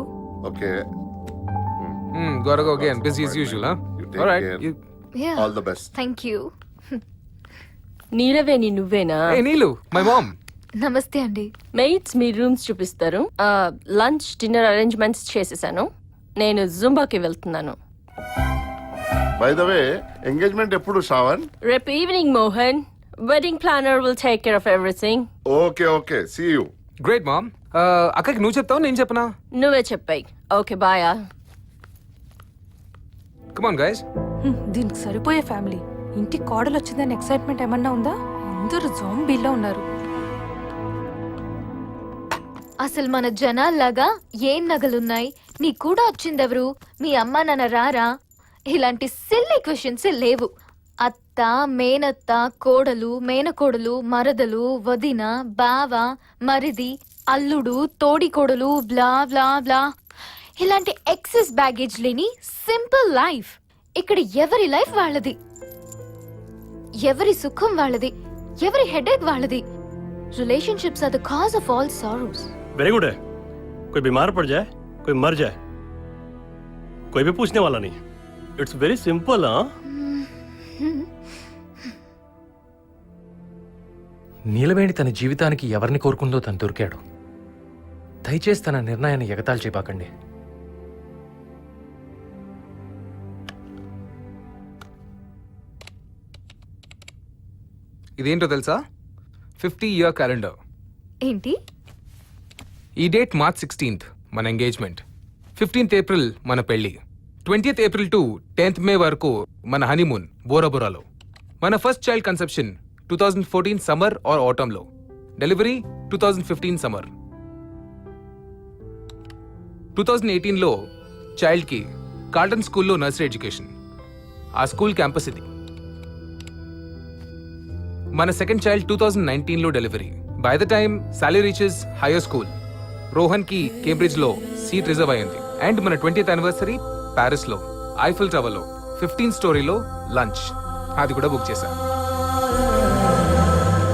Okay Gotta go again. Busy as usual, huh? take All right. care. Yeah. All the best. Thank you. Neelaveni నువ్వేనా? Hey, Neelu, my mom. నమస్తే అండి. Maids మీ rooms చూపిస్తారు. Lunch dinner arrangements చేసేసాను. నేను జుంబాకి వెళ్తున్నాను. By the way engagement ఎప్పుడు శ్రావణ్? రేపు evening Mohan. Wedding planner will take care of everything. Okay okay see you. Great, mom. అక్కకి నువ్వు చెప్తావు నేను చెప్పనా? నువ్వే చెప్పాయి. ఓకే బాయా. Come on, guys. దీనికి సరిపోయే ఫ్యామిలీ. ఇంటి కోడలు వచ్చిందని ఎక్సైట్మెంట్ ఏమన్నా ఉందా? అందరూ జోంబీలో ఉన్నారు. అసలు మన జనాల్లాగా ఏం నగలున్నాయి, నీ కూడా వచ్చిందెవరు, మీ అమ్మ నాన్న రారా, ఇలాంటి సిల్లీ క్వశ్చన్స్ లేవు. అత్త, మేనత్త, కోడలు, మేనకోడలు, మరదలు, వదిన, బావ, మరిది, అల్లుడు, తోడికోడలు, బ్లా బ్లా బ్లా, ఇలాంటి ఎక్సెస్ బ్యాగేజ్ లేని సింపుల్ లైఫ్. ఇక్కడ ఎవరి లైఫ్ వాళ్ళది, ఎవరి సుఖం వాళ్ళది, ఎవరి హెడేక్ వాళ్ళది. Relationships are the cause of all sorrows. Very good है. कोई बीमार पड़ जाए, कोई मर जाए, कोई भी पूछने वाला नहीं. It's very simple. हाँ, నీలవేణి తన జీవితానికి ఎవరిని కోరుకుందో తను దొరికాడు. దయచేసి తన నిర్ణయాన్ని ఎగతాళి చేయబాకండి. ఇదేంటో తెలుసా? 50-year calendar. ఏంటి? ఈ డేట్ March 16th మన ఎంగేజ్మెంట్, 15th April మన పెళ్లి, 20th April to 10th May వరకు మన హనీమూన్ బోరాబోరాలో, మన first child conception 2014 summer or ఆటంలో, డెలివరీ 2015 సమ్మర్, 2018లో చైల్డ్కి కార్టన్ స్కూల్లో నర్సరీ ఎడ్యుకేషన్. ఆ స్కూల్ క్యాంపస్ ఇది. మన సెకండ్ చైల్డ్ 2019లో delivery. By the time Sally reaches higher school, రోహన్కి కేంబ్రిడ్జ్లో సీట్ రిజర్వ్ అయింది. అండ్ మన 20th యానివర్సరీ ప్యారిస్లో ఐఫిల్ టవర్లో 15th స్టోరీలో లంచ్, అది కూడా బుక్ చేశా.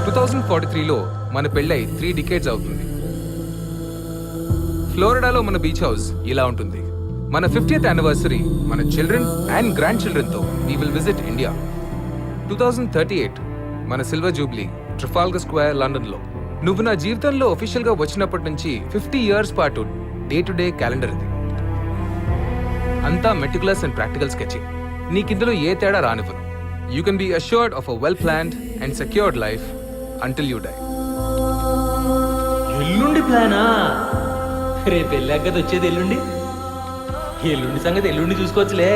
2043లో మన పెళ్ళై 3 decades అవుతుంది. ఫ్లోరిడాలో మన బీచ్ హౌస్ ఇలా ఉంటుంది. మన 50th యానివర్సరీ మన చిల్డ్రన్ అండ్ గ్రాండ్ చిల్డ్రన్తో వీ విల్ విజిట్ ఇండియా. 2038 మన సిల్వర్ జూబ్లీ ట్రిఫాల్గర్ స్క్వేర్ లండన్లో. నువ్వు నా జీవితంలో ఒఫీషియల్ గా వచ్చినప్పటి నుంచి 50 years పాటు డే టు డే క్యాలెండర్ ఇది. అంతా మెటికులస్ అండ్ ప్రాక్టికల్ స్కెచింగ్. నీకిందులో ఏ తేడా రానివ్వను. You can be assured of a well planned and secured life until you die. ఎల్లుండి ప్లానా? రేపు వెళ్ళాక కదా వచ్చేది ఎల్లుండి. ఎల్లుండి సంగతి ఎల్లుండి చూసుకోవచ్చులే.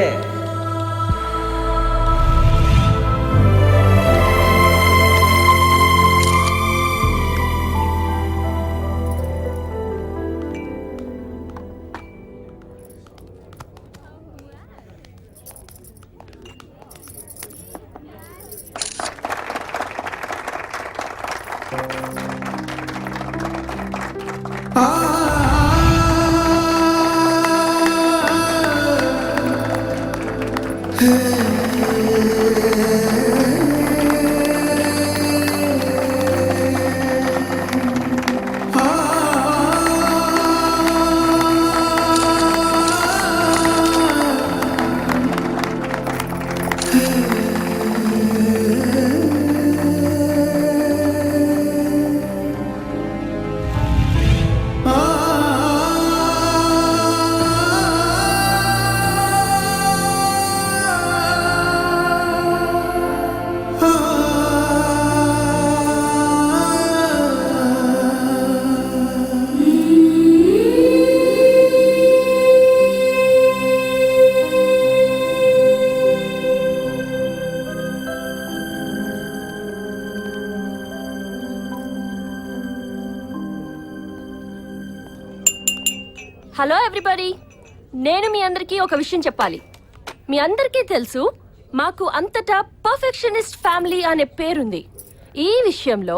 హలో ఎవ్రీబడి, నేను మీ అందరికీ ఒక విషయం చెప్పాలి. మీ అందరికీ తెలుసు మాకు అంతటా పర్ఫెక్షనిస్ట్ ఫ్యామిలీ అనే పేరుంది. ఈ విషయంలో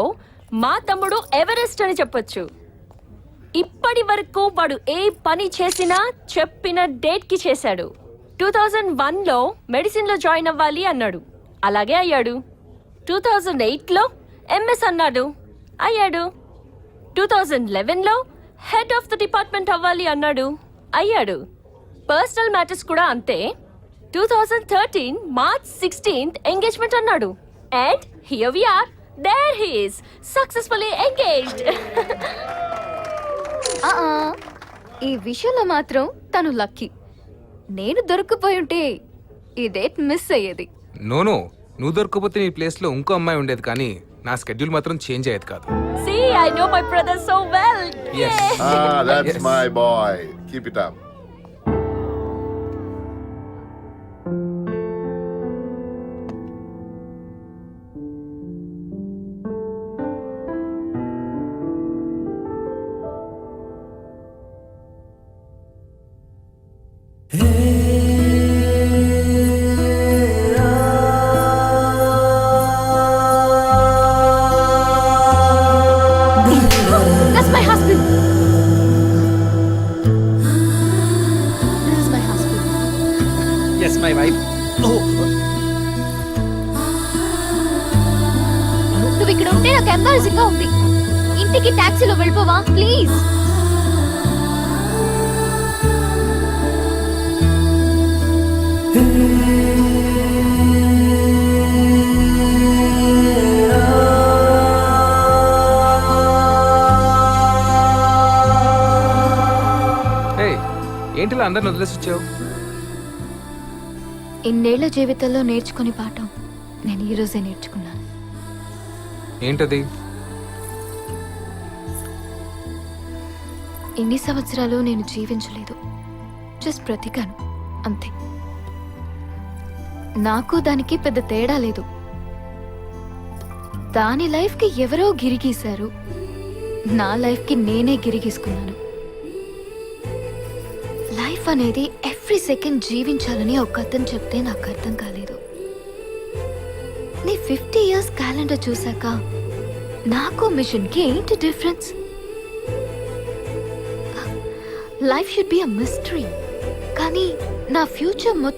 మా తమ్ముడు ఎవరెస్ట్ అని చెప్పొచ్చు. ఇప్పటి వరకు వాడు ఏ పని చేసినా చెప్పిన డేట్ కి చేశాడు. 2001లో మెడిసిన్ లో జాయిన్ అవ్వాలి అన్నాడు, అలాగే అయ్యాడు. 2008లో MS అన్నాడు, అయ్యాడు. 2011లో హెడ్ ఆఫ్ ద డిపార్ట్మెంట్ అవ్వాలి అన్నాడు, అయ్యాడు. పర్సనల్ మ్యాటర్స్ కూడా అంతే. 2013 March 16th ఎంగేజ్మెంట్ అన్నాడు. And here we are, there he is, successfully engaged. ఈ విషయంలో మాత్రం తను లక్కీ. నేను దొరికిపోయి ఉంటే ఈ డేట్ మిస్ అయ్యేది. నోనో, నువ్వు దొరకపోతే నీ ప్లేస్ లో ఇంకో అమ్మాయి ఉండేది, కానీ నా స్కెడ్యూల్ మాత్రం చేంజ్ అయ్యేది కాదు. See, I know my brother so well. Yes. That's Yes. my boy. Keep it up. That's my husband. This is my husband. Yes my wife. నువ్వు ఇక్కడ ఉంటే నాకు ఎంబారసింగ్ గా ఉంది. ఇంటికి టాక్సీలో వెళ్ళిపోవా ప్లీజ్? ఏంటిలా అందరిని వదిలేసి వచ్చావు? ఇన్నేళ్ల జీవితంలో నేర్చుకునే పాఠం నేను ఈ రోజే నేర్చుకున్నాను. ఏంటది? ఇన్ని సంవత్సరాలు నేను జీవించలేదు, జస్ట్ బ్రతికాను అంతే. నాకు దానికి పెద్ద తేడా లేదు. దాని లైఫ్ కి ఎవరో గిరిగీశారు, నా లైఫ్ కి నేనే గిరిగీసుకున్నాను. లైఫ్ అనేది ఎవ్రీ సెకండ్ జీవించాలని ఒక అతను చెప్తే నాకు అర్థం కాలేదు. నీ 50 years క్యాలెండర్ చూసాక నాకు మిషన్ కి ఏంటి difference? Life should be a mystery, కానీ నా ఫ్యూచర్ మొత్తం